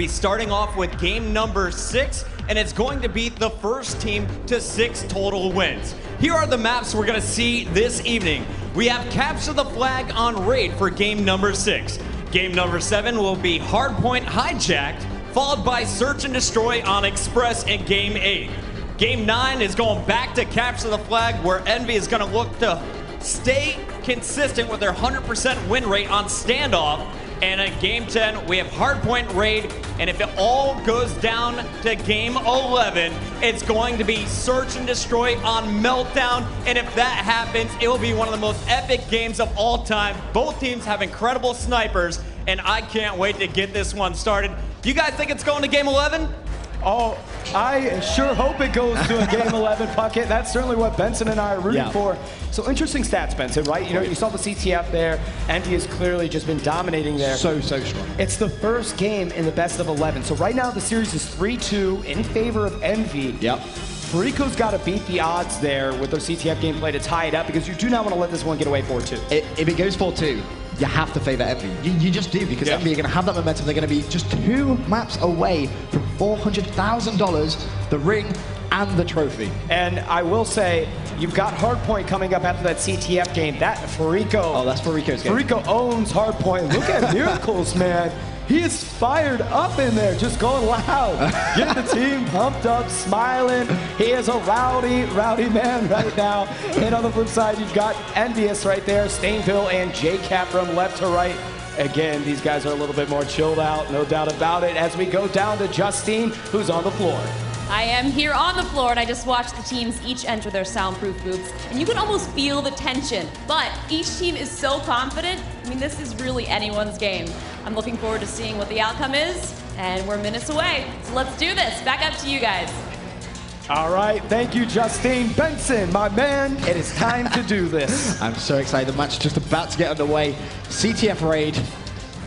be starting off with game number 6, and it's going to be the first team to 6 total wins. Here are the maps we're going to see this evening. We have Capture the Flag on Raid for game number 6. Game number 7 will be Hardpoint Hijacked, followed by Search and Destroy on Express in game 8. Game 9 is going back to Capture the Flag, where EnVy is going to look to stay consistent with their 100% win rate on Standoff. And in game 10, we have Hardpoint Raid, and if it all goes down to game 11, it's going to be Search and Destroy on Meltdown. And if that happens, it will be one of the most epic games of all time. Both teams have incredible snipers, and I can't wait to get this one started. You guys think it's going to game 11? Oh, I sure hope it goes to a game 11 Puckett. That's certainly what Benson and I are rooting for. So interesting stats, Benson, right? You know, you saw the CTF there. EnVy has clearly just been dominating there. So strong. It's the first game in the best of 11. So right now the series is 3-2 in favor of EnVy. Yep. Fariko's got to beat the odds there with their CTF gameplay to tie it up, because you do not want to let this one get away 4-2. If it goes 4-2, you have to favor EnVy. You just do, because EnVy are going to have that momentum. They're going to be just 2 maps away from $400,000, the ring, and the trophy. And I will say, you've got Hardpoint coming up after that CTF game. That Fariko. Oh, that's Fariko's game. Fariko owns Hardpoint. Look at Miracles, man. He is fired up in there, just going loud. Getting the team pumped up, smiling. He is a rowdy man right now. And on the flip side, you've got EnVyUs right there, Stainville and JCap from left to right. Again, these guys are a little bit more chilled out, no doubt about it, as we go down to Justine, who's on the floor. I am here on the floor, and I just watched the teams each enter their soundproof booths, and you can almost feel the tension, but each team is so confident. I mean, this is really anyone's game. I'm looking forward to seeing what the outcome is, and we're minutes away. So let's do this. Back up to you guys. All right, thank you, Justine. Benson, my man, it is time to do this. I'm so excited. The match is just about to get underway. CTF Raid.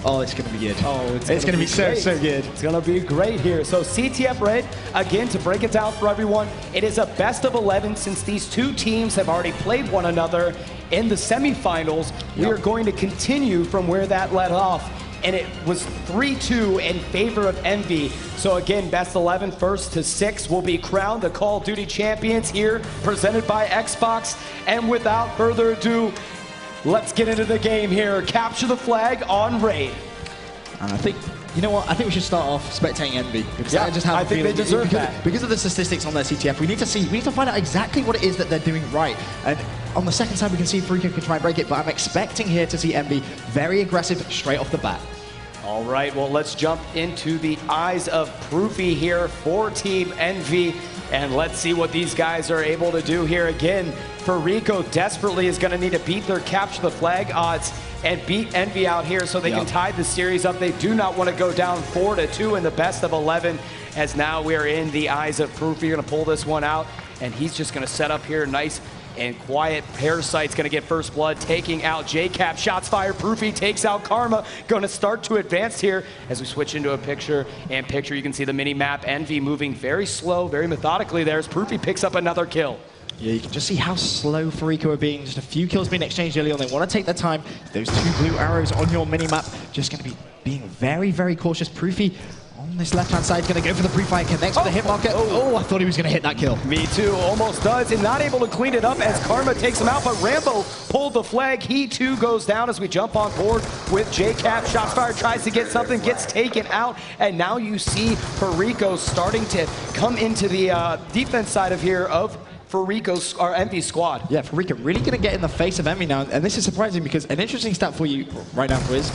Oh, it's going to be good. Oh, it's going to be so good. It's going to be great here. So CTF Raid, again, to break it down for everyone, it is a best of 11 since these two teams have already played one another in the semifinals. We are going to continue from where that led off, and it was 3-2 in favor of EnVy. So again, best 11, first to 6 will be crowned the Call of Duty champions here, presented by Xbox. And without further ado, let's get into the game here. Capture the Flag on Raid. And I think, you know what, I think we should start off spectating EnVy. Because I just have I think they deserve that. Because of the statistics on their CTF, we need to find out exactly what it is that they're doing right. And on the second side, we can see if Fariko can try and break it, but I'm expecting here to see EnVy very aggressive straight off the bat. All right, well, let's jump into the eyes of Proofy here for Team EnVy, and let's see what these guys are able to do here. Again, Fariko desperately is going to need to beat their Capture the Flag odds and beat EnVy out here so they can tie the series up. They do not want to go down 4-2 in the best of 11, as now we are in the eyes of Proofy. You're going to pull this one out, and he's just going to set up here nice and quiet. Parasite's going to get first blood, taking out JCap. Shots fired. Proofy takes out Karma. Going to start to advance here as we switch into a picture-in-picture. You can see the mini-map. EnVy moving very slow, very methodically there as Proofy picks up another kill. Yeah, you can just see how slow Fariko are being. Just a few kills being exchanged early on. They want to take their time. Those 2 blue arrows on your mini-map just going to be being very, very cautious. Proofy on this left-hand side going to go for the pre-fire, connects with the hit marker. Oh, I thought he was going to hit that kill. Me too, almost does, and not able to clean it up as Karma takes him out, but Rambo pulled the flag. He too goes down as we jump on board with JCap. Shots fired, tries to get something, gets taken out, and now you see Fariko starting to come into the defense side of here of Fariko's, or EnVy squad. Yeah, Fariko really going to get in the face of EnVy now, and this is surprising because an interesting stat for you right now is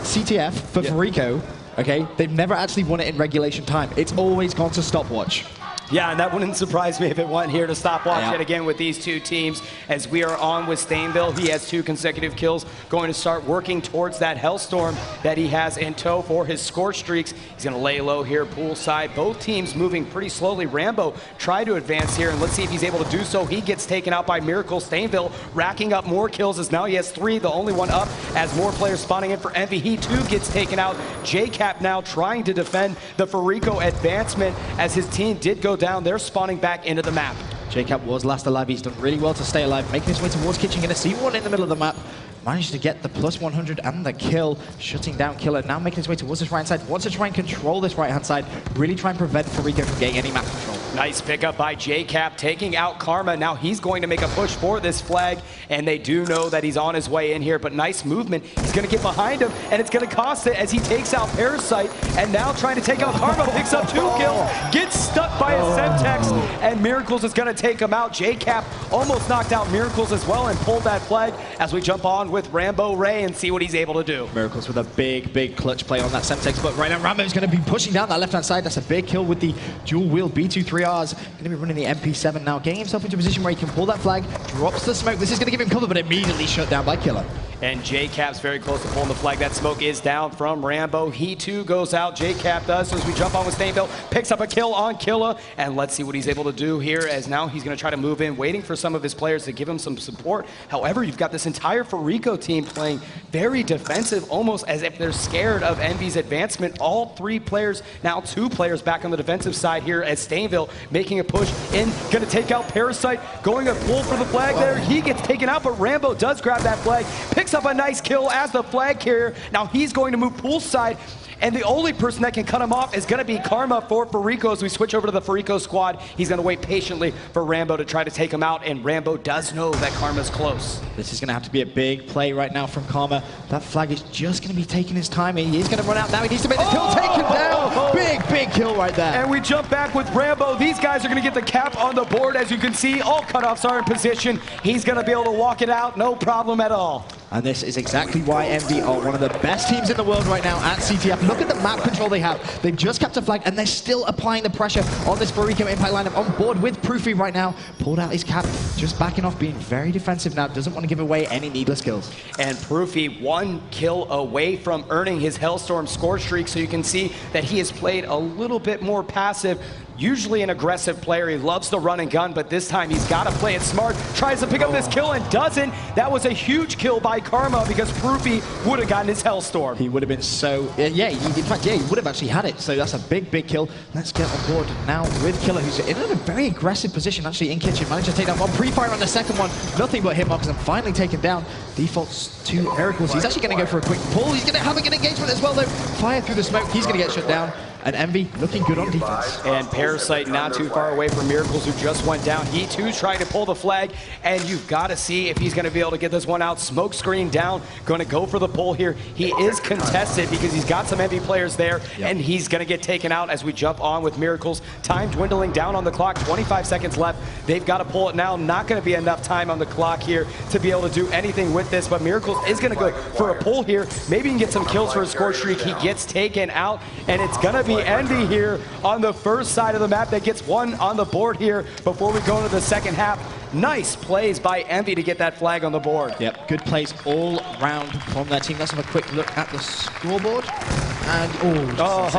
CTF for Fariko. Okay, they've never actually won it in regulation time. It's always gone to stopwatch. Yeah, and that wouldn't surprise me if it went here to stopwatch yet again with these two teams. As we are on with Stainville, he has 2 consecutive kills, going to start working towards that Hellstorm that he has in tow for his score streaks. He's going to lay low here poolside. Both teams moving pretty slowly. Rambo tried to advance here, and let's see if he's able to do so. He gets taken out by Miracle. Stainville racking up more kills as now he has 3, the only one up, as more players spawning in for EnVy. He too gets taken out. JCap now trying to defend the Fariko advancement as his team did go down. They're spawning back into the map. JCap was last alive. He's done really well to stay alive, making his way towards Kitchen. Going to see one in the middle of the map. managed to get the plus 100 and the kill, shutting down Killer. Now making his way towards this right side. Wants to try and control this right-hand side. Really try and prevent Fariko from getting any map control. Nice pickup by JCap, taking out Karma. Now he's going to make a push for this flag, and they do know that he's on his way in here, but nice movement. He's going to get behind him, and it's going to cost it as he takes out Parasite, and now trying to take out Karma, picks up 2 kills, gets stuck by a Semtex, and Miracles is going to take him out. JCap almost knocked out Miracles as well and pulled that flag as we jump on with Rambo Ray and see what he's able to do. Miracles with a big clutch play on that Semtex, but right now Rambo's going to be pushing down that left-hand side. That's a big kill with the dual-wheel B23Rs. Going to be running the MP7 now, getting himself into a position where he can pull that flag, drops the smoke. This is going to give him cover, but immediately shut down by Killer. And JCap's very close to pulling the flag. That smoke is down from Rambo. He too goes out. JCap does. So as we jump on with Stainville, picks up a kill on Killa. And let's see what he's able to do here, as now he's going to try to move in, waiting for some of his players to give him some support. However, you've got this entire Fariko team playing very defensive, almost as if they're scared of EnVy's advancement. All 3 players, now 2 players back on the defensive side here, as Stainville making a push in, going to take out Parasite, going a pull for the flag there. He gets taken out, but Rambo does grab that flag, picks up a nice kill as the flag carrier. Now he's going to move poolside, and the only person that can cut him off is going to be Karma for Fariko. As we switch over to the Fariko squad, he's going to wait patiently for Rambo to try to take him out, and Rambo does know that Karma's close. This is going to have to be a big play right now from Karma. That flag is just going to be taking his time. He is going to run out now. He needs to make the kill, take him down. Big kill right there. And we jump back with Rambo. These guys are going to get the cap on the board. As you can see, all cutoffs are in position. He's going to be able to walk it out, no problem at all. And this is exactly why EnVy are one of the best teams in the world right now at CTF. Look at the map control they have. They've just kept a flag, and they're still applying the pressure on this Fariko impact lineup. On board with Proofy right now. Pulled out his cap, just backing off, being very defensive now. Doesn't want to give away any needless kills. And Proofy 1 kill away from earning his Hellstorm score streak, so you can see that he has played a little bit more passive. Usually an aggressive player. He loves to run and gun, but this time he's got to play it smart. Tries to pick up this kill and doesn't. That was a huge kill by Karma, because Proofy would have gotten his Hellstorm. He would have been so... yeah, in fact, he would have actually had it. So that's a big kill. Let's get on board now with Killer, who's in a very aggressive position, actually, in kitchen. Managed to take down one. Pre-fire on the second one. Nothing but hitmarkers, and finally taken down. Defaults to Miracles. He's actually going to go for a quick pull. He's going to have a good engagement as well, though. Fire through the smoke. He's going to get shut down. And EnVy looking good on defense. And Parasite not too far away from Miracles, who just went down. He too trying to pull the flag, and you've got to see if he's going to be able to get this one out. Smoke screen down, going to go for the pull here. He is contested because he's got some EnVy players there, and he's going to get taken out as we jump on with Miracles. Time dwindling down on the clock, 25 seconds left. They've got to pull it now. Not going to be enough time on the clock here to be able to do anything with this, but Miracles is going to go for a pull here. Maybe he can get some kills for his score streak. He gets taken out, and it's going to be EnVy here on the first side of the map that gets 1 on the board here before we go into the second half. Nice plays by EnVy to get that flag on the board. Yep, good plays all round from their team. Let's have a quick look at the scoreboard. And almost.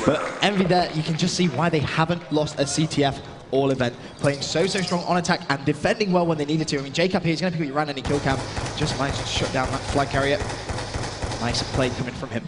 But EnVy there, you can just see why they haven't lost a CTF all event. Playing so strong on attack and defending well when they needed to. I mean, JCap here is going to pick up your ran any kill cam. Just managed to shut down that flag carrier. Nice play coming from him.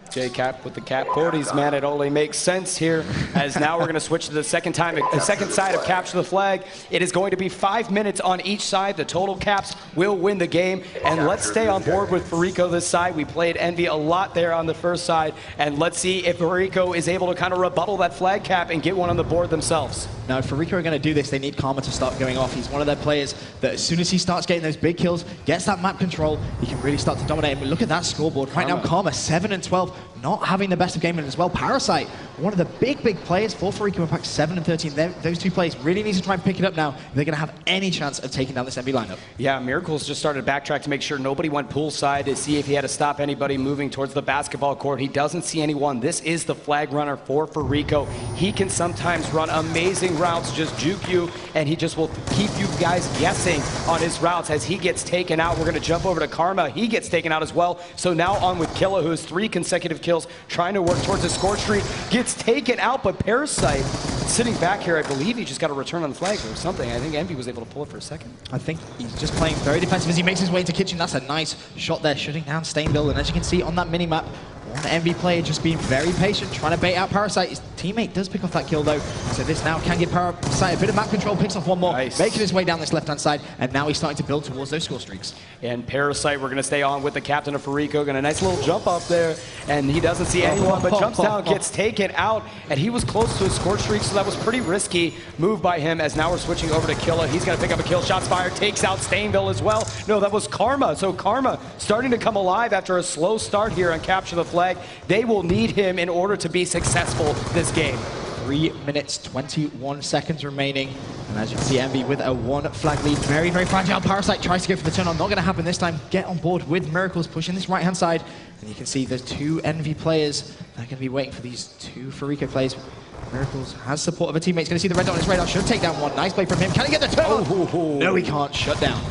JCap with the cap 40s, man, it only makes sense here, as now we're going to switch to the second side of Capture the Flag. It is going to be 5 minutes on each side. The total caps will win the game, and let's stay on board with Fariko this side. We played EnVy a lot there on the first side, and let's see if Fariko is able to kind of rebuttal that flag cap and get one on the board themselves. Now, if Fariko are going to do this, they need Karma to start going off. He's one of their players that as soon as he starts getting those big kills, gets that map control, he can really start to dominate. And look at that scoreboard. Right now, Karma 7-12, not having the best of game as well. Parasite, one of the big players for Fariko, in fact 7-13. Those 2 players really need to try and pick it up now if they're going to have any chance of taking down this EnVy lineup. Yeah, Miracles just started to backtrack to make sure nobody went poolside to see if he had to stop anybody moving towards the basketball court. He doesn't see anyone. This is the flag runner for Fariko. He can sometimes run amazing routes, just juke you, and he just will keep you guys guessing on his routes. As he gets taken out, we're going to jump over to Karma. He gets taken out as well. So now on with Killa, who has 3 consecutive kills, trying to work towards a score streak. Gets taken out, but Parasite sitting back here, I believe he just got a return on the flag or something. I think EnVy was able to pull it for a second. I think he's just playing very defensive as he makes his way into kitchen. That's a nice shot there, shutting down Stainville. And as you can see on that mini-map, one EnVy player just being very patient, trying to bait out Parasite. teammate does pick off that kill though, so this now can give Parasite a bit of map control, picks off one more, making his way down this left-hand side, and now he's starting to build towards those score streaks. And Parasite, we're going to stay on with the captain of Fariko, got a nice little jump up there, and he doesn't see anyone, but jumps down, gets taken out, and he was close to his score streak, so that was pretty risky move by him, as now we're switching over to Killa. He's going to pick up a kill, shots fired, takes out Stainville as well. No, that was Karma, so Karma starting to come alive after a slow start here on Capture the Flag. They will need him in order to be successful this game. 3 minutes, 21 seconds remaining. And as you can see, EnVy with a 1 flag lead. Very, very fragile. Parasite tries to go for the turn on. Not going to happen this time. Get on board with Miracles, pushing this right-hand side. And you can see there's 2 EnVy players that are going to be waiting for these 2 Fariko players. Miracles has support of a teammate. He's going to see the red dot on his radar. Should take down one. Nice play from him. Can he get the turn on? No, he can't. Shut down.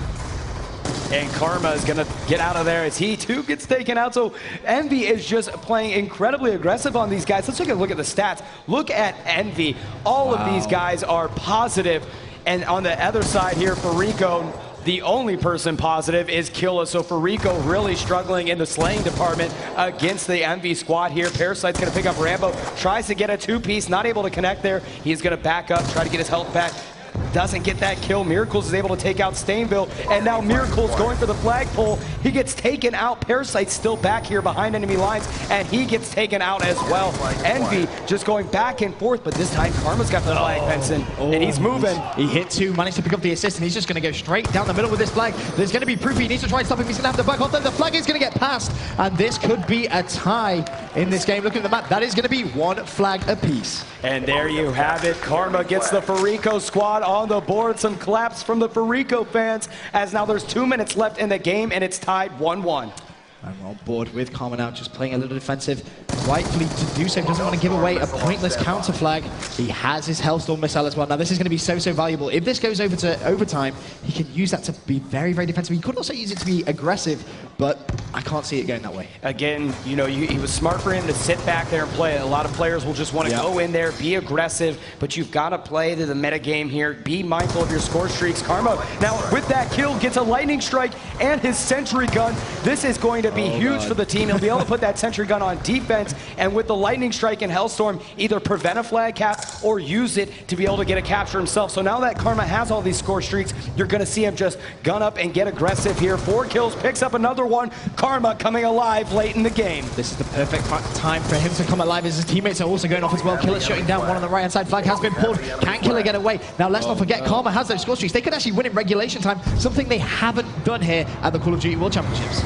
And Karma is going to get out of there as he too gets taken out. So EnVy is just playing incredibly aggressive on these guys. Let's take a look at the stats. Look at EnVy. All of these guys are positive. And on the other side here, Fariko, the only person positive is Killa. So Fariko really struggling in the slaying department against the EnVy squad here. Parasite's going to pick up Rambo, tries to get a 2-piece, not able to connect there. He's going to back up, try to get his health back. Doesn't get that kill. Miracles is able to take out Stainville, and now Miracles going for the flagpole. He gets taken out. Parasite's still back here behind enemy lines, and he gets taken out as well. EnVy just going back and forth, but this time Karma's got the flag, Benson, and he's moving. He hit 2, managed to pick up the assist, and he's just going to go straight down the middle with this flag. There's going to be Proofy. He needs to try and stop him. He's going to have the back off. The flag is going to get passed, and this could be a tie in this game. Looking at the map, that is going to be 1 flag apiece. And there you have it. Karma gets the Fariko squad on the board. Some claps from the Fariko fans, as now there's 2 minutes left in the game, and it's tied 1-1. I'm on board with Karma now, just playing a little defensive. Rightfully to do so, doesn't want to give away a pointless counter flag. He has his Hellstorm missile as well. Now this is going to be so valuable. If this goes over to overtime, he can use that to be very, very defensive. He could also use it to be aggressive, but I can't see it going that way. Again, you know, he was smart for him to sit back there and play. A lot of players will just want to go in there, be aggressive, but you've got to play to the meta game here. Be mindful of your score streaks. Karma, now with that kill, gets a lightning strike and his sentry gun. This is going to be huge for the team. He'll be able to put that sentry gun on defense, and with the lightning strike and Hellstorm, either prevent a flag cap or use it to be able to get a capture himself. So now that Karma has all these score streaks, you're going to see him just gun up and get aggressive here. 4 kills, picks up another one. Karma coming alive late in the game. This is the perfect time for him to come alive, as his teammates are also going off as well. Killa shutting down one on the right-hand side. Flag has been pulled. Can Killa get away? Now let's not forget, Karma has those score streaks. They could actually win in regulation time, something they haven't done here at the Call of Duty World Championships.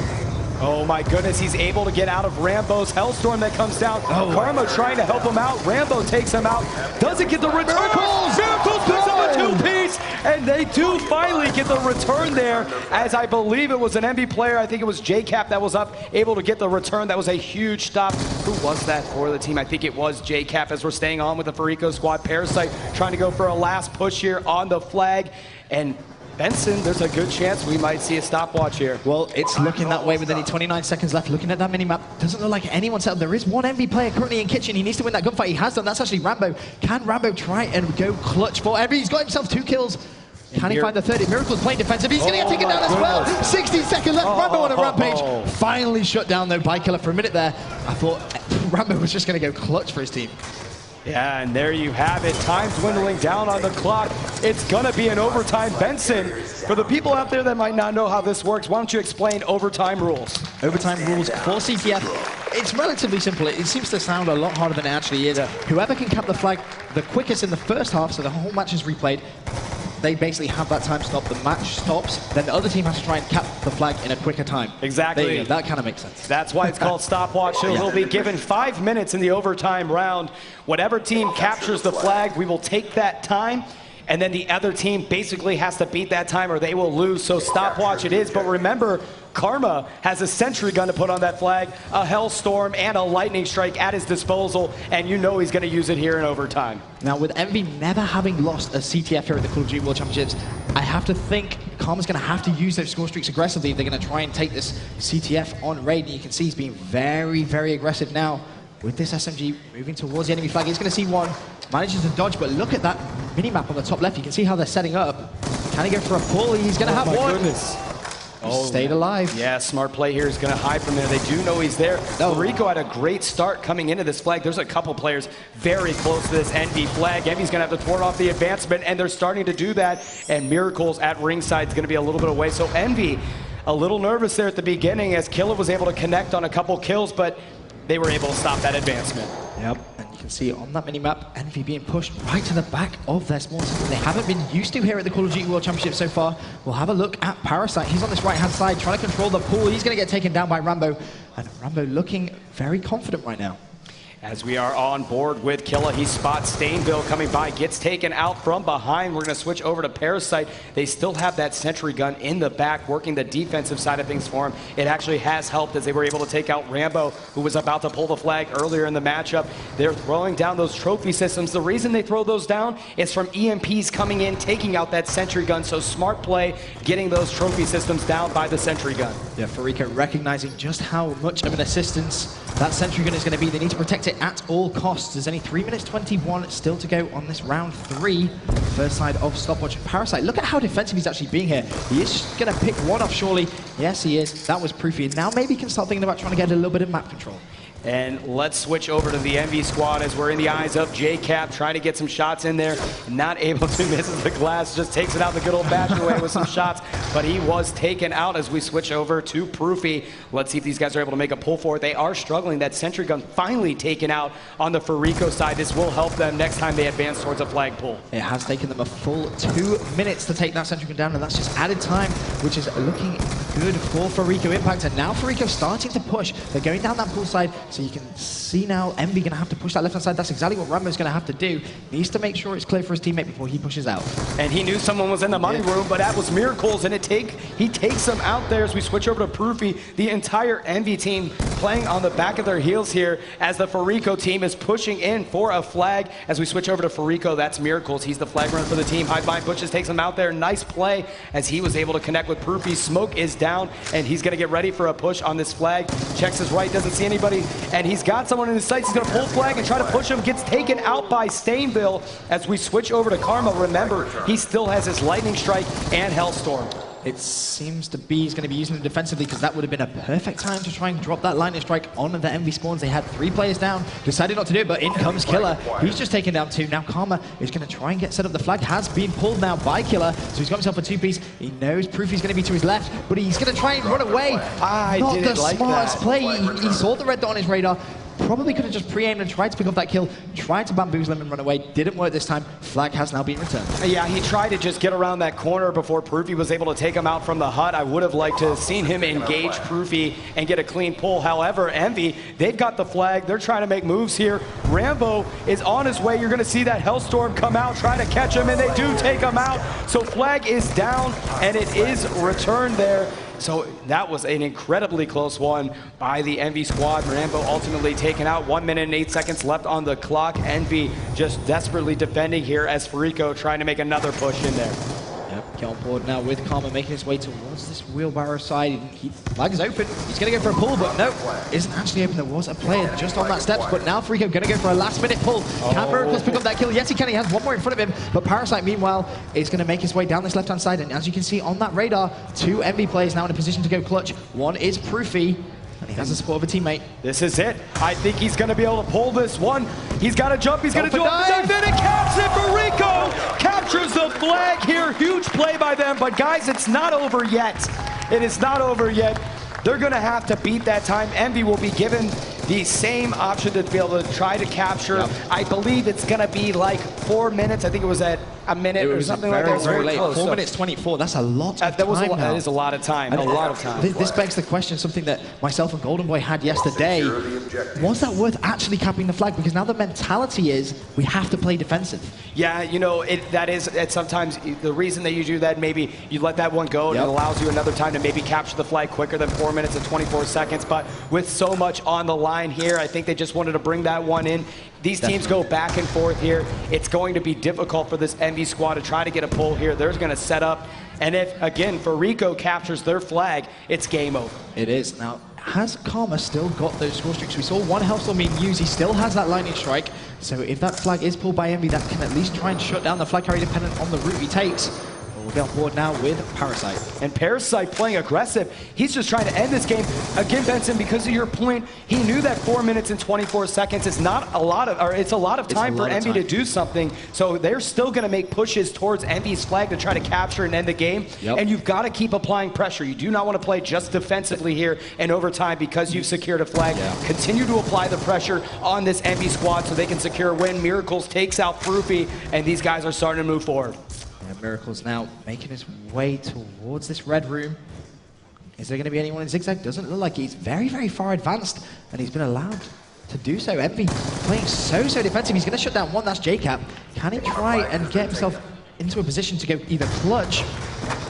Oh my goodness, he's able to get out of Rambo's Hellstorm that comes down. Karma trying to help him out. Rambo takes him out. Doesn't get the return. Miracles picks up a 2-piece, and they do finally get the return there, as I believe it was an EnVy player. I think it was JCap that was up, able to get the return. That was a huge stop. Who was that for the team? I think it was JCap, as we're staying on with the Fariko squad. Parasite trying to go for a last push here on the flag, and Benson, there's a good chance we might see a stopwatch here. Well, it's looking that way with only 29 seconds left. Looking at that minimap, doesn't look like anyone's set up. There is one EnVy player currently in kitchen. He needs to win that gunfight. He has done. That's actually Rambo. Can Rambo try and go clutch for EnVy? He's got himself 2 kills. Can he find the 3rd? Miracle's playing defensive. He's going to get taken down as well. 60 seconds left. Rambo on a rampage. Finally shut down, though, by Killa. For a minute there, I thought Rambo was just going to go clutch for his team. Yeah, and there you have it. Time dwindling down on the clock. It's going to be an overtime. Benson, for the people out there that might not know how this works, why don't you explain overtime rules? Overtime rules for CTF. It's relatively simple. It seems to sound a lot harder than it actually is. Whoever can cap the flag the quickest in the first half, so the whole match is replayed, they basically have that time stop. The match stops, then the other team has to try and cap the flag in a quicker time. Exactly. There you go. That kind of makes sense. That's why it's called stopwatch. So we'll be given 5 minutes in the overtime round. Whatever team captures the flag, we will take that time, and then the other team basically has to beat that time or they will lose. So stopwatch it is. But remember, Karma has a sentry gun to put on that flag, a Hellstorm, and a lightning strike at his disposal, and you know he's going to use it here in overtime. Now, with EnVy never having lost a CTF here at the Call of Duty World Championships, I have to think Karma's going to have to use those score streaks aggressively if they're going to try and take this CTF on raid. And you can see he's being very, very aggressive now with this SMG moving towards the enemy flag. He's going to see one, manages to dodge, but look at that mini-map on the top left. You can see how they're setting up. Can he go for a pull? He's going to have one. Goodness. Stayed alive. Yeah, smart play here is going to hide from him. They do know he's there. Fariko had a great start coming into this flag. There's a couple players very close to this EnVy flag. EnVy's going to have to thwart off the advancement, and they're starting to do that. And Miracles at ringside is going to be a little bit away. So EnVy, a little nervous there at the beginning as Killa was able to connect on a couple kills, but they were able to stop that advancement. Yep, and you can see on that mini-map, EnVy being pushed right to the back of their spawn system. They haven't been used to here at the Call of Duty World Championship so far. We'll have a look at Parasite. He's on this right-hand side, trying to control the pool. He's going to get taken down by Rambo, and Rambo looking very confident right now. As we are on board with Killa, he spots Stainville coming by, gets taken out from behind. We're going to switch over to Parasite. They still have that sentry gun in the back, working the defensive side of things for him. It actually has helped as they were able to take out Rambo, who was about to pull the flag earlier in the matchup. They're throwing down those trophy systems. The reason they throw those down is from EMPs coming in, taking out that sentry gun. So smart play, getting those trophy systems down by the sentry gun. Yeah, Fariko recognizing just how much of an assistance that sentry gun is going to be. They need to protect it at all costs. There's only 3 minutes 21 still to go on this round 3. First side of stopwatch. Parasite, look at how defensive he's actually being here. He is going to pick one off surely. Yes, he is. That was Proofy. And now maybe he can start thinking about trying to get a little bit of map control. And let's switch over to the EnVy squad as we're in the eyes of JCap, trying to get some shots in there. Not able to, misses the glass, just takes it out the good old-fashioned way with some shots. But he was taken out as we switch over to Proofy. Let's see if these guys are able to make a pull for it. They are struggling. That sentry gun finally taken out on the Fariko side. This will help them next time they advance towards a flag pull. It has taken them a full 2 minutes to take that sentry gun down, and that's just added time, which is looking good for Fariko Impact. And now Fariko starting to push. They're going down that pool side. So you can see now EnVy going to have to push that left-hand side. That's exactly what Rambo's going to have to do. Needs to make sure it's clear for his teammate before he pushes out. And he knew someone was in the money room, but that was Miracles, and he takes him out there as we switch over to Proofy. The entire EnVy team playing on the back of their heels here as the Fariko team is pushing in for a flag. As we switch over to Fariko, that's Miracles. He's the flag runner for the team. Highbind pushes, takes him out there. Nice play as he was able to connect with Proofy. Smoke is down, and he's going to get ready for a push on this flag. Checks his right, doesn't see anybody, and he's got someone in his sights. He's going to pull flag and try to push him. Gets taken out by Stainville as we switch over to Karma. Remember, he still has his Lightning Strike and Hellstorm. It seems to be he's going to be using it defensively because that would have been a perfect time to try and drop that Lightning Strike on the EnVy spawns. They had 3 players down, decided not to do it, but in comes Killa. He's just taken down 2. Now Karma is going to try and get set up. The flag has been pulled now by Killa, so he's got himself a 2-piece. He knows Proofy's going to be to his left, but he's going to try and run away. Not the smartest play. He saw the red dot on his radar. Probably could have just pre-aimed and tried to pick up that kill, tried to bamboozle him and run away. Didn't work this time. Flag has now been returned. Yeah, he tried to just get around that corner before Proofy was able to take him out from the hut. I would have liked to have seen him engage Proofy and get a clean pull. However, EnVy, they've got the flag. They're trying to make moves here. Rambo is on his way. You're going to see that Hellstorm come out, try to catch him, and they do take him out. So flag is down, and it is returned there. So that was an incredibly close one by the EnVy squad. Rambo ultimately taken out. 1 minute and 8 seconds left on the clock. EnVy just desperately defending here as Fariko trying to make another push in there. Yep, get on board now with Karma making his way towards this wheelbarrow side. Flag is open. He's going to go for a pull, but no, isn't actually open. There was a player just on that steps, but now Fariko going to go for a last-minute pull. Can Miracles pick up that kill? Yes, he can. He has 1 more in front of him, but Parasite, meanwhile, is going to make his way down this left-hand side, and as you can see on that radar, 2 EnVy players now in a position to go clutch. One is Proofy, and he has the support of a teammate. This is it. I think he's going to be able to pull this one. He's got to jump. He's going to do it. And it caps it. Fariko captures the flag here. Huge play by them. But guys, it's not over yet. It is not over yet. They're going to have to beat that time. EnVy will be given the same option to be able to try to capture. Yep. I believe it's going to be like 4 minutes. I think it was at a minute or something like that. Very late. Close. 4 minutes 24. That's a lot of time now. That is a lot of time. A lot of time. This begs the question, something that myself and Golden Boy had yesterday. Was that worth actually capping the flag? Because now the mentality is we have to play defensive. Yeah, you know, that is sometimes the reason that you do that. Maybe you let that one go, and it allows you another time to maybe capture the flag quicker than 4 minutes and 24 seconds. But with so much on the line here, I think they just wanted to bring that one in. These teams go back and forth here. It's going to be difficult for this EnVy squad to try to get a pull here. They're going to set up. And if, again, Fariko captures their flag, it's game over. It is. Now, has Karma still got those score streaks? We saw one Hellstorm being used. He still has that Lightning Strike. So if that flag is pulled by EnVy, that can at least try and shut down the flag carrier dependent on the route he takes. We'll get on board now with Parasite. And Parasite playing aggressive. He's just trying to end this game. Again, Benson, because of your point, he knew that 4 minutes and 24 seconds is not a lot of, or it's a lot of time for EnVy to do something. So they're still going to make pushes towards EnVy's flag to try to capture and end the game. And you've got to keep applying pressure. You do not want to play just defensively here in overtime because you've secured a flag. Continue to apply the pressure on this EnVy squad so they can secure a win. Miracles takes out Proofy, and these guys are starting to move forward. Miracles now making his way towards this red room. Is there going to be anyone in Zigzag? Doesn't look like he's very, very far advanced, and he's been allowed to do so. EnVy playing so defensive. He's going to shut down one. That's JCap. Can he try and get himself into a position to go either clutch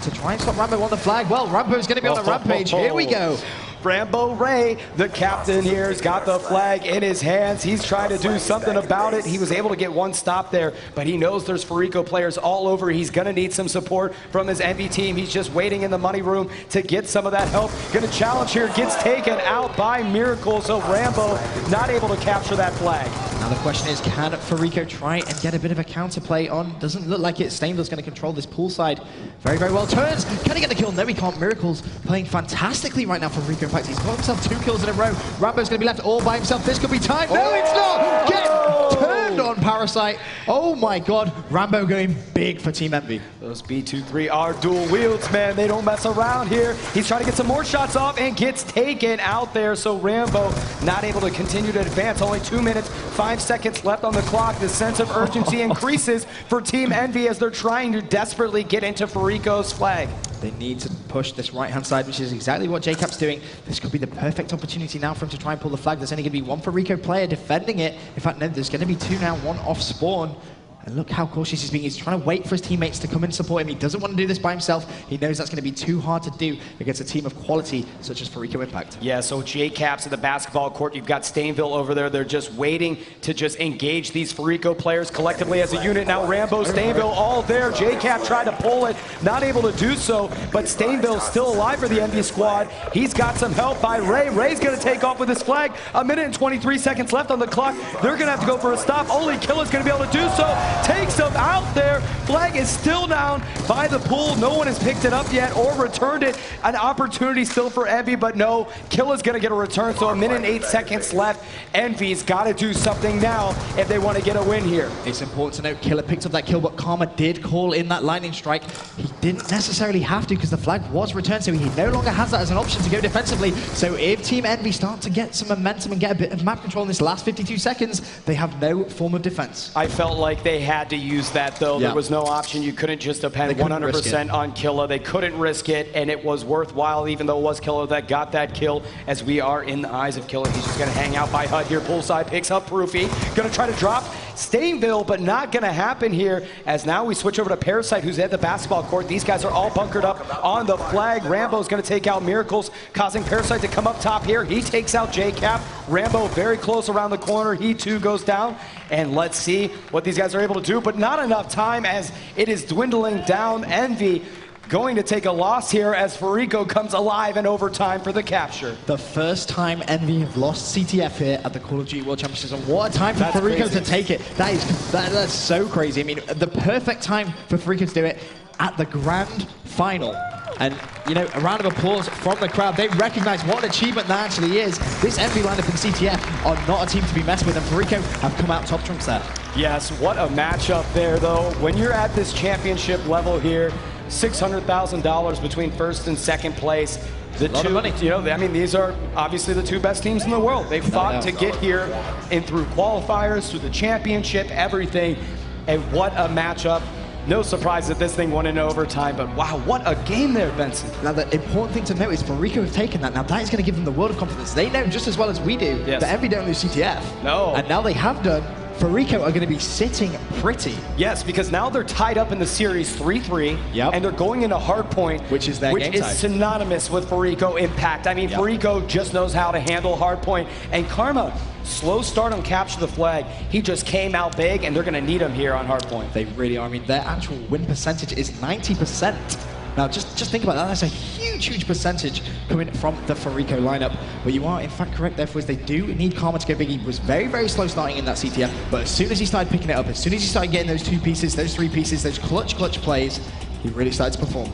to try and stop Rambo on the flag? Well, Rambo's going to be on a rampage. Here we go. Rambo Ray, the captain here, has got the flag in his hands. He's trying to do something about it. He was able to get one stop there, but he knows there's Fariko players all over. He's going to need some support from his EnVy team. He's just waiting in the money room to get some of that help. Going to challenge here, gets taken out by Miracle, so Rambo not able to capture that flag. Now the question is, can Fariko try and get a bit of a counterplay on? Doesn't look like it. Stainville's going to control this pool side very, very well. Turns, can he get the kill? No, he can't. Miracle's playing fantastically right now for Fariko. In fact, he's got himself 2 kills in a row. Rambo's going to be left all by himself. This could be time. No, it's not. Get turned on, Parasite. Oh my God. Rambo going big for Team EnVy. Those B23 are dual wields, man. They don't mess around here. He's trying to get some more shots off and gets taken out there. So Rambo not able to continue to advance. Only 2 minutes, 5 seconds left on the clock. The sense of urgency increases for Team EnVy as they're trying to desperately get into Fariko's flag. They need to push this right-hand side, which is exactly what JCap's doing. This could be the perfect opportunity now for him to try and pull the flag. There's only going to be one Fariko player defending it. In fact, no, there's going to be 2 now, 1 off spawn. And look how cautious he's being. He's trying to wait for his teammates to come and support him. He doesn't want to do this by himself. He knows that's going to be too hard to do against a team of quality such as Fariko Impact. Yeah, so JCap's at the basketball court. You've got Stainville over there. They're just waiting to just engage these Fariko players collectively as a unit. Now Rambo, Stainville all there. JCap tried to pull it, not able to do so, but Stainville's still alive for the EnVy squad. He's got some help by Ray. Ray's going to take off with his flag. 1 minute and 23 seconds left on the clock. They're going to have to go for a stop. Only Killa's going to be able to do so. Takes him out there. Flag is still down by the pool. No one has picked it up yet or returned it. An opportunity still for EnVy, but no. Killa's going to get a return, so 1 minute and 8 seconds left. EnVy's got to do something now if they want to get a win here. It's important to note, Killa picked up that kill, but Karma did call in that lightning strike. He didn't necessarily have to because the flag was returned, so he no longer has that as an option to go defensively. So if Team EnVy start to get some momentum and get a bit of map control in this last 52 seconds, they have no form of defense. I felt like they had to use that, though. There was no option. You couldn't just depend 100% on Killa. They couldn't risk it, and it was worthwhile, even though it was Killa that got that kill, as we are in the eyes of Killa. He's just going to hang out by HUD here. Poolside picks up Proofy. Going to try to drop Stainville, but not going to happen here, as now we switch over to Parasite, who's at the basketball court. These guys are all bunkered up on the flag. Rambo's going to take out Miracles, causing Parasite to come up top here. He takes out JCap. Rambo very close around the corner. He too goes down. And let's see what these guys are able to do, but not enough time as it is dwindling down. EnVy going to take a loss here as Fariko comes alive in overtime for the capture. The first time EnVy have lost CTF here at the Call of Duty World Championships, and what a time for Fariko to take it. That's so crazy. I mean, the perfect time for Fariko to do it at the grand final. And, you know, a round of applause from the crowd. They recognize what an achievement that actually is. This EnVy lineup in CTF are not a team to be messed with, and Fariko have come out top trumps there. Yes, what a matchup there, though. When you're at this championship level here, $600,000 between first and second place. The two, money. You know, I mean, these are obviously the 2 best teams in the world. They fought to get here, and through qualifiers, through the championship, everything. And what a matchup. No surprise that this thing won in overtime, but wow, what a game there, Benson. Now, the important thing to note is Fariko have taken that. Now, that is going to give them the world of confidence. They know just as well as we do that EnVy don't lose CTF. No. And now they have done. Fariko are going to be sitting pretty. Yes, because now they're tied up in the series 3-3, and they're going into Hardpoint, which is their game time. Synonymous with Fariko Impact. I mean, Fariko just knows how to handle Hardpoint, and Karma, slow start on capture the flag. He just came out big, and they're going to need him here on Hardpoint. They really are. I mean, their actual win percentage is 90%. Now, just think about that. That's a huge percentage coming from the Fariko lineup. But you are, in fact, correct there, Fizz. They do need Karma to go big. He was very slow starting in that CTF. But as soon as he started picking it up, as soon as he started getting those 2 pieces, those 3 pieces, those clutch plays, he really started to perform.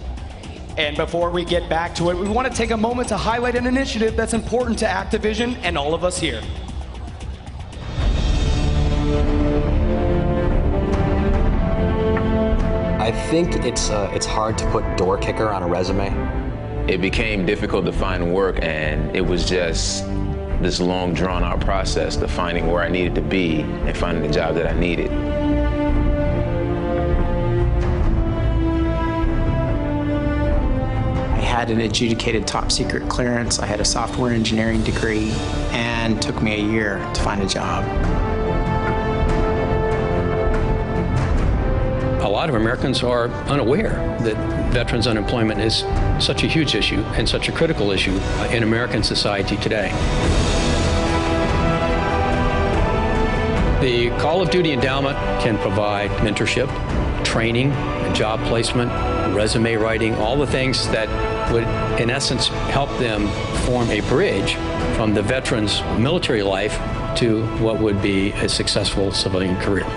And before we get back to it, we want to take a moment to highlight an initiative that's important to Activision and all of us here. I think it's hard to put door kicker on a resume. It became difficult to find work, and it was just this long, drawn-out process to finding where I needed to be and finding the job that I needed. I had an adjudicated top secret clearance, I had a software engineering degree, and it took me a year to find a job. A lot of Americans are unaware that veterans unemployment is such a huge issue and such a critical issue in American society today. The Call of Duty Endowment can provide mentorship, training, job placement, resume writing, all the things that would, in essence, help them form a bridge from the veteran's military life to what would be a successful civilian career.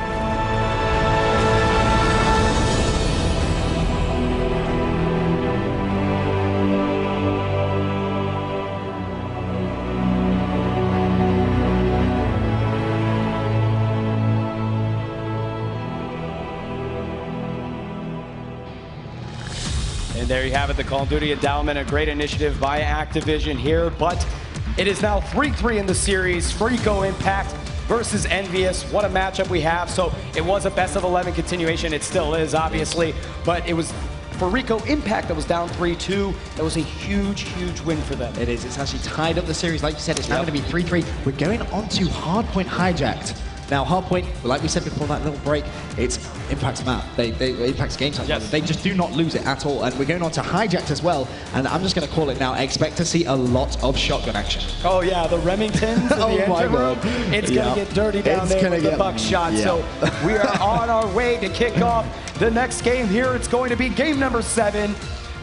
And there you have it, the Call of Duty Endowment, a great initiative by Activision here, but it is now 3-3 in the series. Fariko Impact versus EnVyUs. What a matchup we have. So it was a best of 11 continuation. It still is, obviously, but it was Fariko Impact that was down 3-2. That was a huge, huge win for them. It is. It's actually tied up the series. Like you said, it's now going to be 3-3. We're going on to Hardpoint Hijacked. Now, Hardpoint, like we said before that little break, it's Impact's map. Impact's game time. Yes. They just do not lose it at all. And we're going on to Hijacked as well. And I'm just going to call it now. Expect to see a lot of shotgun action. Oh yeah, the Remingtons in the engine room. It's going to get dirty down there with the buckshot. Yeah. So we are on our way to kick off the next game here. It's going to be game number 7.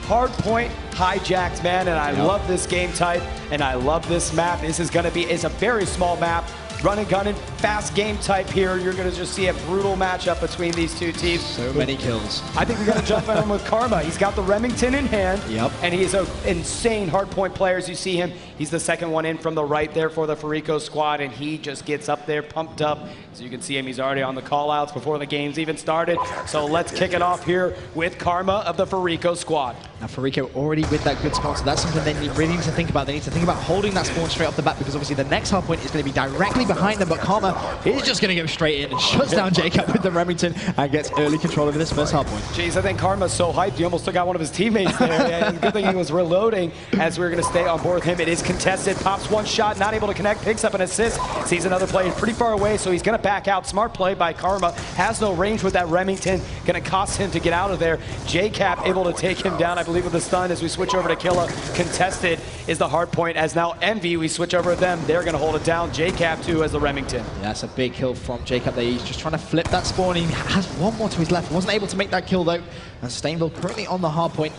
Hardpoint Hijacked, man, and I love this game type, and I love this map. This is going to be, it's a very small map. Run and gun and fast game type here. You're going to just see a brutal matchup between these two teams. So many kills. I think we got to jump in with Karma. He's got the Remington in hand. Yep. And he is an insane hardpoint player. As you see him, he's the second one in from the right there for the Fariko squad, and he just gets up there, pumped up. So you can see him, he's already on the call-outs before the game's even started. So let's kick it off here with Karma of the Fariko squad. Now, Fariko already with that good spawn, so that's something they really need to think about. They need to think about holding that spawn straight off the bat, because obviously the next hardpoint is going to be directly behind them, but Karma is just going to go straight in and shuts down Jacob with the Remington and gets early control over this first hardpoint. Jeez, I think Karma's so hyped, he almost took out one of his teammates there. And good thing he was reloading as we were going to stay on board with him. It is contested, pops one shot, not able to connect, picks up an assist, sees another player pretty far away, so he's going to back out. Smart play by Karma, has no range with that Remington, going to cost him to get out of there. JCap able to take him down, I believe, with the stun as we switch over to Killa. Contested is the hard point, as now EnVy, we switch over to them. They're going to hold it down. JCap too as the Remington. Yeah, that's a big kill from Jacob there. He's just trying to flip that spawn. He has one more to his left. Wasn't able to make that kill though. And Stainville currently on the hard point.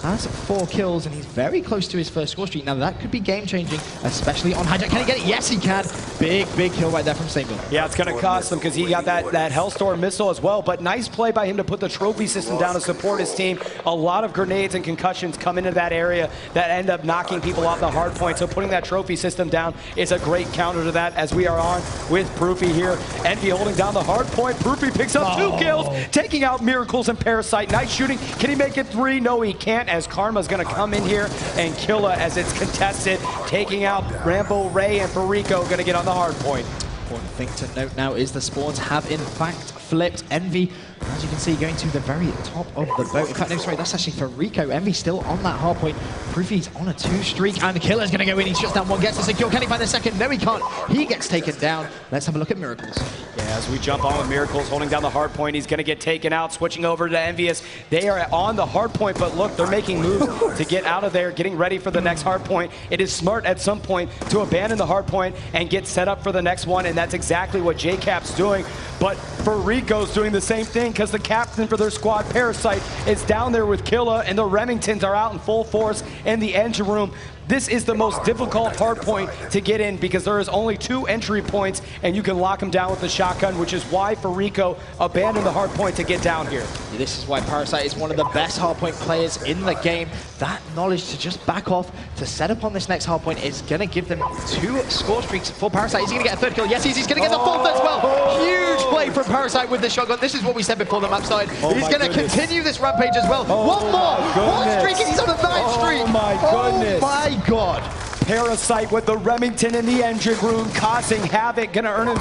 Has 4 kills and he's very close to his first score streak. Now that could be game changing, especially on Hijack. Can he get it? Yes, he can. Big kill right there from Stainville. Yeah, it's going to cost him because he got that Hellstorm missile as well. But nice play by him to put the trophy system down to support his team. A lot of grenades and concussions come into that area that end up knocking people off the hard point. So putting that trophy system down is a great counter to that, as we are on with Proofy here. EnVy holding down the hard point. Proofy picks up 2 kills, taking out Miracles and Parasite. Nice shooting. Can he make it 3? No, he can't, as Karma's going to come in here and kill her as it's contested, taking out Rambo, Ray, and Fariko going to get on the hard point. Important thing to note now is the spawns have in fact flipped. EnVy, as you can see, going to the very top of the boat. In fact, no, sorry, that's actually Fariko. EnVy still on that hard point. Proofy's on a 2 streak, and Killer's going to go in. He shuts down one, gets a secure. Can he find the second? No, he can't. He gets taken down. Let's have a look at Miracles. Yeah, as we jump on with Miracles holding down the hard point, he's going to get taken out. Switching over to EnVyUs. They are on the hard point, but look, they're making moves to get out of there, getting ready for the next hard point. It is smart at some point to abandon the hard point and get set up for the next one, and that's exactly what JCap's doing. But Fariko's doing the same thing, because the captain for their squad, Parasite, is down there with Killa, and the Remingtons are out in full force in the engine room. This is the most difficult hardpoint to get in because there is only 2 entry points and you can lock them down with the shotgun, which is why Fariko abandoned the hardpoint to get down here. This is why Parasite is one of the best hardpoint players in the game. That knowledge to just back off, to set up on this next hardpoint is going to give them 2 score streaks for Parasite. Is he going to get a 3rd kill? Yes, he's going to get the 4th as well. Huge play from Parasite with the shotgun. This is what we said before the map started. He's going to continue this rampage as well. One more. One streak and he's on a 9th streak. Oh my goodness. Oh my god. Parasite with the Remington in the engine room, causing havoc, going to earn him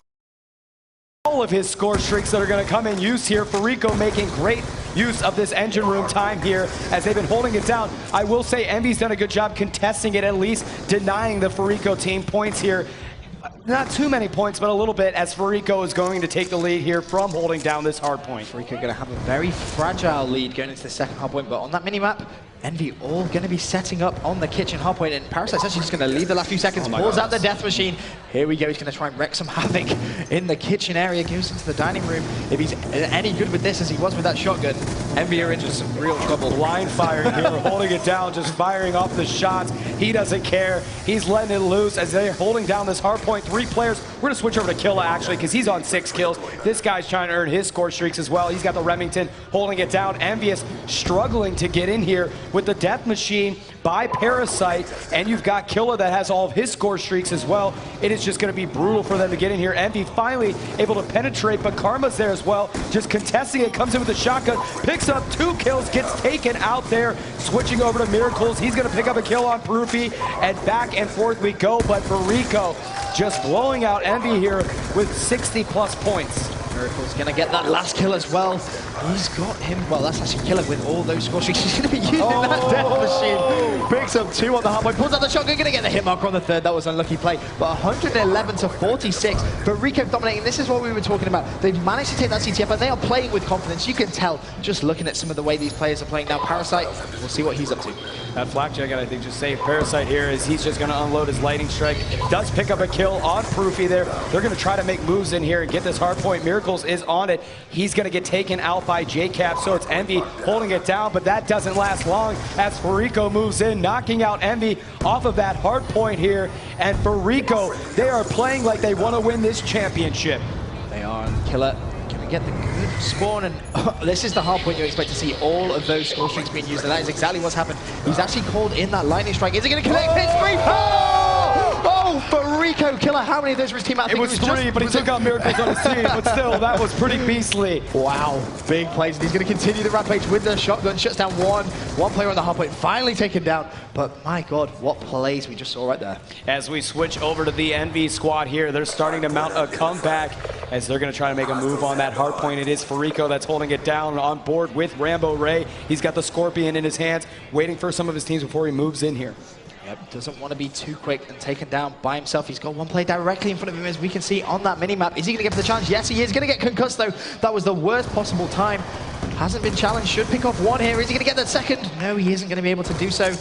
all of his score streaks that are going to come in use here. Fariko making great use of this engine room time here as they've been holding it down. I will say EnVy's done a good job contesting it, at least denying the Fariko team points here. Not too many points, but a little bit, as Fariko is going to take the lead here from holding down this hard point. Fariko going to have a very fragile lead going into the second hard point, but on that minimap, EnVy all going to be setting up on the kitchen hardpoint, and Parasite's actually just going to leave the last few seconds, pulls out the death machine. Here we go, he's going to try and wreak some havoc in the kitchen area, goes into the dining room. If he's any good with this as he was with that shotgun, EnVy are into some real trouble. Blind fire here, holding it down, just firing off the shots. He doesn't care. He's letting it loose as they're holding down this hard point. 3 players. We're going to switch over to Killa, actually, because he's on 6 kills. This guy's trying to earn his score streaks as well. He's got the Remington holding it down. EnVyUs struggling to get in here with the death machine by Parasite, and you've got Killa that has all of his score streaks as well. It is just going to be brutal for them to get in here. EnVy finally able to penetrate, but Karma's there as well, just contesting it, comes in with a shotgun, picks up 2 kills, gets taken out there, switching over to Miracles. He's going to pick up a kill on Proofy, and back and forth we go, but Fariko just blowing out EnVy here with 60+ points. Miracle's going to get that last kill as well. He's got him, well, that's actually Killa with all those score streaks. He's going to be using that death machine. Picks up 2 on the hardpoint, pulls out the shotgun, going to get the hit marker on the 3rd. That was an unlucky play. But 111 to 46. Fariko dominating. This is what we were talking about. They've managed to take that CTF, and they are playing with confidence. You can tell just looking at some of the way these players are playing now. Parasite, we'll see what he's up to. That flak jacket, I think, just saved Parasite here as he's just going to unload his lightning strike. Does pick up a kill on Proofy there. They're going to try to make moves in here and get this hard point. Miracles is on it. He's going to get taken out by JCap, so it's EnVy holding it down, but that doesn't last long as Fariko moves in, knocking out EnVy off of that hard point here. And Fariko, they are playing like they want to win this championship. They are. Killa can get the good spawn, and this is the hard point you expect to see all of those score streaks being used, and that is exactly what's happened. He's actually called in that lightning strike. Is he going to connect his 3? Oh, Fariko, Killa, how many of those were his team? It was 3, but he took out Miracles on his team, but still, that was pretty beastly. Wow, big plays. He's going to continue the rampage with the shotgun, shuts down one player on the hard point, finally taken down. But my God, what plays we just saw right there. As we switch over to the EnVy squad here, they're starting to mount a comeback as they're going to try to make a move on that hard point. It is Fariko that's holding it down on board with Rambo Ray. He's got the Scorpion in his hands, waiting for some of his teams before he moves in here. Yep, doesn't want to be too quick and taken down by himself. He's got 1 player directly in front of him, as we can see on that minimap. Is he going to get the challenge? Yes, he is. Going to get concussed, though. That was the worst possible time. Hasn't been challenged. Should pick off 1 here. Is he going to get that 2nd? No, he isn't going to be able to do so.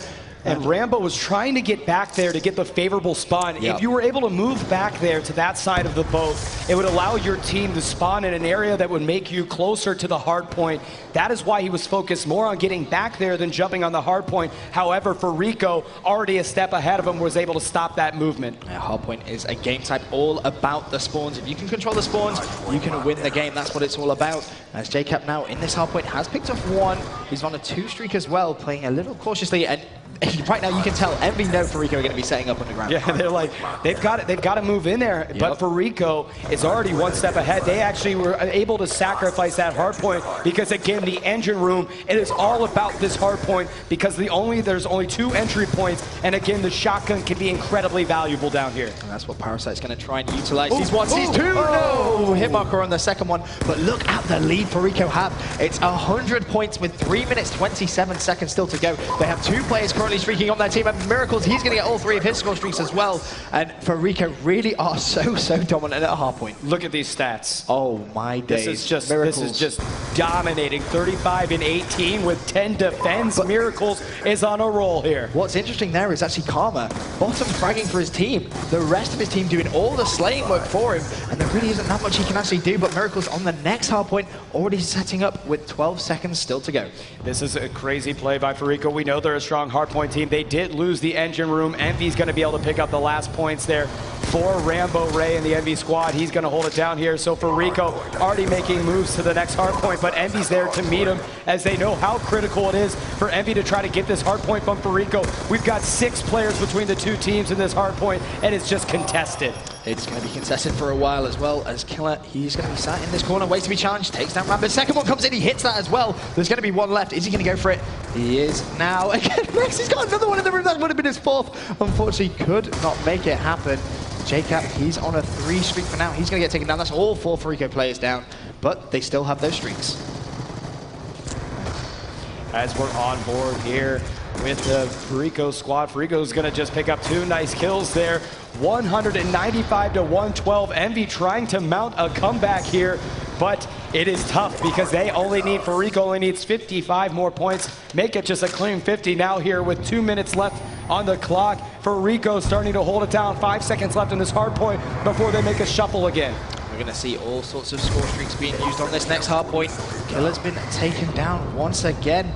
And Rambo was trying to get back there to get the favorable spawn. Yep. If you were able to move back there to that side of the boat, it would allow your team to spawn in an area that would make you closer to the hard point. That is why he was focused more on getting back there than jumping on the hard point. However, Fariko, already a step ahead of him, was able to stop that movement. Yeah, hard point is a game type all about the spawns. If you can control the spawns, you can win the game. That's what it's all about. As JCap now in this hard point has picked up 1. He's on a 2 streak as well, playing a little cautiously. And right now you can tell EnVy know Fariko are going to be setting up on the ground. Yeah, they're like, they've got to move in there. Yep. But Fariko is already 1 step ahead. They actually were able to sacrifice that hard point because, again, the engine room, it is all about this hard point because there's only 2 entry points, and again, the shotgun can be incredibly valuable down here. And that's what Parasite's going to try and utilize. He's 1, he's 2, no! Hit marker on the 2nd one, but look at the lead Fariko have. It's 100 points with 3 minutes, 27 seconds still to go. They have 2 players currently streaking on their team, and Miracles, he's going to get all 3 of his score streaks as well. And Fariko really are so dominant at a hard point. Look at these stats. Oh my days. This is just dominating, 35 and 18 with 10 defense. Miracles is on a roll here. What's interesting there is actually Karma, bottom fragging for his team. The rest of his team doing all the slaying work for him, and there really isn't that much he can actually do, but Miracles on the next hard point, already setting up with 12 seconds still to go. This is a crazy play by Fariko. We know they're a strong hardpoint team. They did lose the engine room. EnVy's going to be able to pick up the last points there for Rambo Ray and the EnVy squad. He's going to hold it down here. So Fariko already making moves to the next hardpoint, but EnVy's there to meet him as they know how critical it is for EnVy to try to get this hardpoint from Fariko. We've got 6 players between the two teams in this hardpoint, and it's just contested. It's going to be contested for a while as well, as Killer, he's going to be sat in this corner, waits to be challenged, takes down Rambo. Second one comes in, he hits that as well. There's going to be one left. Is he going to go for it? He is now. Again, Rex, he's got another one in the room. That would have been his 4th. Unfortunately, could not make it happen. JCap, he's on a 3 streak for now. He's going to get taken down. That's all 4 Fariko players down, but they still have those streaks. As we're on board here with the Fariko squad, Fariko's going to just pick up 2 nice kills there. 195 to 112. EnVy trying to mount a comeback here, but it is tough because they only need, Fariko only needs 55 more points, make it just a clean 50 now here with 2 minutes left on the clock. Fariko starting to hold it down, 5 seconds left in this hard point before they make a shuffle again. We're going to see all sorts of score streaks being used on this next hard point. Killer's been taken down once again.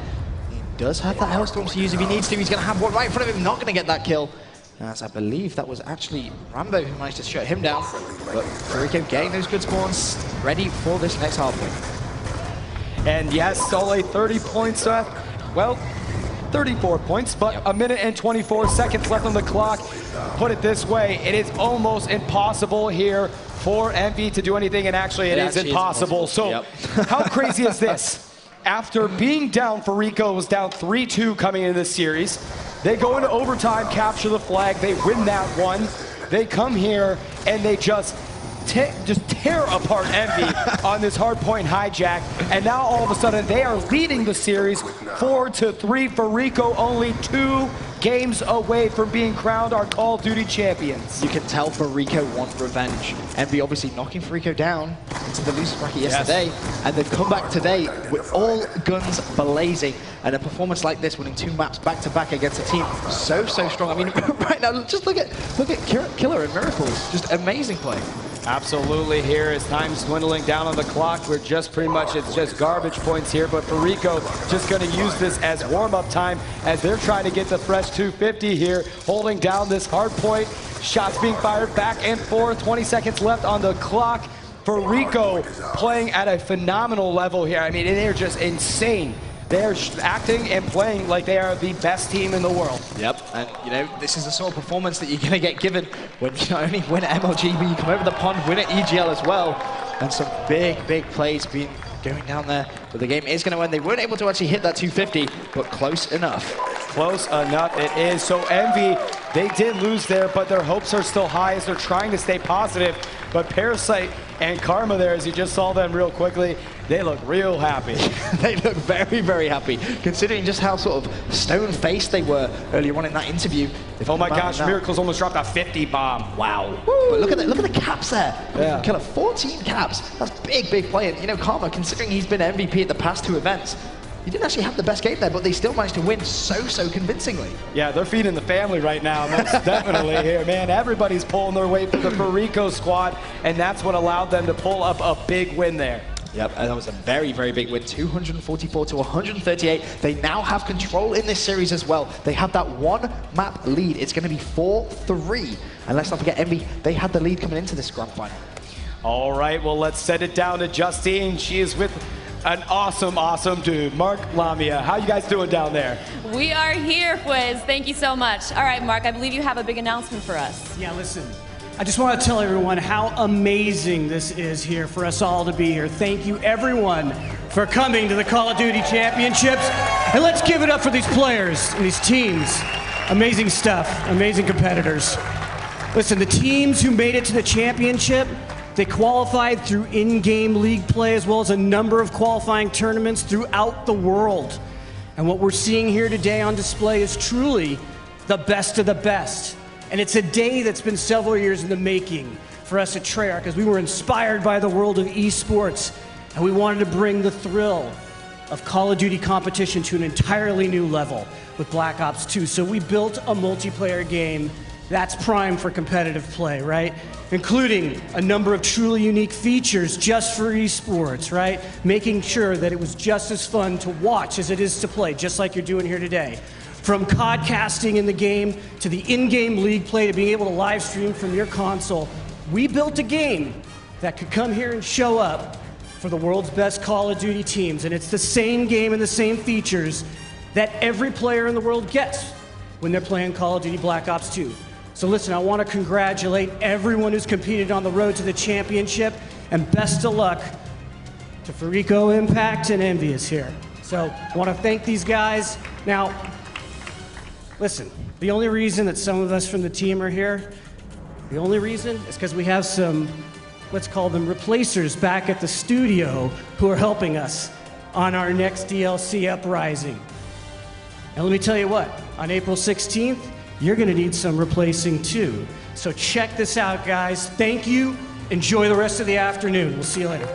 He does have that Hellstorm to use if he needs to. He's going to have one right in front of him, not going to get that kill. As I believe that was actually Rambo who managed to shut him down. But Fariko getting those good spawns, ready for this next hard point. And yes, only 30 points left. Well, 34 points, but a minute and 24 seconds left on the clock. Put it this way, it is almost impossible here for EnVy to do anything, and actually it is impossible. So how crazy is this? After being down, Fariko was down 3-2 coming into this series. They go into overtime, capture the flag, they win that one. They come here and they just tear apart EnVy on this hardpoint hijack, and now all of a sudden they are leading the series 4-3. Fariko only 2 games away from being crowned our Call of Duty champions. You can tell Fariko want revenge. EnVy obviously knocking Fariko down into the loser bracket yesterday, and they've come back today with all guns blazing. And a performance like this, winning 2 maps back-to-back against a team so strong. I mean, right now, just look at Killer and Miracles. Just amazing play. Absolutely. Here as time's dwindling down on the clock. We're just pretty much, it's just garbage points here, but Fariko just going to use this as warm-up time as they're trying to get the fresh 250 here, holding down this hard point. Shots being fired back and forth. 20 seconds left on the clock. Fariko playing at a phenomenal level here. I mean, they're just insane. They're acting and playing like they are the best team in the world. Yep, and you know, this is the sort of performance that you're going to get given when you not only win at MLG, but you come over the pond, win at EGL as well. And some big plays being going down there. But the game is going to end. They weren't able to actually hit that 250, but close enough. Close enough it is. So EnVy, they did lose there, but their hopes are still high as they're trying to stay positive. But Parasite and Karma there, as you just saw them real quickly, they look real happy. They look very happy, considering just how sort of stone-faced they were earlier on in that interview. Oh my gosh, Miracles almost dropped a 50 bomb. Wow. Woo. But look at the caps there. Yeah. Killer, 14 caps. That's big play. And you know, Karma, considering he's been MVP at the past 2 events, he didn't actually have the best game there, but they still managed to win so convincingly. Yeah, they're feeding the family right now. That's definitely here, man. Everybody's pulling their weight for the Fariko squad, and that's what allowed them to pull up a big win there. Yep, and that was a very big win, 244 to 138. They now have control in this series as well. They have that 1 map lead. It's going to be 4-3. And let's not forget, EnVy, they had the lead coming into this grand final. All right, well, let's set it down to Justine. She is with an awesome dude, Mark Lamia. How you guys doing down there? We are here, Fwiz. Thank you so much. All right, Mark, I believe you have a big announcement for us. Yeah, listen. I just want to tell everyone how amazing this is here for us all to be here. Thank you, everyone, for coming to the Call of Duty Championships. And let's give it up for these players and these teams. Amazing stuff, amazing competitors. Listen, the teams who made it to the championship, they qualified through in-game league play as well as a number of qualifying tournaments throughout the world. And what we're seeing here today on display is truly the best of the best. And it's a day that's been several years in the making for us at Treyarch, as we were inspired by the world of esports. And we wanted to bring the thrill of Call of Duty competition to an entirely new level with Black Ops 2. So we built a multiplayer game that's prime for competitive play, right? Including a number of truly unique features just for esports, right? Making sure that it was just as fun to watch as it is to play, just like you're doing here today. From codcasting in the game to the in-game league play to being able to live stream from your console, we built a game that could come here and show up for the world's best Call of Duty teams. And it's the same game and the same features that every player in the world gets when they're playing Call of Duty Black Ops 2. So listen, I want to congratulate everyone who's competed on the road to the championship, and best of luck to Fariko, Impact, and EnVyUs here. So I want to thank these guys. Now, listen, the only reason that some of us from the team are here, the only reason is because we have some, let's call them replacers back at the studio who are helping us on our next DLC Uprising. And let me tell you what, on April 16th, you're gonna need some replacing too. So check this out, guys. Thank you. Enjoy the rest of the afternoon. We'll see you later.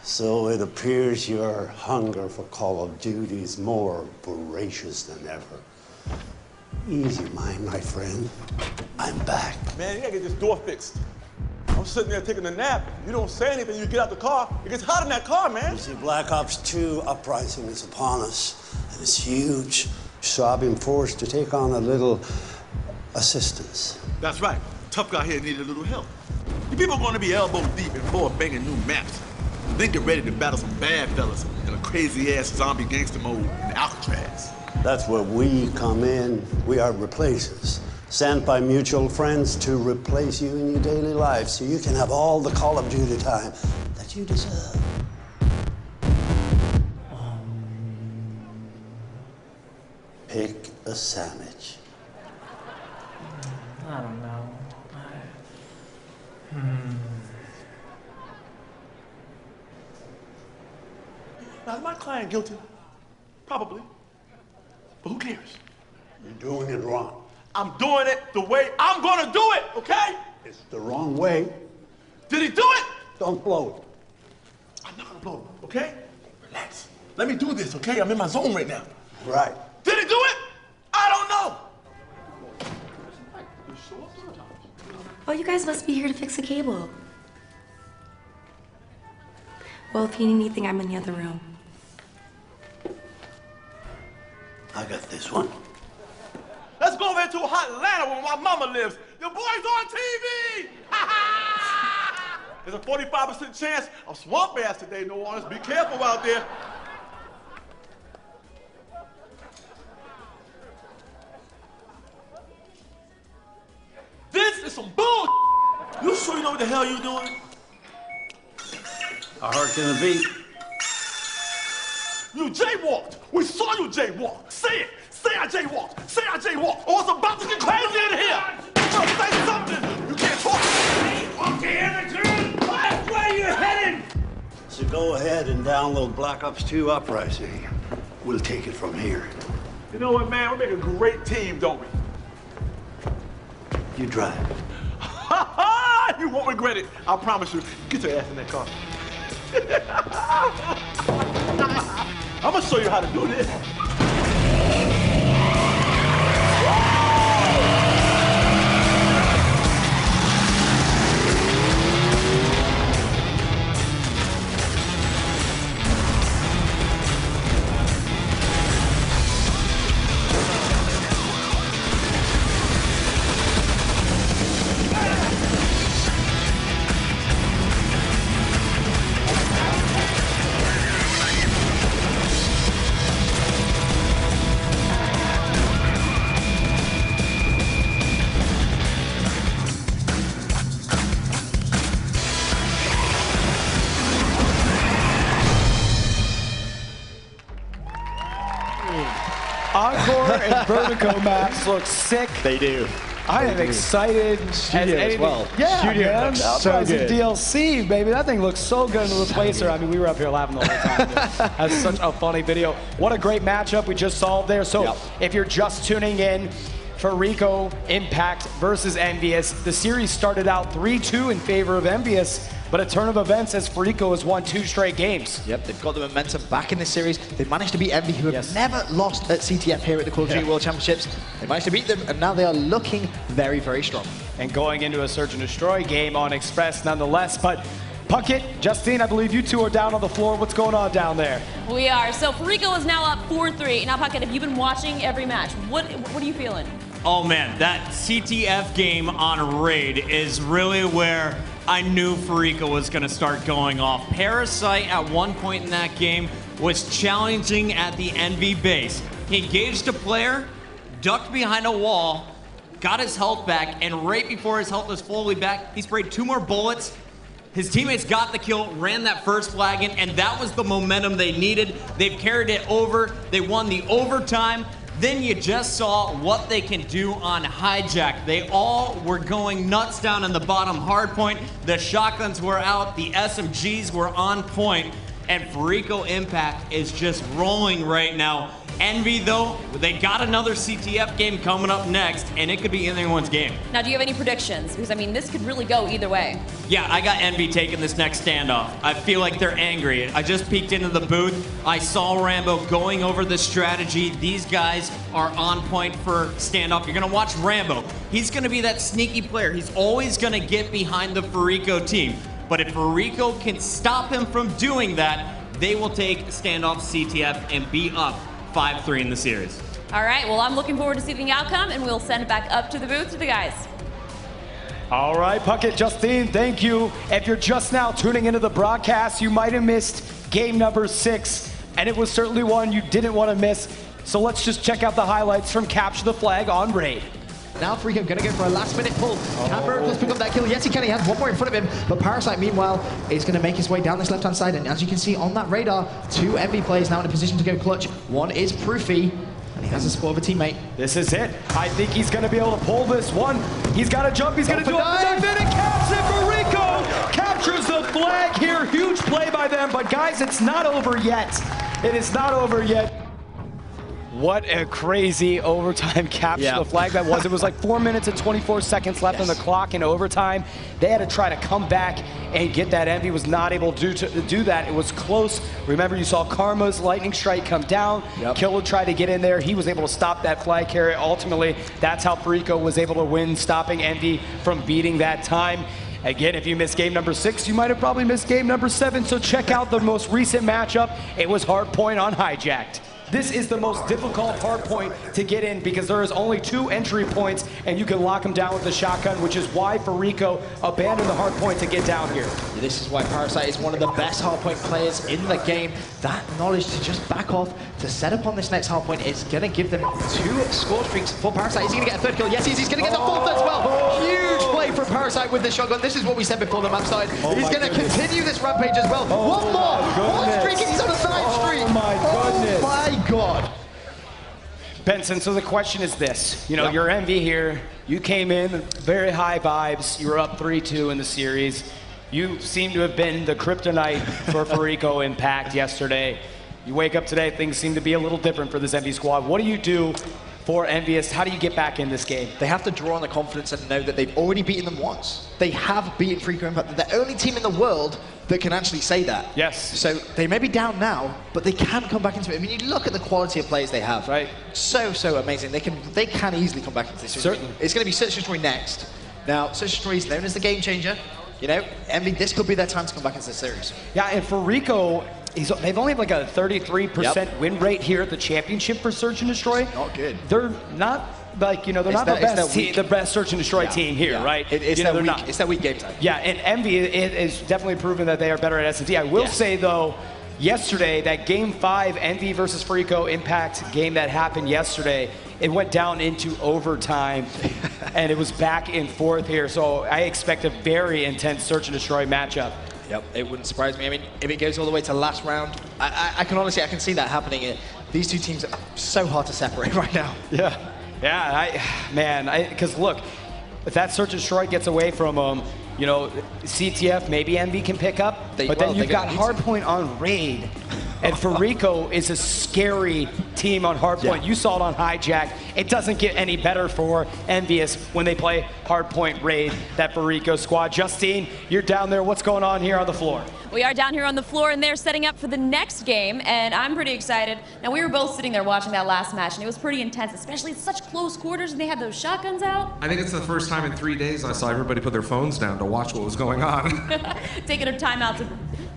So it appears your hunger for Call of Duty is more voracious than ever. Easy mind, my friend. I'm back. Man, you gotta get this door fixed. I'm sitting there taking a nap. You don't say anything, you get out the car. It gets hot in that car, man. You see, Black Ops 2 Uprising is upon us, and it's huge. So I've been forced to take on a little assistance. That's right. Tough guy here needed a little help. You people are gonna be elbow deep in four banging new maps. Then get ready to battle some bad fellas in a crazy-ass zombie gangster mode in Alcatraz. That's where we come in. We are replacers, sent by mutual friends to replace you in your daily life so you can have all the Call of Duty time that you deserve. Pick a sandwich. I don't know. Now, is my client guilty? Probably. But who cares? You're doing it wrong. I'm doing it the way I'm gonna do it, okay? It's the wrong way. Did he do it? Don't blow it. I'm not gonna blow it, okay? Relax. Let me do this, okay? I'm in my zone right now. Right. Did he do it? I don't know. Oh, you guys must be here to fix a cable. Well, if you need anything, I'm in the other room. I got this one. Let's go over to Atlanta where my mama lives. Your boy's on TV! There's a 45% chance of swamp bass today, New Orleans. Be careful out there. This is some bull. You sure you know what the hell you're doing? A heart gonna beat. You jaywalked. We saw you jaywalk. Say it. Say I jaywalked. Say I jaywalked. Or it's about to get crazy in here. You better say something. You can't talk. That's where you're heading. So go ahead and download Black Ops 2 Uprising. We'll take it from here. You know what, man? We make a great team, don't we? You drive. Ha ha! You won't regret it. I promise you. Get your ass in that car. I'm gonna show you how to do this. Encore and Vertigo maps look sick. They do. I am excited. Studio as well. Yeah, Studio man. looks so Uprising good. DLC, baby. That thing looks so good in the replacer. I mean, we were up here laughing the whole time. That's such a funny video. What a great matchup we just saw there. So if you're just tuning in, Fariko Impact versus EnVyUs. The series started out 3-2 in favor of EnVyUs, but a turn of events as Fariko has won 2 straight games. Yep, they've got the momentum back in this series. They managed to beat Envy, who have never lost at CTF here at the Call of Duty World Championships. They managed to beat them, and now they are looking very, very strong. And going into a Search and Destroy game on Express nonetheless, but Puckett, Justine, I believe you two are down on the floor. What's going on down there? We are. So Fariko is now up 4-3. Now, Puckett, have you been watching every match? What are you feeling? Oh man, that CTF game on Raid is really where I knew Fariko was going to start going off. Parasite at one point in that game was challenging at the Envy base. He engaged a player, ducked behind a wall, got his health back, and right before his health was fully back, he sprayed 2 more bullets. His teammates got the kill, ran that first flag in, and that was the momentum they needed. They've carried it over. They won the overtime. Then you just saw what they can do on Hijacked. They all were going nuts down in the bottom hardpoint. The shotguns were out, the SMGs were on point, and Fariko Impact is just rolling right now. Envy, though, they got another CTF game coming up next, and it could be anyone's game. Now, do you have any predictions? Because, I mean, this could really go either way. Yeah, I got Envy taking this next standoff. I feel like they're angry. I just peeked into the booth. I saw Rambo going over the strategy. These guys are on point for standoff. You're going to watch Rambo. He's going to be that sneaky player. He's always going to get behind the Fariko team. But if Fariko can stop him from doing that, they will take standoff CTF and be up 5-3 in the series. All right, well, I'm looking forward to seeing the outcome, and we'll send it back up to the booth to the guys. All right, Puckett, Justine, thank you. If you're just now tuning into the broadcast, you might have missed game number 6, and it was certainly one you didn't want to miss. So let's just check out the highlights from Capture the Flag on Raid. Now Fariko going to go for a last-minute pull. Can Miraculous pick up that kill? Yes, he can. He has one more in front of him. But Parasite, meanwhile, is going to make his way down this left-hand side. And as you can see on that radar, 2 Envy players now in a position to go clutch. One is Proofy, and he has the support of a teammate. This is it. I think he's going to be able to pull this one. He's got to jump. He's going to do it. And it caps it. Fariko captures the flag here. Huge play by them. But guys, it's not over yet. It is not over yet. What a crazy overtime capture the flag that was. It was like 4 minutes and 24 seconds left on the clock in overtime. They had to try to come back and get that. Envy was not able to do that. It was close. Remember, you saw Karma's lightning strike come down. Killa tried to get in there. He was able to stop that flag carrier. Ultimately, that's how Fariko was able to win, stopping Envy from beating that time. Again, if you missed game number 6, you might have probably missed game number 7. So check out the most recent matchup. It was Hardpoint on Hijacked. This is the most difficult hardpoint to get in because there is only 2 entry points and you can lock them down with the shotgun, which is why Fariko abandoned the hardpoint to get down here. This is why Parasite is one of the best hardpoint players in the game. That knowledge to just back off, to set up on this next hardpoint is going to give them 2 score streaks for Parasite. Is he going to get a 3rd kill? Yes, he's going to get the 4th as well. Huge play from Parasite with the shotgun. This is what we said before the map started. He's going to continue this rampage as well. One more. One streak and he's on a 9th streak. Oh my goodness. Oh my God. Benson, so the question is this. You know, you're Envy here. You came in, very high vibes. You were up 3-2 in the series. You seem to have been the kryptonite for Fariko Impact yesterday. You wake up today, things seem to be a little different for this Envy squad. What do you do for EnVyUs? How do you get back in this game? They have to draw on the confidence and know that they've already beaten them once. They have beaten Fariko Impact. They're the only team in the world that can actually say that. Yes. So they may be down now, but they can come back into it. I mean, you look at the quality of players they have. Right. So amazing. They can easily come back into this. Certainly. It's going to be Search and Destroy next. Now, Search and Destroy is known as the game changer. You know, Envy, this could be their time to come back into the series. Yeah, and Fariko, they've only have like a 33% win rate here at the championship for Search and Destroy. Not good. They're not like, you know, they're not the best Search and Destroy team here, right? It's that weak game time. Yeah, and Envy is definitely proven that they are better at S&D. I will say, though, yesterday, that Game 5 Envy versus Fariko Impact game that happened yesterday, it went down into overtime, and it was back and forth here. So I expect a very intense Search and Destroy matchup. Yep, it wouldn't surprise me. I mean, if it goes all the way to last round, I can honestly, I can see that happening. These 2 teams are so hard to separate right now. Yeah. Yeah, because look, if that search and destroy gets away from him, you know, CTF, maybe EnVy can pick up, but then you've got Hardpoint on Raid. And Fariko is a scary team on Hardpoint. You saw it on Hijacked. It doesn't get any better for EnVyUs when they play Hardpoint Raid, that Fariko squad. Justine, you're down there. What's going on here on the floor? We are down here on the floor, and they're setting up for the next game, and I'm pretty excited. Now, we were both sitting there watching that last match, and it was pretty intense, especially at such close quarters, and they had those shotguns out. I think it's the first time in 3 days I saw everybody put their phones down to watch what was going on. Taking a time out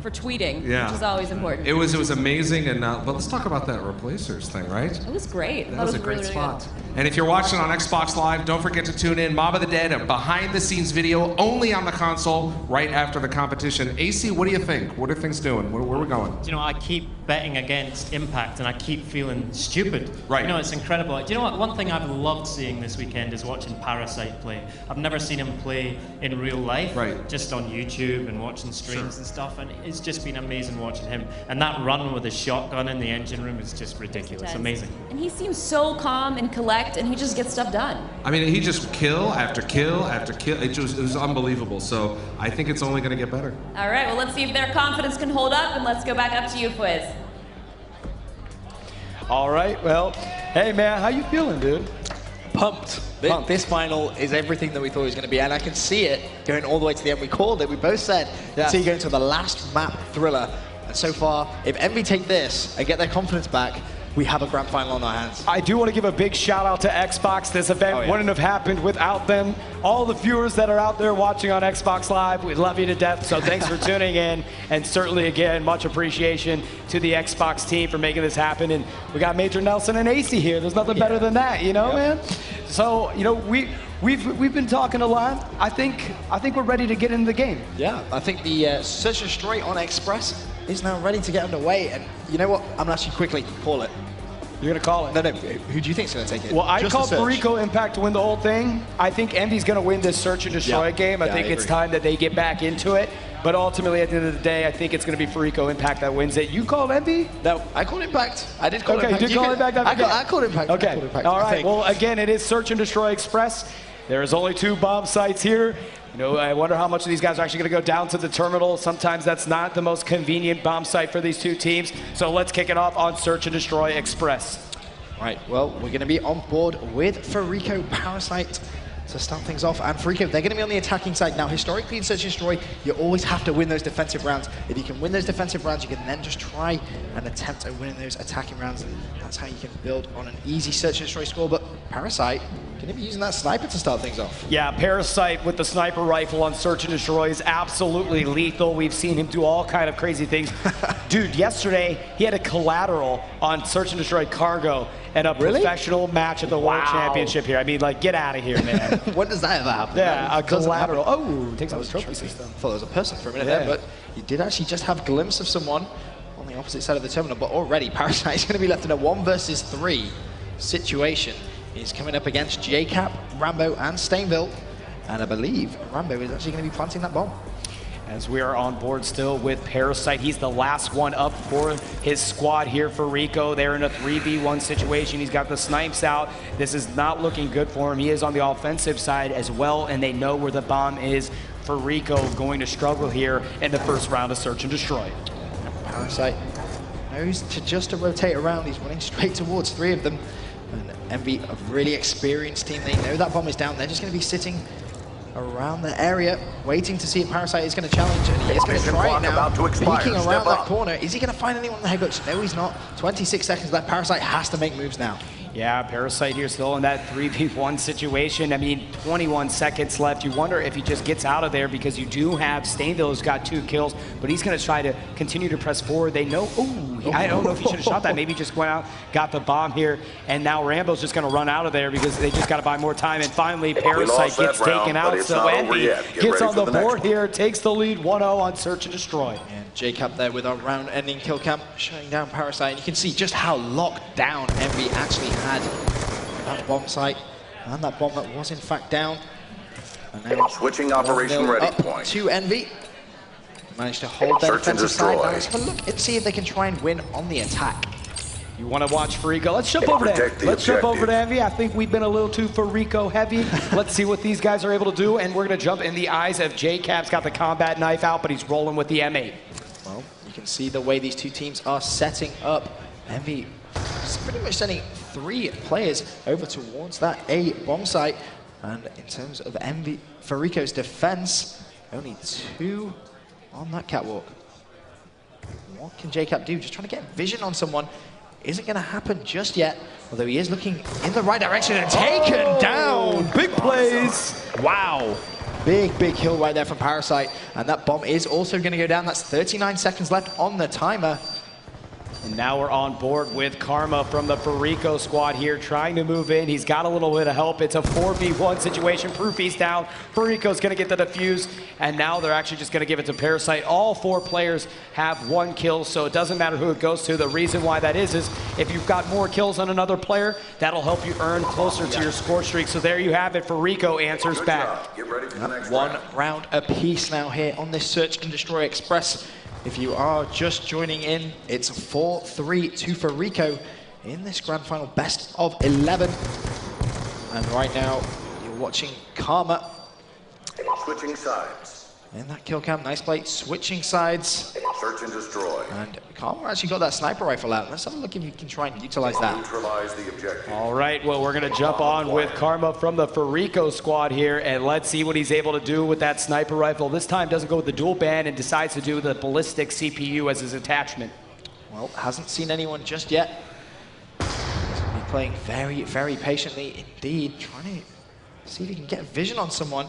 for tweeting, which is always important. It was amazing, and but let's talk about that replacers thing, right? It was great. That was a great spot. And if you're watching on Xbox Live, don't forget to tune in. Mob of the Dead, a behind-the-scenes video only on the console right after the competition. AC, what do you think? What are things doing? Where are we going? You know, I keep betting against Impact, and I keep feeling stupid. Right. You know, it's incredible. Do you know what? One thing I've loved seeing this weekend is watching Parasite play. I've never seen him play in real life. Right. Just on YouTube and watching streams and stuff, and it's just been amazing watching him. And that run with his shotgun in the engine room is just ridiculous. Amazing. And he seems so calm and collect, and he just gets stuff done. I mean, he just kill after kill after kill. It was unbelievable. So I think it's only going to get better. All right, well, let's see if their confidence can hold up, and let's go back up to you, Fwiz. All right, well, hey, man, how you feeling, dude? Pumped. This final is everything that we thought it was going to be, and I can see it going all the way to the end. We called it. We both said, see you going to the last map thriller. And so far, if EnVy take this and get their confidence back, we have a grand final on our hands. I do want to give a big shout out to Xbox. This event wouldn't have happened without them. All the viewers that are out there watching on Xbox Live, we love you to death. So thanks for tuning in. And certainly, again, much appreciation to the Xbox team for making this happen. And we got Major Nelson and AC here. There's nothing better than that, you know, man? So, you know, we've been talking a lot. I think we're ready to get into the game. Yeah, I think the Search and Destroy on Express is now ready to get underway. And you know what? I'm actually quickly call it. You're gonna call it? No, who do you think's gonna take it? Well, I called Fariko Impact to win the whole thing. I think EnVy's gonna win this Search and Destroy game. I think it's time that they get back into it. But ultimately, at the end of the day, I think it's gonna be Fariko Impact that wins it. You called EnVy? No, I called Impact. I did call Impact. Okay, you did call Impact? I called Impact. Okay, all right. Well, again, it is Search and Destroy Express. There is only 2 bomb sites here. You know, I wonder how much of these guys are actually going to go down to the terminal. Sometimes that's not the most convenient bomb site for these 2 teams. So let's kick it off on Search and Destroy Express. Right, well, we're going to be on board with Fariko Parasite to start things off. And Fariko, they're going to be on the attacking side. Now, historically in Search and Destroy, you always have to win those defensive rounds. If you can win those defensive rounds, you can then just try and attempt at winning those attacking rounds. And that's how you can build on an easy Search and Destroy score. But Parasite, going to be using that sniper to start things off. Yeah, Parasite with the sniper rifle on Search and Destroy is absolutely lethal. We've seen him do all kind of crazy things. Dude, yesterday, he had a collateral on Search and Destroy Cargo and a professional match at the World Championship here. I mean, like, get out of here, man. When does that ever happen? Yeah, a collateral. Oh, takes out the trophy system. I thought it was a person for a minute there, but you did actually just have a glimpse of someone on the opposite side of the terminal. But already, Parasite is going to be left in a 1 versus 3 situation. He's coming up against JCap, Rambo, and Stainville. And I believe Rambo is actually going to be planting that bomb. As we are on board still with Parasite, he's the last one up for his squad here for Rico. They're in a 3v1 situation. He's got the snipes out. This is not looking good for him. He is on the offensive side as well, and they know where the bomb is. For Rico, going to struggle here in the first round of Search and Destroy. Parasite knows to just rotate around. He's running straight towards 3 of them. And EnVy, a really experienced team. They know that bomb is down. They're just going to be sitting around the area, waiting to see if Parasite is going to challenge, and he is going to try it now. Peeking around that corner. Is he going to find anyone in the headbutts? No, he's not. 26 seconds left. Parasite has to make moves now. Yeah, Parasite here still in that 3v1 situation. I mean, 21 seconds left. You wonder if he just gets out of there, because you do have Stainville who's got 2 kills, but he's going to try to continue to press forward. They know, I don't know if he should have shot that. Maybe he just went out, got the bomb here, and now Rambo's just going to run out of there because they just got to buy more time. And finally, Parasite gets taken out. So EnVy gets on the board here, takes the lead 1-0 on Search and Destroy. And Jacob there with our round-ending kill cam, shutting down Parasite. And you can see just how locked down EnVy actually had that bomb site, and that bomb that was in fact down. And now switching operation ready point to EnVy. Managed to hold their defensive side. Now let's have a look and see if they can try and win on the attack. You want to watch Fariko? Let's jump over to Envy. Let's jump over to Envy. I think we've been a little too Fariko heavy. Let's see what these guys are able to do, and we're going to jump in the eyes of J-Cap's got the combat knife out, but he's rolling with the M8. Well, you can see the way these two teams are setting up. Envy is pretty much sending 3 players over towards that A bomb site. And in terms of Envy, Fariko's defense, only 2 on that catwalk. What can J-Cap do? Just trying to get vision on someone. Isn't going to happen just yet, although he is looking in the right direction and taken down. Big plays. Wow. Big kill right there from Parasite. And that bomb is also going to go down. That's 39 seconds left on the timer. And now we're on board with Karma from the Fariko squad here, trying to move in. He's got a little bit of help. It's a 4v1 situation. Proofy's down. Fariko's going to get the defuse, and now they're actually just going to give it to Parasite. All 4 players have 1 kill, so it doesn't matter who it goes to. The reason why that is if you've got more kills than another player, that'll help you earn closer to your score streak. So there you have it. Fariko answers back. Get ready for the next 1 round. round apiece now here on this Search and Destroy Express. If you are just joining in, it's 4-3 to Fariko in this grand final best of 11. And right now, you're watching Karma. Switching sides. In that kill cam, nice play, switching sides. Search and destroy. And Karma actually got that sniper rifle out. Let's have a look if you can try and utilize that. Neutralize the objective. All right, well, we're going to jump on with Karma from the Fariko squad here, and let's see what he's able to do with that sniper rifle. This time doesn't go with the dual band and decides to do the ballistic CPU as his attachment. Well, hasn't seen anyone just yet. He's going to be playing very patiently indeed, trying to see if he can get vision on someone.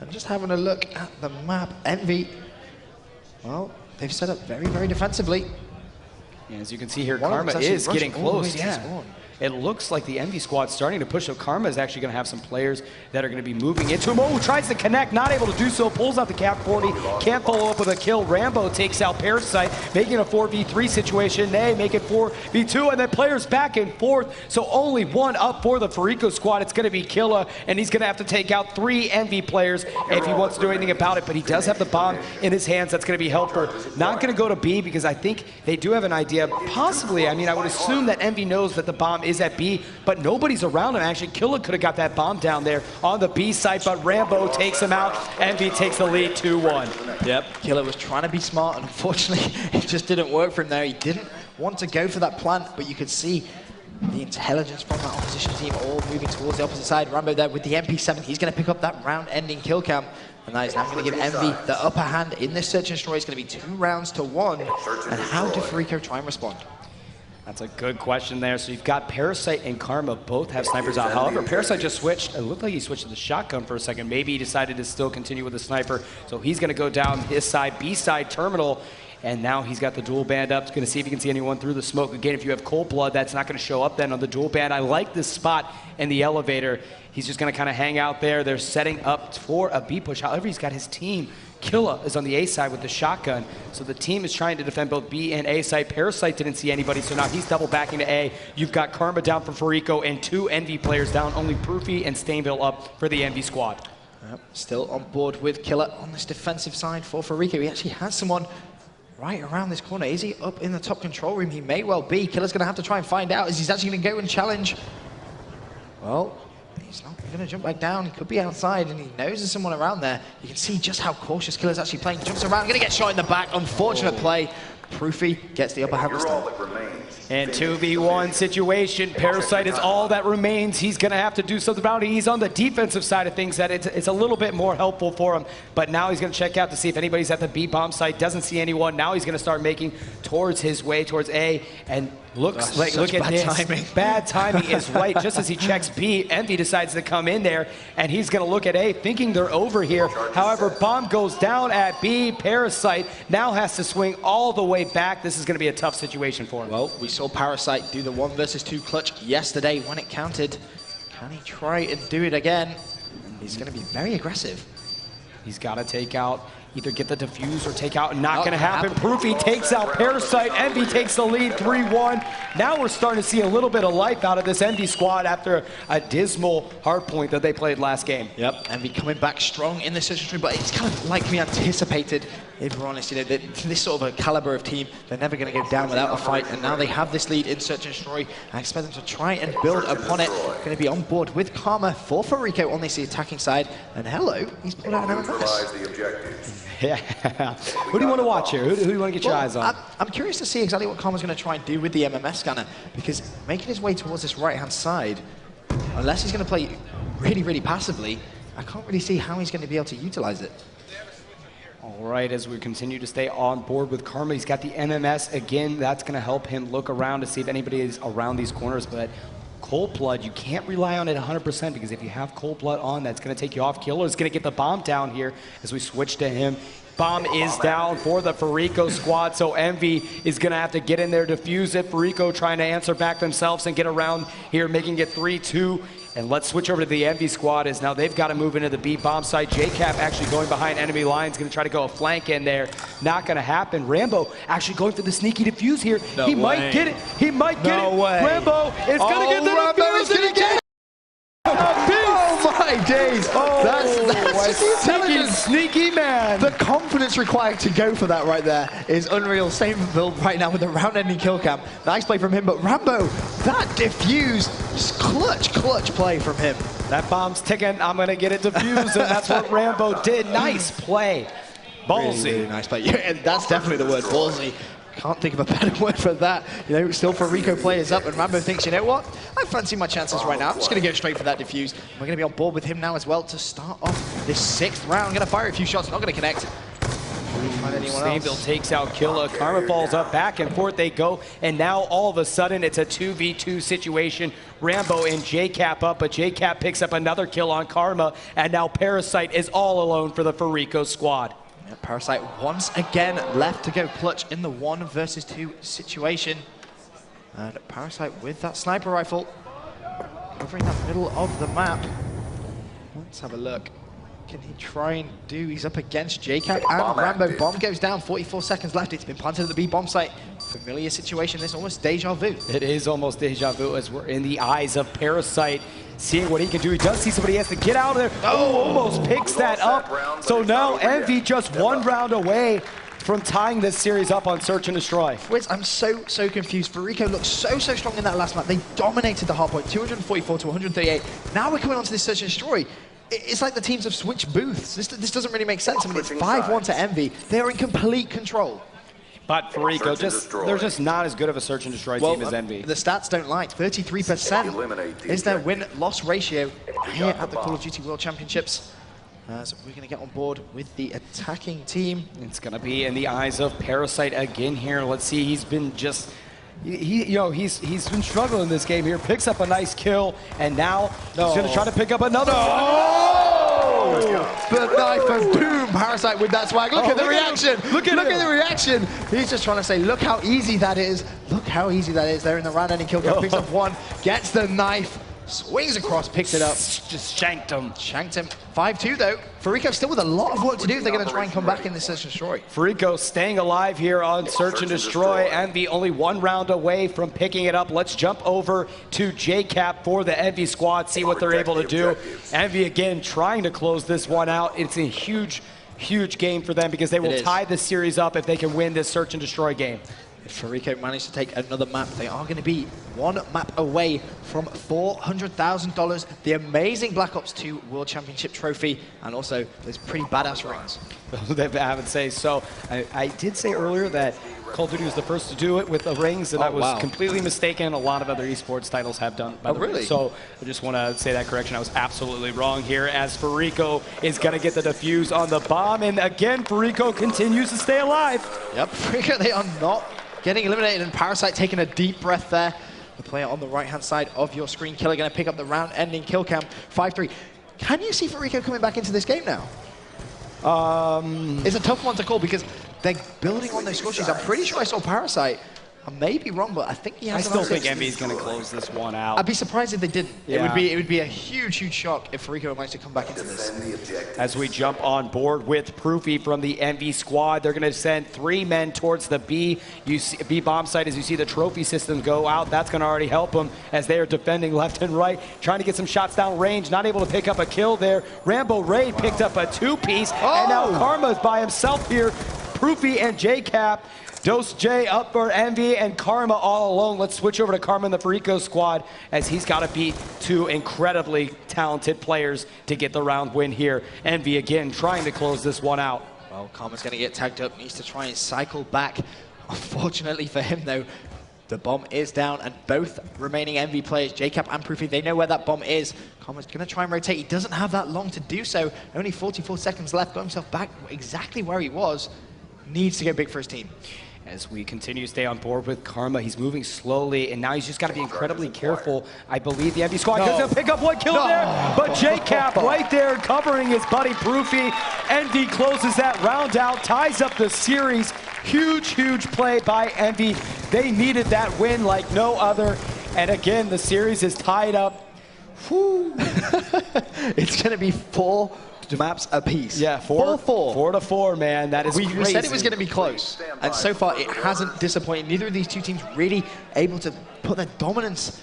And just having a look at the map, Envy, well, they've set up very defensively. Yeah, as you can see here, Karma is getting close. Yeah. Spawn. It looks like the Envy squad's starting to push, so Karma is actually going to have some players that are going to be moving into him. Oh, tries to connect, not able to do so, pulls out the Cap 40, can't follow up with a kill. Rambo takes out Parasite, making a 4v3 situation. They make it 4v2, and then players back and forth, so only 1 up for the Fariko squad. It's going to be Killa, and he's going to have to take out 3 Envy players if he wants to do anything about it, but he does have the bomb in his hands. That's going to be helpful. Not going to go to B because I think they do have an idea. Possibly, I mean, I would assume that Envy knows that the bomb is at B, but nobody's around him. Actually, Killa could have got that bomb down there on the B side, but Rambo takes him out. Envy takes the lead 2-1. Yep, Killa was trying to be smart, and unfortunately, it just didn't work for him there. He didn't want to go for that plant, but you could see the intelligence from that opposition team all moving towards the opposite side. Rambo there with the MP7. He's going to pick up that round-ending kill cam, and that is now going to give Envy the upper hand in this Search and Destroy. It's going to be 2 rounds to 1. And how do Fariko try and respond? That's a good question there. So you've got Parasite and Karma both have snipers out. However, Parasite just switched. It looked like he switched to the shotgun for a second. Maybe he decided to still continue with the sniper. So he's going to go down his side, B side terminal. And now he's got the dual band up. He's going to see if he can see anyone through the smoke. Again, if you have cold blood, that's not going to show up then on the dual band. I like this spot in the elevator. He's just going to kind of hang out there. They're setting up for a B push. However, he's got his team. Killa is on the A side with the shotgun. So the team is trying to defend both B and A side. Parasite didn't see anybody, so now he's double backing to A. You've got Karma down for Fariko and 2 Envy players down. Only Proofy and Stainville up for the Envy squad. Yep, still on board with Killa on this defensive side for Fariko. He actually has someone right around this corner. Is he up in the top control room? He may well be. Killa's going to have to try and find out as he's actually going to go and challenge. Well, he's not going to jump back down. He could be outside, and he knows there's someone around there. You can see just how cautious Killa's actually playing. Jumps around, going to get shot in the back. Unfortunate play. Proofy gets the upper hand this time. And 2v1 situation. Parasite is all that remains. He's going to have to do something about it. He's on the defensive side of things. That it's a little bit more helpful for him. But now he's going to check out to see if anybody's at the B bomb site. Doesn't see anyone. Now he's going to start making towards his way, towards A. And looks like, look at this. Timing. Bad timing is right. Just as he checks B, Envy decides to come in there. And he's going to look at A, thinking they're over here. However, bomb goes down at B. Parasite now has to swing all the way back. This is going to be a tough situation for him. Well, we saw Parasite do the 1 versus 2 clutch yesterday when it counted. Can he try and do it again? He's going to be very aggressive. He's got to take out either get the defuse or take out. Not going to happen. Proofy takes out Parasite. EnVy takes the lead 3-1. Now we're starting to see a little bit of life out of this EnVy squad after a dismal Hardpoint that they played last game. Yep, EnVy coming back strong in this situation, but it's kind of like we anticipated, if we're honest. You know, this sort of a caliber of team, they're never going to go down without a fight, and now they have this lead in Search and Destroy. I expect them to try and build upon it. Going to be on board with Karma for Fariko on this attacking side, and hello, he's pulled out an MMS. Yeah. Who do you want to watch here? Who do you want to get your eyes on? I'm curious to see exactly what Karma's going to try and do with the MMS scanner, because making his way towards this right-hand side, unless he's going to play really, really passively, I can't really see how he's going to be able to utilize it. All right, as we continue to stay on board with Karma, he's got the MMS. Again, that's going to help him look around to see if anybody is around these corners, but Cold Blood, you can't rely on it 100% because if you have Cold Blood on, that's going to take you off. Killer is going to get the bomb down here as we switch to him. Bomb is down for the Fariko squad, so EnVy is going to have to get in there, defuse it. Fariko trying to answer back themselves and get around here, making it 3-2. And let's switch over to the EnVy squad as now they've got to move into the B bomb site. JCap actually going behind enemy lines, going to try to go a flank in there. Not going to happen. Rambo actually going for the sneaky defuse here. He might get it. He might get it. Rambo is going to get the defuse and again. Oh my days! That's sneaky man. The confidence required to go for that right there is unreal. Same build right now with the round-ending kill cam. Nice play from him, but Rambo, that diffuse, clutch play from him. That bomb's ticking. I'm gonna get it defused, and that's what Rambo did. Nice play. Ballsy. Really, really nice play. Yeah, that's definitely the word, ballsy. Can't think of a better word for that. You know, still Fariko players up, and Rambo thinks, you know what? I fancy my chances right now. I'm just going to go straight for that defuse. We're going to be on board with him now as well to start off this 6th round. Going to fire a few shots, not going to connect. Stanville takes out Killa. Karma falls up, back and forth they go, and now all of a sudden it's a 2v2 situation. Rambo and JCap up, but JCap picks up another kill on Karma, and now Parasite is all alone for the Fariko squad. Yeah, Parasite once again left to go clutch in the 1 versus 2 situation. And Parasite with that sniper rifle, covering that middle of the map. Let's have a look. Can he try and do? He's up against JCap and Rambo. Bomb goes down, 44 seconds left. It's been planted at the B bomb site. Familiar situation, this almost deja vu. It is almost deja vu as we're in the eyes of Parasite, seeing what he can do. He does see somebody, he has to get out of there. Oh, almost picks that up. So now EnVy just 1 round away from tying this series up on Search and Destroy. Fritz, I'm so confused. Fariko looked so strong in that last map. They dominated the Hardpoint, 244 to 138. Now we're coming on to this Search and Destroy. It's like the teams have switched booths. This doesn't really make sense. I mean, it's 5-1 to EnVy. They are in complete control. But Fariko, they're just not as good of a Search and Destroy team as EnVy. The stats don't lie. 33% is their win-loss ratio here at the Call of Duty World Championships. So we're going to get on board with the attacking team. It's going to be in the eyes of Parasite again here. Let's see, he's been just... he's been struggling in this game here. Picks up a nice kill, and now he's going to try to pick up another one. The knife of doom. Parasite with that swag. Look at the reaction. Look at the reaction. He's just trying to say, look how easy that is. Look how easy that is. They're in the round-ending kill cam. Picks up 1, gets the knife, swings across, picks it up. Just shanked him. Shanked him. 5-2 though. Fariko still with a lot of work to do if they're going to try and come back in this Search and Destroy. Fariko staying alive here on Search and Destroy. EnVy only 1 round away from picking it up. Let's jump over to JCap for the EnVy squad, see what they're able to do. EnVy again trying to close this one out. It's a huge game for them because they will tie this series up if they can win this Search and Destroy game. If Fariko managed to take another map, they are going to be 1 map away from $400,000, the amazing Black Ops 2 World Championship trophy, and also those pretty badass rings. I haven't say so. I did say earlier that Call of Duty was the first to do it with the rings, and I was completely mistaken. A lot of other esports titles have done. By the way. So I just want to say that correction. I was absolutely wrong here, as Fariko is going to get the defuse on the bomb, and again, Fariko continues to stay alive. Yep, Fariko, they are not getting eliminated, and Parasite taking a deep breath there. The player on the right-hand side of your screen, Killer, going to pick up the round-ending kill cam, 5-3. Can you see Fariko coming back into this game now? It's a tough one to call because they're building on those score sheets. I'm pretty sure I saw Parasite I may be wrong, but I think he has. I still think Envy's going to close this one out. I'd be surprised if they didn't. Yeah. It would be a huge shock if Fariko managed to come back into this. As we jump on board with Proofy from the Envy squad, they're going to send 3 men towards the B bomb site. As you see the trophy system go out, that's going to already help them as they are defending left and right, trying to get some shots down range, not able to pick up a kill there. Rambo Ray picked up a 2-piece, and now Karma's by himself here. Proofy and JCap. Dose J up for Envy and Karma all alone. Let's switch over to Karma in the Fariko squad as he's got to beat 2 incredibly talented players to get the round win here. Envy again trying to close this one out. Well, Karma's going to get tagged up, needs to try and cycle back. Unfortunately for him though, the bomb is down and both remaining Envy players, JCap and Proofy, they know where that bomb is. Karma's going to try and rotate. He doesn't have that long to do so. Only 44 seconds left, got himself back exactly where he was. Needs to go big for his team. As we continue to stay on board with Karma, he's moving slowly, and now he's just got to be incredibly careful. I believe the Envy squad could pick up 1 kill there, but JCap right there covering his buddy Proofy. Envy closes that round out, ties up the series. Huge play by Envy. They needed that win like no other, and again, the series is tied up. Whew. It's going to be 4 maps apiece. Yeah, 4-4, man. That is we crazy. said it was going to be close, and so far it hasn't disappointed. Neither of these two teams really able to put their dominance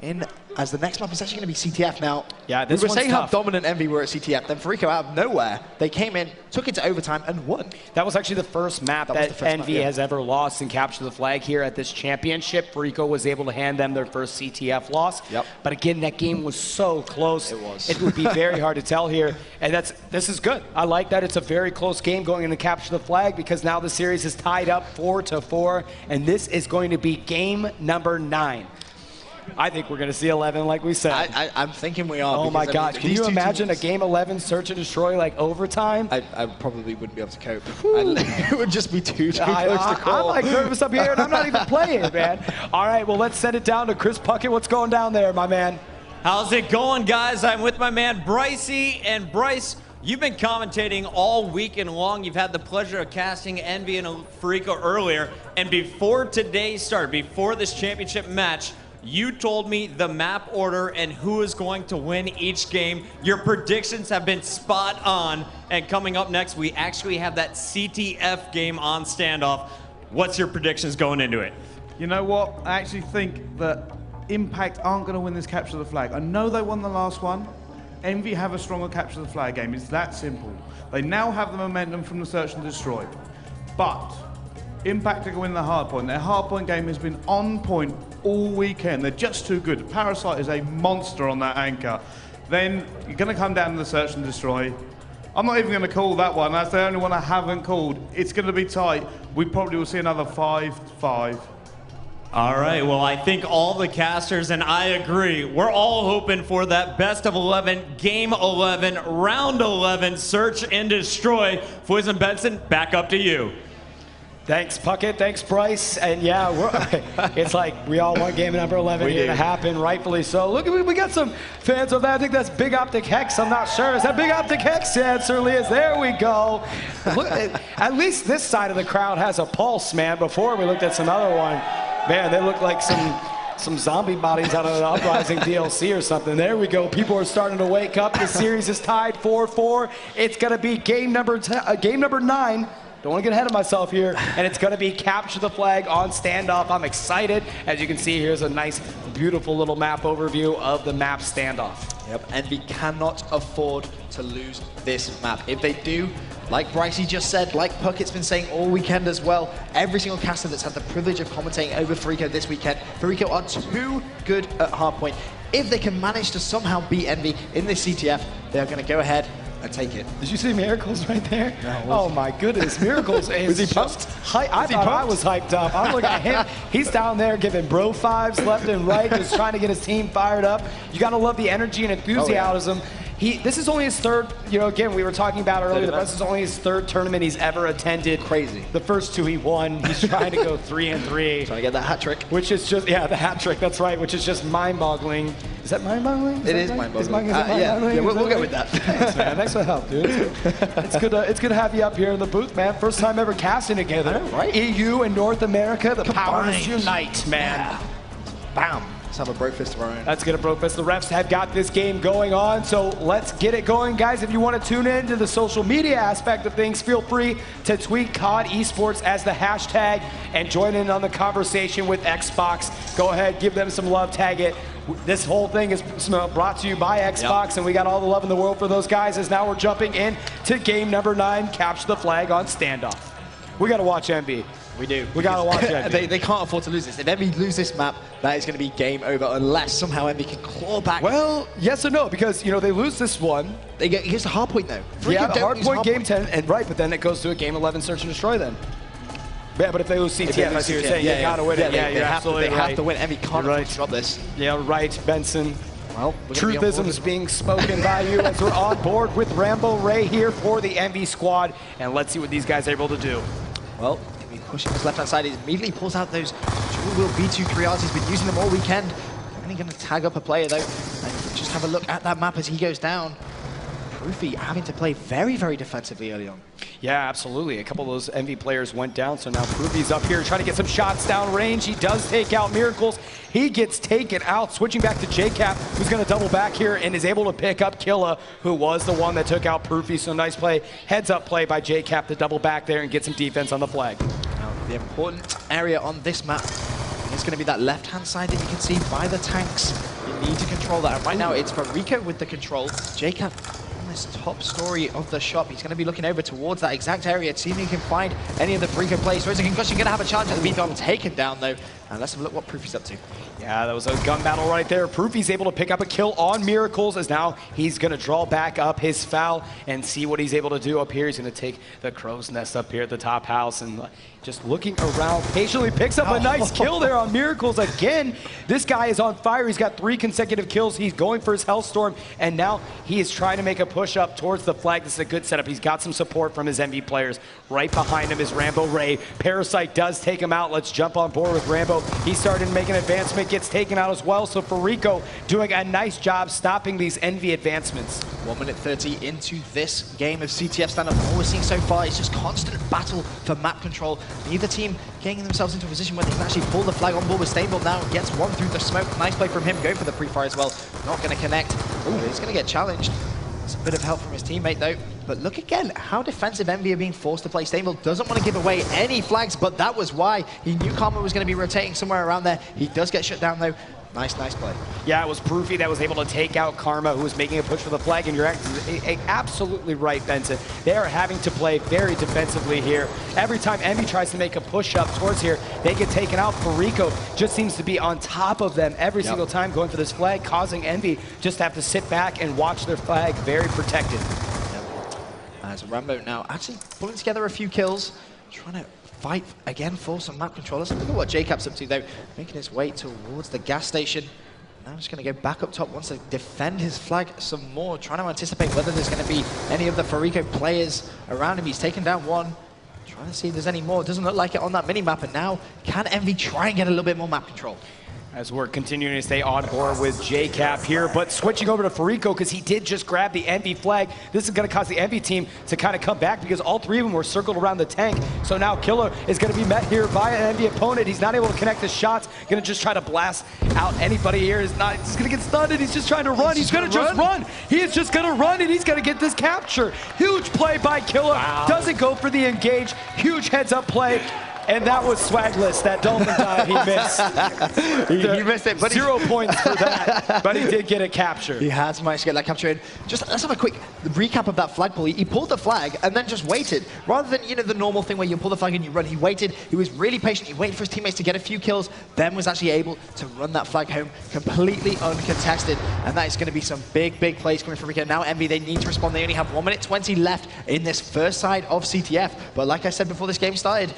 in, as the next map is actually going to be CTF now. Yeah, this we were one's saying tough. how dominant Envy were at CTF, then Fariko out of nowhere, they came in, took it to overtime, and won. That was actually the first map that Envy has ever lost and captured the flag here at this championship. Fariko was able to hand them their first CTF loss. Yep. But again, that game was so close. It was. It would be very hard to tell here. And this is good. I like that. It's a very close game going into capture the flag because now the series is tied up 4-4. And this is going to be game number 9. I think we're going to see 11, like we said. I'm thinking we are. Oh my because, gosh! I mean, Can you imagine a game 11 search and destroy like overtime? I probably wouldn't be able to cope. It would just be too close to call. I'm like nervous up here, and I'm not even playing, man. All right, well, let's send it down to Chris Puckett. What's going down there, my man? How's it going, guys? I'm with my man Brycey, and Bryce, you've been commentating all weekend long. You've had the pleasure of casting Envy and Fariko earlier, and before today's start, before this championship match, you told me the map order and who is going to win each game. Your predictions have been spot on. And coming up next, we actually have that CTF game on Standoff. What's your predictions going into it? You know what? I actually think that Impact aren't going to win this capture the flag. I know they won the last one. Envy have a stronger capture the flag game. It's that simple. They now have the momentum from the search and destroy. But Impact are going to win the hardpoint. Their hardpoint game has been on point all weekend. They're just too good. Parasite is a monster on that anchor. Then you're going to come down to the search and destroy. I'm not even going to call that one. That's the only one I haven't called. It's going to be tight. We probably will see another 5-5. All right, well, I think all the casters, and I agree, we're all hoping for that best of 11, game 11, round 11, search and destroy. Foyz and Benson, back up to you. Thanks, Puckett. Thanks, Bryce. And yeah, it's like we all want game number 11 here to happen, rightfully so. Look, we got some fans of that. I think that's Big Optic Hex. I'm not sure. Is that Big Optic Hex? Yeah, it certainly is. There we go. Look, at least this side of the crowd has a pulse, man. Before we looked at some other one. Man, they look like some zombie bodies out of the Uprising DLC or something. There we go. People are starting to wake up. The series is tied 4-4. It's going to be game number 9. Don't want to get ahead of myself here. And it's going to be capture the flag on Standoff. I'm excited. As you can see, here's a nice, beautiful little map overview of the map Standoff. Yep, Envy cannot afford to lose this map. If they do, like Brycey just said, like Puckett's been saying all weekend as well, every single caster that's had the privilege of commentating over Fariko this weekend, Fariko are too good at hardpoint. If they can manage to somehow beat Envy in this CTF, they're going to go ahead and take it. Did you see Miracles right there? No, oh my goodness, Miracles is he pumped? I thought I was hyped up. I'm looking at him. He's down there giving bro fives left and right, just trying to get his team fired up. You got to love the energy and enthusiasm. This is only his third, again, we were talking about earlier, this is only his third tournament he's ever attended. Crazy. The first 2 he won. He's trying to go 3-3. Trying to get that hat trick. Which is just, the hat trick, that's right, which is just mind-boggling. Is that mind-boggling? It is mind-boggling. Yeah, we'll go with that. Thanks, man. Thanks for the help, dude. It's good to have you up here in the booth, man. First time ever casting together. Right? EU and North America, the powers Combined. unite, man. Yeah. Bam. Let's have a bro fist of our own. Let's get a bro fist. The refs have got this game going on, so let's get it going. Guys, if you want to tune in to the social media aspect of things, feel free to tweet COD Esports as the hashtag and join in on the conversation with Xbox. Go ahead, give them some love, tag it. This whole thing is brought to you by Xbox, and we got all the love in the world for those guys, as now we're jumping in to game number 9, Capture the Flag on Standoff. We got to watch EnVy. We do. We got to watch EnVy. They can't afford to lose this. If EnVy lose this map, that is going to be game over unless somehow EnVy can claw back. Well, yes and no, because, they lose this one. They get against the Hardpoint, though. Yeah, the Hardpoint game 10, and right, but then it goes to a game 11 search and destroy then. Yeah, but if they lose CTF, I see what you're saying. You gotta win it. Yeah, you're absolutely right. They have to win. EnVy can't afford to drop this. Yeah, right, Benson. Well, Truthisms being spoken by you as we're on board with Rambo Ray here for the EnVy squad, and let's see what these guys are able to do. Well, pushing his left-hand side, he immediately pulls out those dual-wheel B2-3Rs. He's been using them all weekend. Only going to tag up a player, though. And just have a look at that map as he goes down. Proofy having to play very, very defensively early on. Yeah, absolutely. A couple of those EnVy players went down, so now Proofy's up here trying to get some shots down range. He does take out Miracles. He gets taken out, switching back to JCap, who's going to double back here and is able to pick up Killa, who was the one that took out Proofy. So nice play, heads-up play by JCap to double back there and get some defense on the flag. Now, the important area on this map is going to be that left-hand side that you can see by the tanks. You need to control that. And right now, it's Fariko with the control. JCap on this top story of the shop. He's going to be looking over towards that exact area to see if he can find any of the Fariko players. Throws a concussion, going to have a challenge at the B-bomb taken down, though. And let's have a look what Proofy's up to. Yeah, that was a gun battle right there. Proofy's able to pick up a kill on Miracles, as now he's going to draw back up his foul and see what he's able to do up here. He's going to take the crow's nest up here at the top house and just looking around, patiently picks up a nice kill there on Miracles again. This guy is on fire. He's got 3 consecutive kills. He's going for his Hellstorm, and now he is trying to make a push up towards the flag. This is a good setup. He's got some support from his EnVy players. Right behind him is Rambo Ray. Parasite does take him out. Let's jump on board with Rambo. He started to make an advancement, gets taken out as well. So Fariko doing a nice job stopping these EnVy advancements. 1 minute 30 into this game of CTF Standoff. All we're seeing so far is just constant battle for map control. Neither team getting themselves into a position where they can actually pull the flag on board with Stable now. Gets one through the smoke. Nice play from him. Going for the pre-fire as well. Not going to connect. Ooh, he's going to get challenged. It's a bit of help from his teammate though. But look again how defensive EnVy are being forced to play. Stable doesn't want to give away any flags, but that was why he knew Karma was going to be rotating somewhere around there. He does get shut down though. Nice play. Yeah, it was Proofy that was able to take out Karma, who was making a push for the flag, and you're absolutely right, Benson. They are having to play very defensively here. Every time EnVy tries to make a push up towards here, they get taken out. Fariko just seems to be on top of them every single time going for this flag, causing EnVy just to have to sit back and watch their flag very protected. As Rambo now actually pulling together a few kills, trying to fight again for some map control. Let's look at what JCap's up to though, making his way towards the gas station. Now he's going to go back up top, wants to defend his flag some more, trying to anticipate whether there's going to be any of the Fariko players around him. He's taken down one, trying to see if there's any more. It doesn't look like it on that mini-map, and now can EnVy try and get a little bit more map control? As we're continuing to stay on board with JCap here, but switching over to Fariko because he did just grab the EnVy flag. This is going to cause the EnVy team to kind of come back because all 3 of them were circled around the tank. So now Killer is going to be met here by an EnVy opponent. He's not able to connect his shots. Going to just try to blast out anybody here. He's going to get stunned and he's just trying to run. He's going to just run. He is just going to run and he's going to get this capture. Huge play by Killer. Wow. Doesn't go for the engage. Huge heads up play. And that was swagless, that Dolphin dive he missed. he missed it, but 0 points for that, but he did get a capture. He has managed to get that capture in. Just let's have a quick recap of that flag pull. He pulled the flag and then just waited. Rather than, the normal thing where you pull the flag and you run, he waited. He was really patient. He waited for his teammates to get a few kills, then was actually able to run that flag home completely uncontested. And that is going to be some big plays coming from Rico. Now EnVy, they need to respond. They only have 1 minute 20 left in this first side of CTF. But like I said before this game started,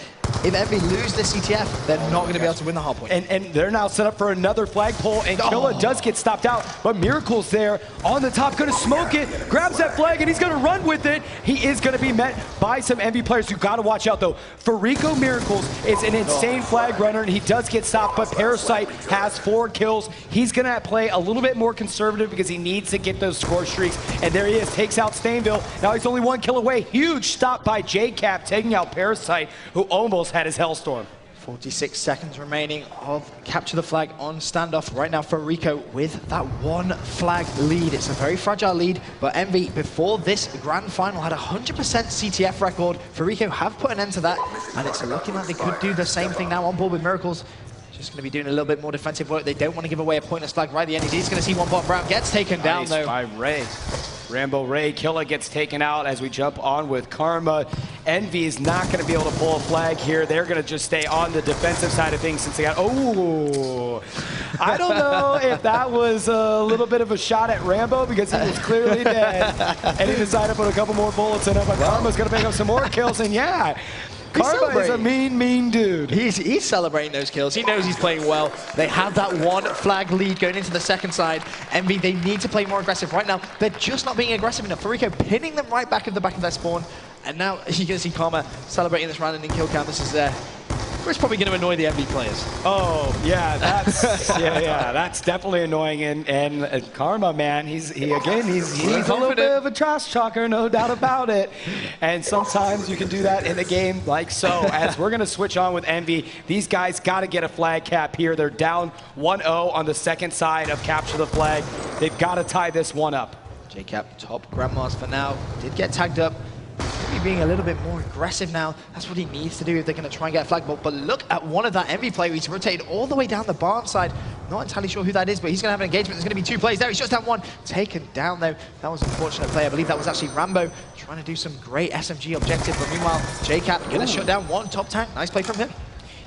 if EnVy lose this CTF, they're not going to be able to win the hardpoint. And they're now set up for another flagpole, and Killa does get stopped out, but Miracle's there on the top, going to smoke it, grabs that flag, and he's going to run with it. He is going to be met by some EnVy players. You got to watch out, though. Fariko Miracles is an insane flag runner, and he does get stopped, but Parasite has 4 kills. He's going to play a little bit more conservative because he needs to get those score streaks, and there he is, takes out Stainville. Now he's only 1 kill away. Huge stop by JCap, taking out Parasite, who almost had his Hellstorm. 46 seconds remaining of capture the flag on Standoff. Right now Fariko with that 1 flag lead. It's a very fragile lead, but EnVy before this grand final had a 100% CTF record. Fariko have put an end to that, and it's looking like they could do the same thing now on board with Miracles. Just going to be doing a little bit more defensive work. They don't want to give away a pointless flag right at the end. He's going to see one bottom Brown gets taken down though. By Ray. Rambo Ray, Killa gets taken out as we jump on with Karma. EnVy is not going to be able to pull a flag here. They're going to just stay on the defensive side of things since they got, I don't know if that was a little bit of a shot at Rambo because he was clearly dead. And he decided to put a couple more bullets in him, but Karma's going to pick up some more kills, and yeah. Karma is a mean dude. He's celebrating those kills. He knows he's playing well. They have that 1 flag lead going into the second side. EnVy, they need to play more aggressive. Right now, they're just not being aggressive enough. Fariko pinning them right back at the back of their spawn. And now you're going to see Karma celebrating this round and kill count. This is it's probably going to annoy the EnVy players. Oh, yeah, that's that's definitely annoying. And Karma, man, he's a little bit of a trash talker, no doubt about it. And sometimes you can do that in the game like so. As we're going to switch on with EnVy, these guys got to get a flag cap here. They're down 1-0 on the second side of capture the flag. They've got to tie this one up. JCap top grandmas for now. Did get tagged up. Being a little bit more aggressive now. That's what he needs to do if they're going to try and get a flag. But look at one of that EnVy player. He's rotated all the way down the barn side. Not entirely sure who that is, but he's going to have an engagement. There's going to be 2 plays there. He's just down 1. Taken down, though. That was an unfortunate play. I believe that was actually Rambo trying to do some great SMG objective. But meanwhile, JCap going to shut down 1 top tank. Nice play from him.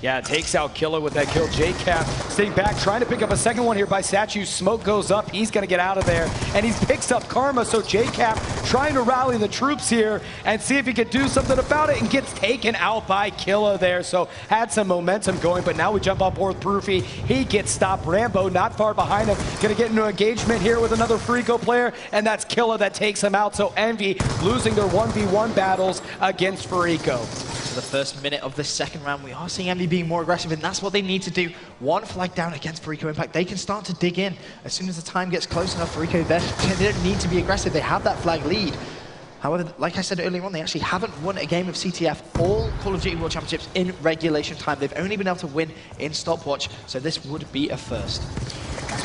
Yeah, takes out Killa with that kill. JCap staying back, trying to pick up a second one here by Statue. Smoke goes up. He's going to get out of there. And he picks up Karma, so JCap trying to rally the troops here and see if he could do something about it, and gets taken out by Killa there. So had some momentum going, but now we jump on board Proofy. He gets stopped. Rambo not far behind him. Going to get into engagement here with another Fariko player, and that's Killa that takes him out. So EnVy losing their 1v1 battles against Fariko. The first minute of the second round, we are seeing EnVy being more aggressive, and that's what they need to do. 1 flag down against Fariko Impact. They can start to dig in. As soon as the time gets close enough, Fariko, they don't need to be aggressive. They have that flag lead. However, like I said earlier on, they actually haven't won a game of CTF all Call of Duty World Championships in regulation time. They've only been able to win in stopwatch, so this would be a first.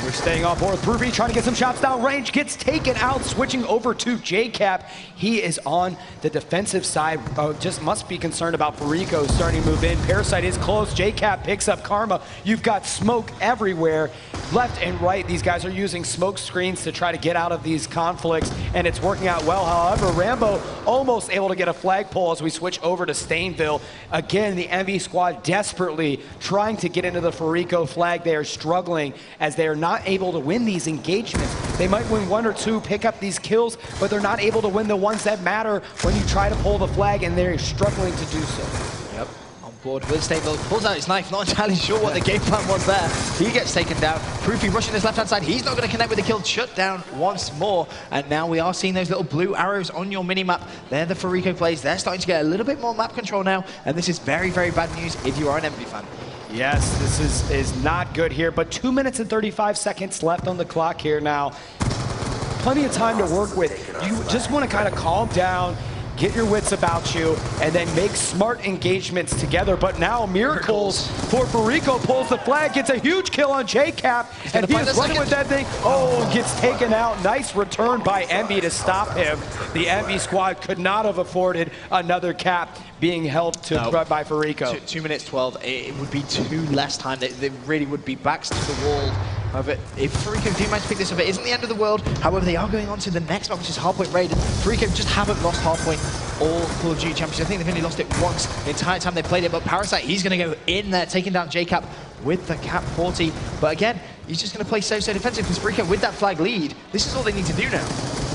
We're staying off board. Proofy trying to get some shots down range, gets taken out, switching over to JCap. He is on the defensive side. Just must be concerned about Fariko starting to move in. Parasite is close. JCap picks up Karma. You've got smoke everywhere. Left and right, these guys are using smoke screens to try to get out of these conflicts, and it's working out well. However, Rambo almost able to get a flagpole as we switch over to Stainville. Again, the EnVy squad desperately trying to get into the Fariko flag. They are struggling as they are not able to win these engagements. They might win 1 or 2, pick up these kills, but they're not able to win the ones that matter when you try to pull the flag, and they're struggling to do so. Yep. Board with Stainville, pulls out his knife, not entirely sure what the game plan was there. He gets taken down. Proofy rushing his left-hand side. He's not going to connect with the kill. Shut down once more. And now we are seeing those little blue arrows on your mini-map. They're the Fariko plays. They're starting to get a little bit more map control now. And this is very, very bad news if you are an EnVy fan. Yes, this is not good here, but 2 minutes and 35 seconds left on the clock here now. Plenty of time to work with. You just want to kind of calm down, get your wits about you, and then make smart engagements together. But now Miracles for Fariko pulls the flag, gets a huge kill on JCap, and he is running with that thing. Oh, gets taken out. Nice return by EnVy to stop him. The EnVy squad could not have afforded another cap being held to by Fariko. 2 minutes 12, it would be 2 less time. They really would be backs to the wall. However, if Fariko do manage to pick this up, it isn't the end of the world. However, they are going on to the next map, which is Hardpoint Raid. Fariko just haven't lost Hardpoint all Call of Duty Championships. I think they've only lost it once the entire time they played it. But Parasite, he's going to go in there, taking down JCap with the cap 40. But again, he's just going to play so defensive because Fariko, with that flag lead, this is all they need to do now.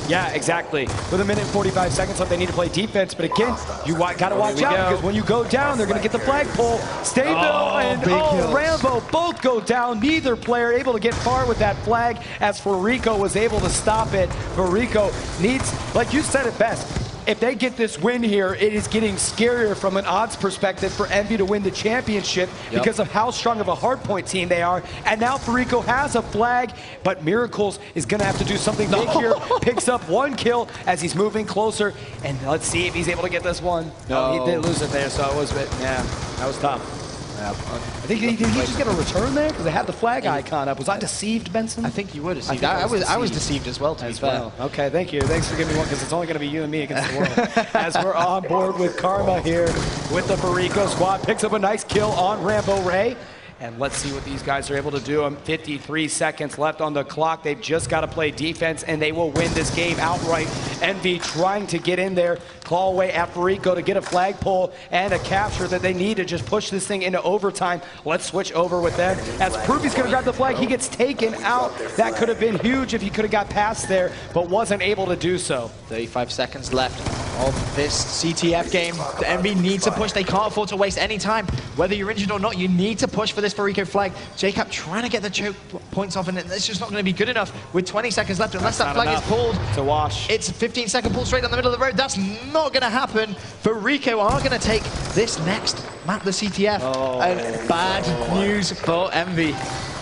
Yeah, exactly. With 1 minute and 45 seconds left, they need to play defense. But again, you gotta watch out because when you go down, they're gonna get the flagpole. Stayville and Rambo both go down. Neither player able to get far with that flag as Fariko was able to stop it. Fariko needs, like you said it best, if they get this win here, it is getting scarier from an odds perspective for EnVy to win the championship because of how strong of a hardpoint team they are. And now Fariko has a flag, but Miracles is going to have to do something big here. Picks up 1 kill as he's moving closer. And let's see if he's able to get this one. No, he did lose it there, so it was, yeah, that was tough. I think did he just get a return there? Because they had the flag icon up. Was I deceived, Benson? I think you were deceived. I was deceived as well, to be fair. Okay, thank you. Thanks for giving me one, because it's only going to be you and me against the world. As we're on board with Karma here with the Fariko squad. Picks up a nice kill on Rambo Ray. And let's see what these guys are able to do. 53 seconds left on the clock. They've just got to play defense, and they will win this game outright. EnVy trying to get in there, claw away at Fariko to get a flagpole and a capture that they need to just push this thing into overtime. Let's switch over with them. As Proofy's going to grab the flag, he gets taken out. That could have been huge if he could have got past there, but wasn't able to do so. 35 seconds left of this CTF game. The EnVy need to push. They can't afford to waste any time. Whether you're injured or not, you need to push for this Fariko flag. Jacob trying to get the choke points off, and it's just not going to be good enough with 20 seconds left unless that flag is pulled. To wash. It's a 15-second pull straight down the middle of the road. That's not going to happen. Fariko are going to take this next map, the CTF. And bad news for EnVy.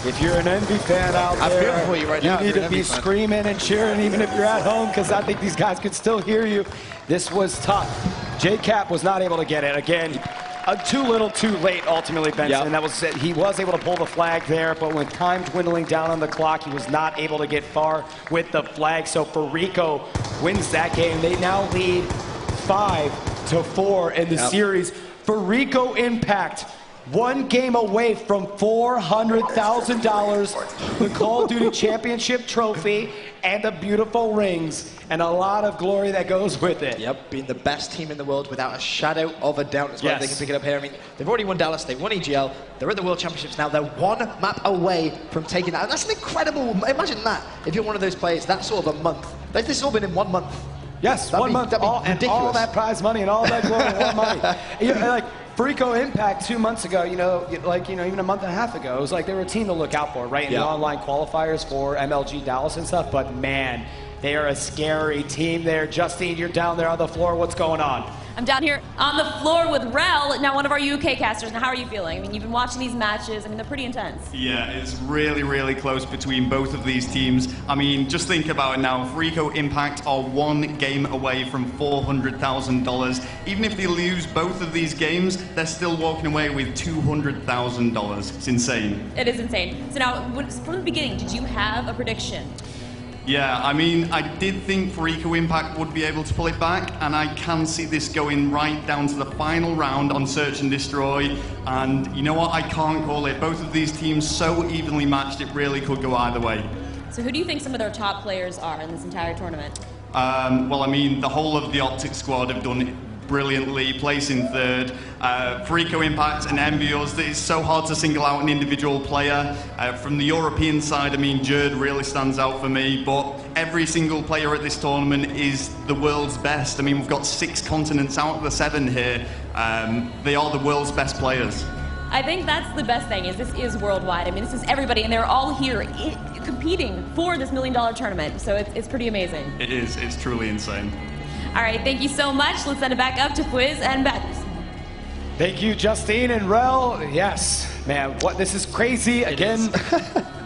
If you're an EnVy fan out there, I feel for you right now. You need to be screaming and cheering even if you're at home, because I think these guys could still hear you. This was tough. JCap was not able to get it. Again, too little, too late, ultimately, Benson. That was it. He was able to pull the flag there, but when time dwindling down on the clock, he was not able to get far with the flag. So Fariko wins that game. They now lead 5-4 in the series. Fariko Impact, 1 game away from $400,000, the Call of Duty Championship trophy, and the beautiful rings, and a lot of glory that goes with it. Yep, being the best team in the world without a shadow of a doubt as well. They can pick it up here. I mean, they've already won Dallas, they've won EGL, they're at the World Championships now. They're 1 map away from taking that. And that's an incredible, imagine that. If you're one of those players, that's sort of a month. This has all been in 1 month. Yes, 1 month, and all that prize money and all that glory in 1 month. Like, Fariko Impact 2 months ago, even a month and a half ago, it was like they were a team to look out for, right? In the online qualifiers for MLG Dallas and stuff, but man, they are a scary team there. Justine, you're down there on the floor. What's going on? I'm down here on the floor with Rel, now one of our UK casters. Now, how are you feeling? I mean, you've been watching these matches. I mean, they're pretty intense. Yeah, it's really, really close between both of these teams. I mean, just think about it now. Fariko Impact are 1 game away from $400,000. Even if they lose both of these games, they're still walking away with $200,000. It's insane. It is insane. So now, from the beginning, did you have a prediction? Yeah, I mean, I did think Fariko Impact would be able to pull it back, and I can see this going right down to the final round on Search and Destroy. And you know what? I can't call it. Both of these teams so evenly matched, it really could go either way. So who do you think some of their top players are in this entire tournament? Well, I mean, the whole of the Optic squad have done it brilliantly, placing 3rd. Fariko Impact and EnVyUs, it's so hard to single out an individual player. From the European side, I mean, Jerd really stands out for me, but every single player at this tournament is the world's best. I mean, we've got 6 continents out of the 7 here. They are the world's best players. I think that's the best thing, is this is worldwide. I mean, this is everybody, and they're all here competing for this $1 million tournament, so it's pretty amazing. It is. It's truly insane. All right, thank you so much. Let's send it back up to Fwiz and Beth. Thank you, Justine and Rel. Yes, man, this is crazy. Again,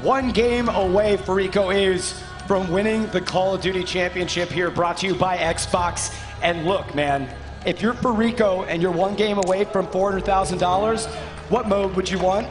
1 game away Fariko is from winning the Call of Duty Championship here, brought to you by Xbox. And look, man, if you're Fariko and you're 1 game away from $400,000, what mode would you want?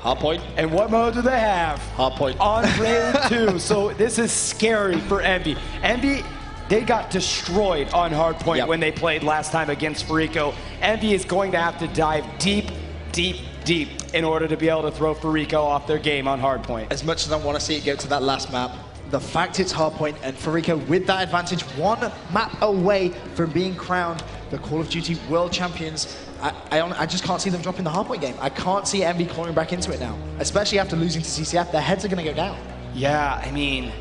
Hardpoint. And what mode do they have? Hardpoint. On Raid 2. So this is scary for EnVy. EnVy, they got destroyed on Hardpoint when they played last time against Fariko. EnVy is going to have to dive deep, deep, deep in order to be able to throw Fariko off their game on Hardpoint. As much as I want to see it go to that last map, the fact it's Hardpoint and Fariko with that advantage, 1 map away from being crowned the Call of Duty World Champions, I just can't see them dropping the Hardpoint game. I can't see EnVy clawing back into it now, especially after losing to CCF. Their heads are going to go down. Yeah, I mean,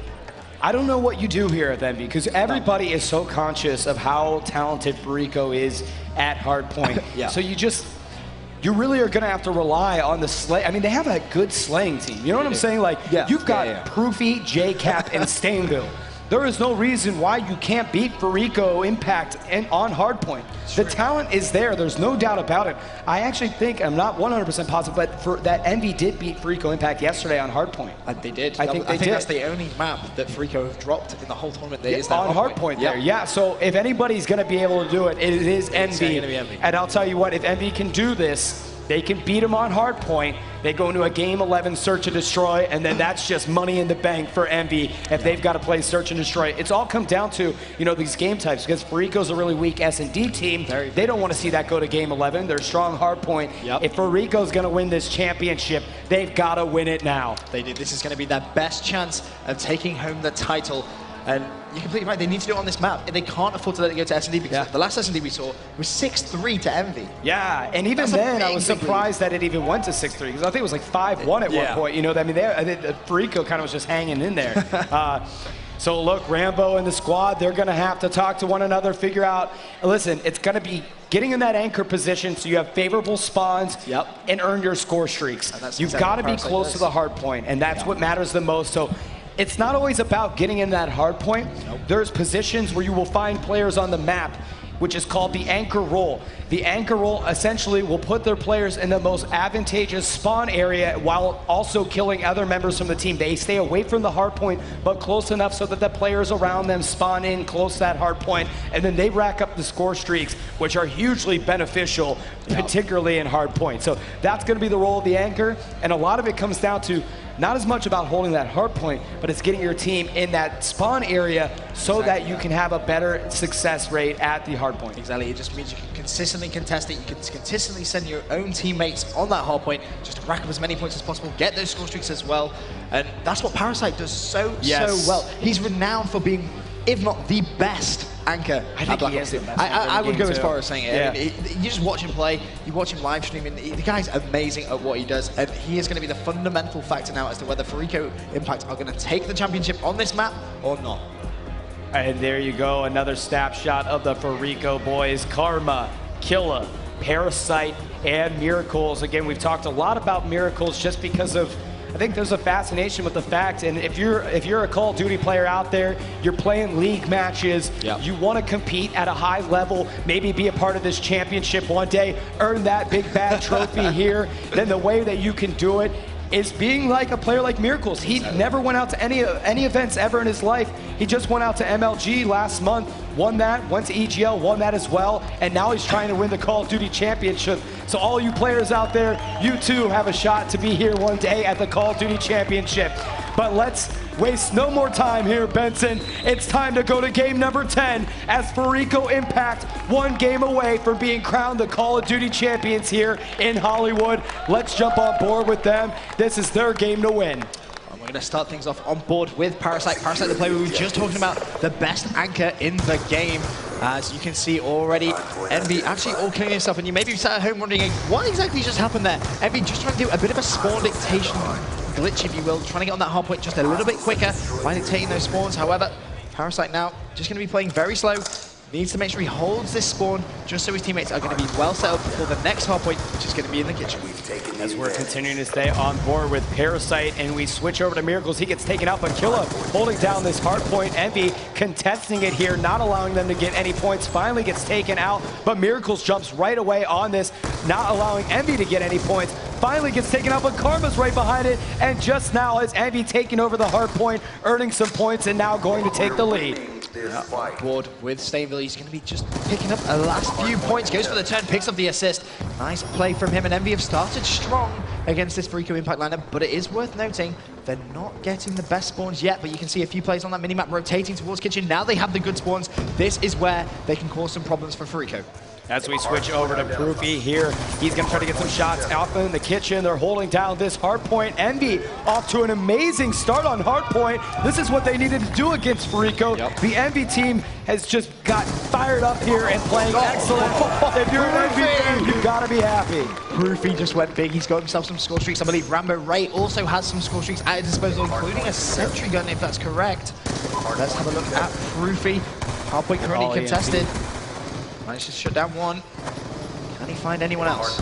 I don't know what you do here at EnVy, because everybody is so conscious of how talented Fariko is at Hardpoint. Yeah. So you really are going to have to rely on the slay. I mean, they have a good slaying team. You know what I'm saying? Like, you've got Proofy, JCap, and Stainville. There is no reason why you can't beat Fariko Impact on Hardpoint. The talent is there. There's no doubt about it. I actually think, I'm not 100% positive, but that EnVy did beat Fariko Impact yesterday on Hardpoint. They did. I think that's the only map that Fariko have dropped in the whole tournament. There is that on Hardpoint there. Yeah, so if anybody's going to be able to do it, it is EnVy. And I'll tell you what, if EnVy can do this, they can beat them on Hardpoint. They go into a Game 11 Search and Destroy, and then that's just money in the bank for EnVy if they've got to play Search and Destroy. It's all come down to, these game types, because Fariko's a really weak S&D team. They don't want to see that go to Game 11. They're strong Hardpoint. If Fariko's going to win this championship, they've got to win it now. They do. This is going to be their best chance of taking home the title. And you're completely right, they need to do it on this map. They can't afford to let it go to S&D, because the last S&D we saw was 6-3 to EnVy. Yeah, and even then, I was surprised that it even went to 6-3, because I think it was like 5-1 at one point. I mean, Fariko kind of was just hanging in there. So look, Rambo and the squad, they're going to have to talk to one another, figure out, listen, it's going to be getting in that anchor position so you have favorable spawns and earn your score streaks. You've got to be close to the hard point, and that's what matters the most. So it's not always about getting in that hard point. There's positions where you will find players on the map, which is called the anchor role. The anchor role essentially will put their players in the most advantageous spawn area while also killing other members from the team. They stay away from the hard point, but close enough so that the players around them spawn in close to that hard point, and then they rack up the score streaks, which are hugely beneficial, particularly in hard point. So that's gonna be the role of the anchor, and a lot of it comes down to not as much about holding that hard point, but it's getting your team in that spawn area so that you can have a better success rate at the hard point. Exactly, it just means you can consistently contest it, you can consistently send your own teammates on that hard point, just to rack up as many points as possible, get those score streaks as well, and that's what Parasite does so well. He's renowned for being, if not the best anchor. I think he is the best. I would go as far as saying it. I mean, you just watch him play, you watch him live stream, and the guy's amazing at what he does, and he is going to be the fundamental factor now as to whether Fariko Impact are going to take the championship on this map or not. And there you go, another snapshot of the Fariko boys. Karma, Killa, Parasite, and Miracles. Again, we've talked a lot about Miracles just because of, I think there's a fascination with the fact, and if you're a Call of Duty player out there, you're playing league matches, you want to compete at a high level, maybe be a part of this championship one day, earn that big bad trophy here, then the way that you can do it is being like a player like Miracles. He never went out to any events ever in his life. He just went out to MLG last month, won that, went to EGL, won that as well, and now he's trying to win the Call of Duty Championship. So all you players out there, you too have a shot to be here one day at the Call of Duty Championship. But let's waste no more time here, Benson. It's time to go to game number 10 as Fariko Impact, one game away from being crowned the Call of Duty champions here in Hollywood. Let's jump on board with them. This is their game to win. We're going to start things off on board with Parasite. Parasite, the player we were just talking about, the best anchor in the game. As you can see already, EnVy actually all killing himself, and you may be sat at home wondering what exactly just happened there. EnVy just trying to do a bit of a spawn dictation glitch, if you will, trying to get on that hard point just a little bit quicker by dictating those spawns. However, Parasite now just going to be playing very slow. Needs to make sure he holds this spawn just so his teammates are going to be well set up for the next hard point, which is going to be in the kitchen. As we're continuing to stay on board with Parasite and we switch over to Miracles, he gets taken out, but Killa holding down this hard point. EnVy contesting it here, not allowing them to get any points, finally gets taken out, but Miracles jumps right away on this, not allowing EnVy to get any points. Finally gets taken out, but Karma's right behind it, and just now has EnVy taking over the hard point, earning some points, and now going to take the lead. On board with Stainville, he's going to be just picking up the last few points, goes for the turn, picks up the assist. Nice play from him, and EnVy have started strong against this Fariko Impact lineup, but it is worth noting they're not getting the best spawns yet, but you can see a few players on that minimap rotating towards kitchen. Now they have the good spawns. This is where they can cause some problems for Fariko. As we switch over to Proofy here, he's going to try to get some shots out in the kitchen. They're holding down this hard point. EnVy off to an amazing start on hard point. This is what they needed to do against Fariko. The EnVy team has just got fired up here and playing excellent. If you're an EnVy fan, you've got to be happy. Proofy just went big. He's got himself some score streaks. I believe Rambo Ray also has some score streaks at his disposal, including a sentry gun, if that's correct. Let's have a look at Proofy. Hardpoint currently contested. Managed to shut down one. Can he find anyone else?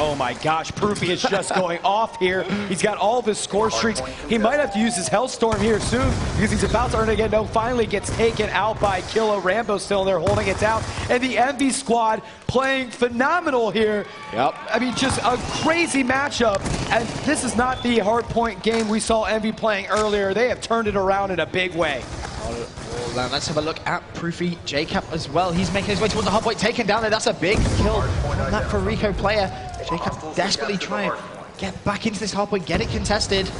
Oh my gosh, Proofy is just going off here. He's got all of his score streaks. He might have to use his Hellstorm here soon because he's about to earn it again. No, finally gets taken out by Killa. Rambo still there holding it down. And the EnVy squad playing phenomenal here. Yep. I mean, just a crazy matchup. And this is not the Hardpoint game we saw EnVy playing earlier. They have turned it around in a big way. Well, let's have a look at Proofy. Jacob as well. He's making his way towards the Hardpoint, taken down there. That's a big kill from that Fariko player. Jacob desperately trying to get back into this Hardpoint, get it contested.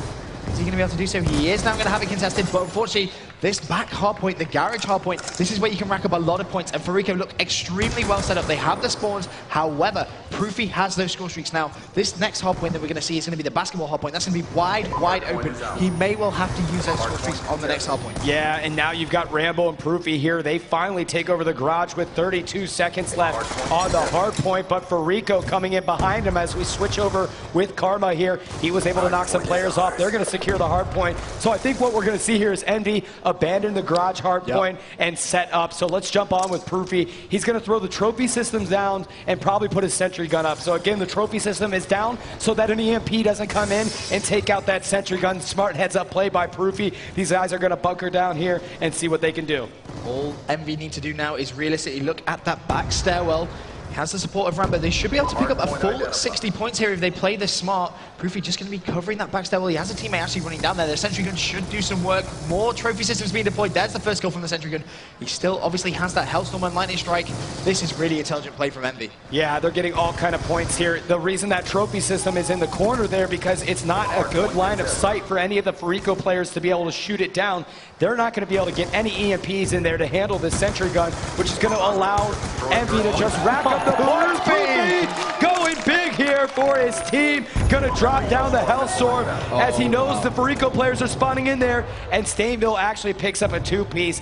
Is he going to be able to do so? He is now going to have it contested, but unfortunately, this back Hardpoint, the garage Hardpoint, this is where you can rack up a lot of points, and Fariko look extremely well set up. They have the spawns, however, Proofy has those score streaks now. This next Hardpoint that we're going to see is going to be the basketball Hardpoint. That's going to be wide, wide open. He may well have to use those score streaks on the next Hardpoint. Yeah, and now you've got Rambo and Proofy here. They finally take over the garage with 32 seconds left on the Hardpoint, but Fariko coming in behind him as we switch over with Karma here. He was able to knock some players off. They're going to secure the Hardpoint. So I think what we're going to see here is EnVy abandon the garage Hardpoint and set up. So let's jump on with Proofy. He's going to throw the trophy systems down and probably put his sentry gun up. So again, the trophy system is down so that an EMP doesn't come in and take out that sentry gun. Smart heads up play by Proofy. These guys are going to bunker down here and see what they can do. All EnVy need to do now is realistically look at that back stairwell. He has the support of Rambo. They should be able to pick up a full 60 points here if they play this smart. Proofy just going to be covering that back stairwell. He has a teammate actually running down there. The sentry gun should do some work. More trophy systems being deployed. There's the first kill from the sentry gun. He still obviously has that Hellstorm and Lightning Strike. This is really intelligent play from EnVy. Yeah, they're getting all kind of points here. The reason that trophy system is in the corner there because it's not a good line of sight for any of the Fariko players to be able to shoot it down. They're not going to be able to get any EMPs in there to handle this sentry gun, which is going to allow EnVy to just rack up the points. Going big here for his team. Going to drop down the Hellstorm as he knows the Fariko players are spawning in there, and Stainville actually picks up a two-piece.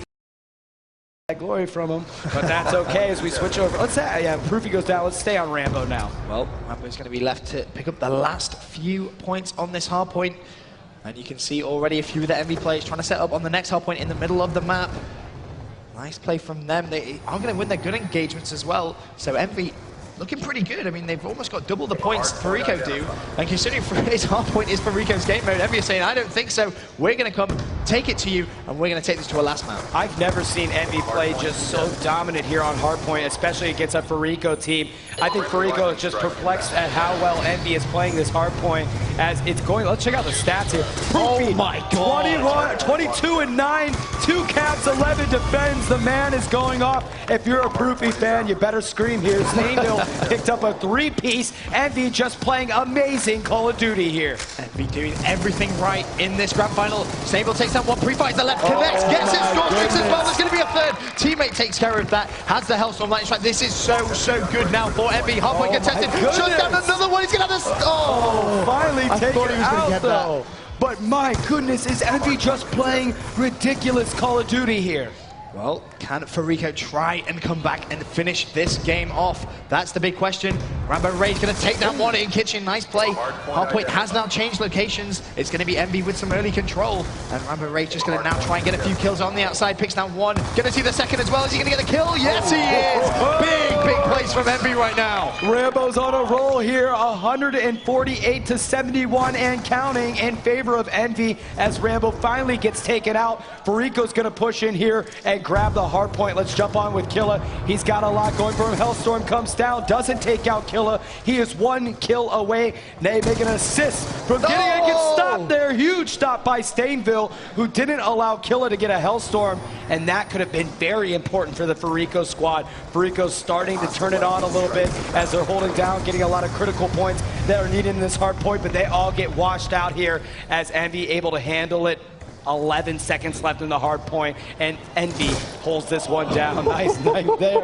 Glory from him, but that's okay as we switch over. Let's say, yeah, Proofy goes down. Let's stay on Rambo now. Well, Rambo's going to be left to pick up the last few points on this Hardpoint. And you can see already a few of the EnVy players trying to set up on the next Hardpoint in the middle of the map. Nice play from them. They are going to win their good engagements as well. So EnVy looking pretty good. I mean, they've almost got double the points Fariko do. And considering his Hardpoint is Fariko's game mode, EnVy is saying, I don't think so. We're going to come take it to you, and we're going to take this to a last map. I've never seen EnVy play just so dominant here on Hardpoint, especially against a Fariko team. I think Fariko is just perplexed at how well EnVy is playing this Hardpoint as it's going. Let's check out the stats here. Proofy, oh my God. 22 and 9, 2 caps, 11 defends. The man is going off. If you're a Proofy fan, you better scream here. Stainville picked up a 3-piece. EnVy just playing amazing Call of Duty here. EnVy doing everything right in this grand final. Stainville takes down one, pre-fights the left, connects, gets his score streaks as well. There's going to be a third. Teammate takes care of that, has the Hellstorm Lightning Strike. This is so good now for EnVy. Hardpoint contested, shut down another one. He's going to have this. Finally taken out get though. But my goodness, is EnVy just playing ridiculous Call of Duty here? Well, can Fariko try and come back and finish this game off? That's the big question. Rambo Ray's going to take that one in kitchen. Nice play. Hardpoint has now changed locations. It's going to be EnVy with some early control. And Rambo Ray's just going to now try and get a few kills on the outside. Picks down one. Going to see the second as well. Is he going to get a kill? Yes, he is. Big plays from EnVy right now. Rambo's on a roll here. 148 to 71 and counting in favor of EnVy as Rambo finally gets taken out. Fariko's going to push in here and grab the Hardpoint. Let's jump on with Killa. He's got a lot going for him. Hellstorm comes down, doesn't take out Killa. He is 1 kill away. They make an assist from getting a good stop there. Huge stop by Stainville, who didn't allow Killa to get a Hellstorm, and that could have been very important for the Fariko squad. Fariko's starting to turn it on a little bit as they're holding down, getting a lot of critical points that are needed in this Hardpoint, but they all get washed out here as EnVy able to handle it. 11 seconds left in the Hardpoint, and EnVy holds this one down. Nice knife there.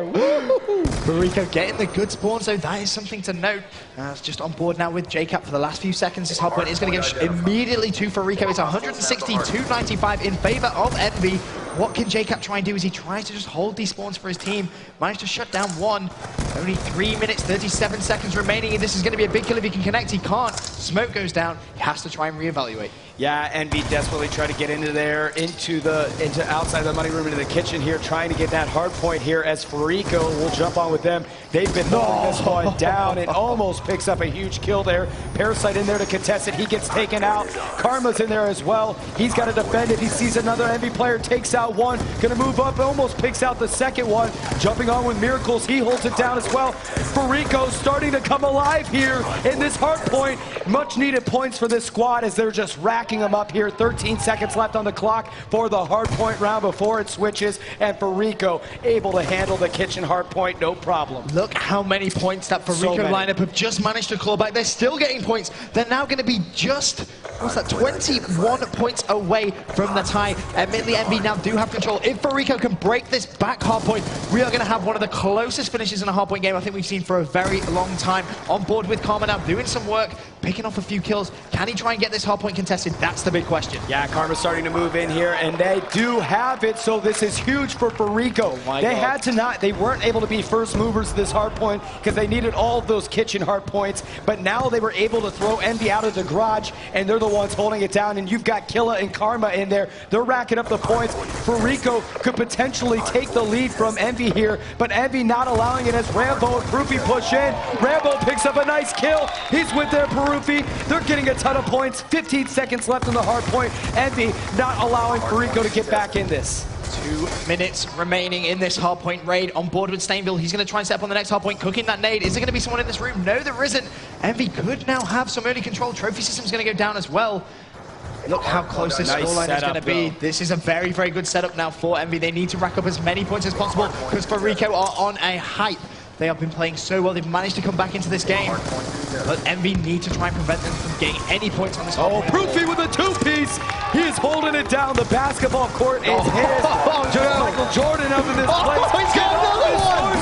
Fariko getting the good spawn, so that is something to note. It's just on board now with Jacob for the last few seconds. This Hardpoint is going to go immediately to Fariko. It's 160-295 in favor of EnVy. what can JCap try and do as he tries to just hold these spawns for his team. Managed to shut down one. Only 3 minutes, 37 seconds remaining, and this is going to be a big kill if he can connect. He can't. Smoke goes down. He has to try and reevaluate. Yeah, EnVy desperately try to get into there, into outside the money room, into the kitchen here, trying to get that hard point here as Fariko will jump on with them. They've been holding this one down and almost picks up a huge kill there. Parasite in there to contest it. He gets taken out. Karma's in there as well. He's got to defend it. He sees another EnVy player, takes out one, gonna move up, almost picks out the second one. Jumping on with Miracles, he holds it down as well. Fariko starting to come alive here in this hard point. Much needed points for this squad as they're just racking them up here. 13 seconds left on the clock for the hard point round before it switches, and Fariko able to handle the kitchen hard point, no problem. Look how many points that Fariko lineup have just managed to claw back. They're still getting points. They're now going to be just, what's that, 21 points away from the tie. Admittedly, EnVy now do have control. If Fariko can break this back hard point, we are going to have one of the closest finishes in a hard point game I think we've seen for a very long time. On board with Karma now, doing some work, picking off a few kills. Can he try and get this hard point contested? That's the big question. Yeah, Karma's starting to move in here, and they do have it, so this is huge for Fariko. They weren't able to be first movers to this hard point because they needed all of those kitchen hard points, but now they were able to throw EnVy out of the garage, and they're the ones holding it down, and you've got Killa and Karma in there. They're racking up the points. Fariko could potentially take the lead from EnVy here, but EnVy not allowing it as Rambo and Proofy push in. Rambo picks up a nice kill. He's with their Proofy. They're getting a ton of points. 15 seconds left in the hard point. EnVy not allowing Fariko to get back in this. 2 minutes remaining in this hardpoint raid. On board with Stainville, he's going to try and step on the next hardpoint, cooking that nade. Is there going to be someone in this room? No, there isn't. EnVy could now have some early control. Trophy system's going to go down as well. Look how close this scoreline is going to be. This is a very, very good setup now for EnVy. They need to rack up as many points as possible because Fariko are on a hype. They have been playing so well. They've managed to come back into this game. But EnVy need to try and prevent them from getting any points on this hard point. Proofy with a two-piece. He is holding it down. The basketball court is his. Michael Jordan up in this place. He's got another one.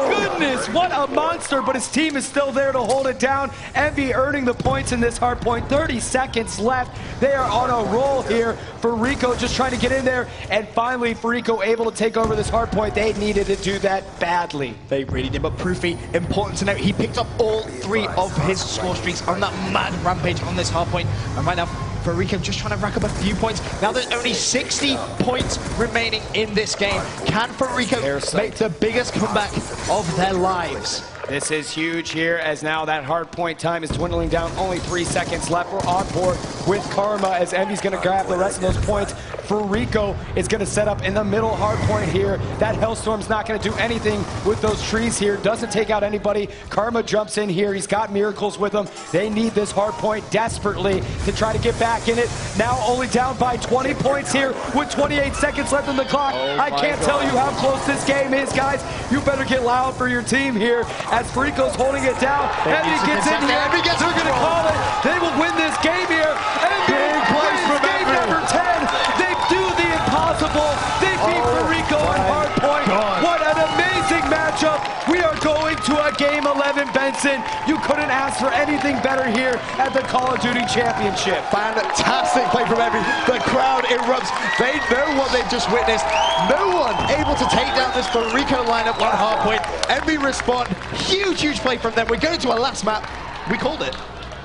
Goodness, what a monster, but his team is still there to hold it down. EnVy earning the points in this hard point. 30 seconds left. They are on a roll here. Fariko just trying to get in there, and finally Fariko able to take over this hard point. They needed to do that badly. They really did, but Proofy, important to note, he picked up all 3 of his score streaks on that mad rampage on this hard point. And right now, Fariko just trying to rack up a few points. Now there's only 60 points remaining in this game. Can Fariko make the biggest comeback of their lives? This is huge here as now that hard point time is dwindling down. Only 3 seconds left. We're on board with Karma as EnVy's going to grab the rest of those points. Fariko is going to set up in the middle hard point here. That Hellstorm's not going to do anything with those trees here. Doesn't take out anybody. Karma jumps in here. He's got Miracles with him. They need this hard point desperately to try to get back in it. Now only down by 20 points here with 28 seconds left on the clock. I can't tell you how close this game is, guys. You better get loud for your team here as Fariko's holding it down. EnVy gets in here. They're going to call it. They will win this game here. EnVy wins game number 10. They do the impossible. They beat Fariko on Hardpoint. What an amazing matchup. We are going to a Game 11, Benson. You couldn't ask for anything better here at the Call of Duty Championship. Fantastic play from EnVy. The crowd erupts. They know what they've just witnessed. No one able to take down this Fariko lineup on Hardpoint. EnVy respond. Huge, huge play from them. We're going to our last map. We called it.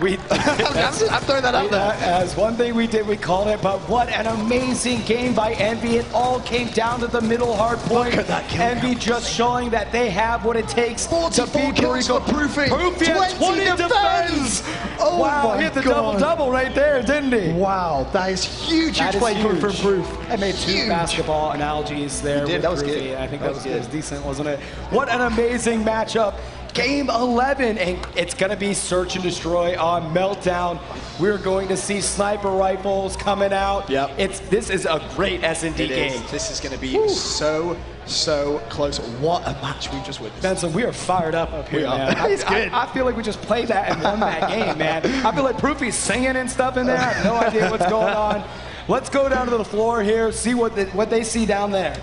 I'm throwing that out there. As one thing we did, we called it, but what an amazing game by EnVy. It all came down to the middle hard point. Look at that kill EnVy just showing that they have what it takes to beat kills for Proofy. Proofy had 20 defense. Oh wow, he hit the double-double right there, didn't he? Wow, that is huge, huge play from Proof. I made 2 basketball analogies there. You did, that was good. I think that was decent, wasn't it? What an amazing matchup. Game 11, and it's going to be search and destroy on Meltdown. We're going to see sniper rifles coming out. Yep. This is a great S&D game. This is going to be so close. What a match we just witnessed. Benson, we are fired up here, man. It's good. I feel like we just played that and won that game, man. I feel like Proofy's singing and stuff in there. I have no idea what's going on. Let's go down to the floor here, see what they see down there.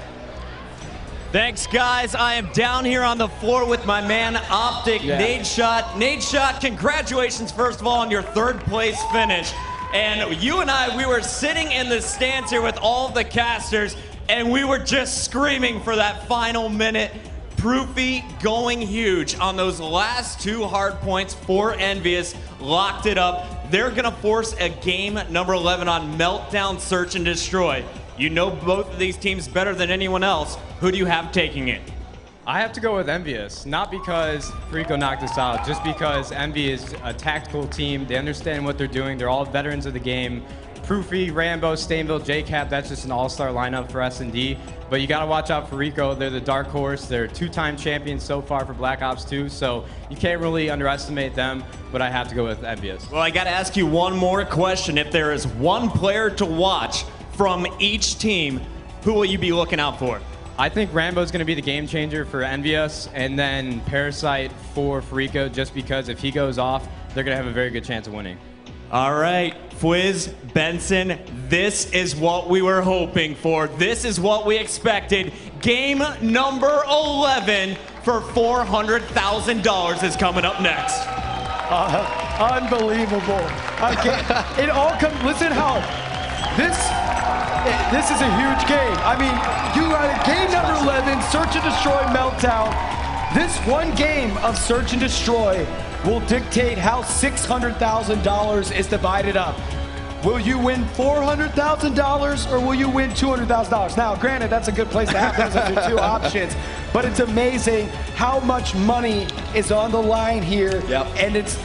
Thanks, guys. I am down here on the floor with my man, Optic Nadeshot. Nadeshot, congratulations, first of all, on your 3rd place finish. And you and I, we were sitting in the stands here with all of the casters, and we were just screaming for that final minute. Proofy going huge on those last 2 hard points for EnVyUs, locked it up. They're gonna force a game number 11 on Meltdown, Search and Destroy. You know both of these teams better than anyone else. Who do you have taking it? I have to go with EnVyUs, not because Fariko knocked us out, just because EnVy is a tactical team. They understand what they're doing. They're all veterans of the game. Proofy, Rambo, Stainville, JCap, that's just an all-star lineup for S&D. But you got to watch out for Fariko. They're the dark horse. They're 2-time champions so far for Black Ops 2, so you can't really underestimate them, but I have to go with EnVyUs. Well, I got to ask you one more question. If there is one player to watch from each team, who will you be looking out for? I think Rambo's going to be the game changer for EnVyUs, and then Parasite for Fariko, just because if he goes off, they're going to have a very good chance of winning. All right, Fwiz, Benson, this is what we were hoping for. This is what we expected. Game number 11 for $400,000 is coming up next. Unbelievable. It all comes, listen how, this is a huge game. I mean, you are game number 11, Search and Destroy Meltdown. This one game of Search and Destroy will dictate how $600,000 is divided up. Will you win $400,000 or will you win $200,000? Now, granted, that's a good place to have those as your 2 options, but it's amazing how much money is on the line here, and it's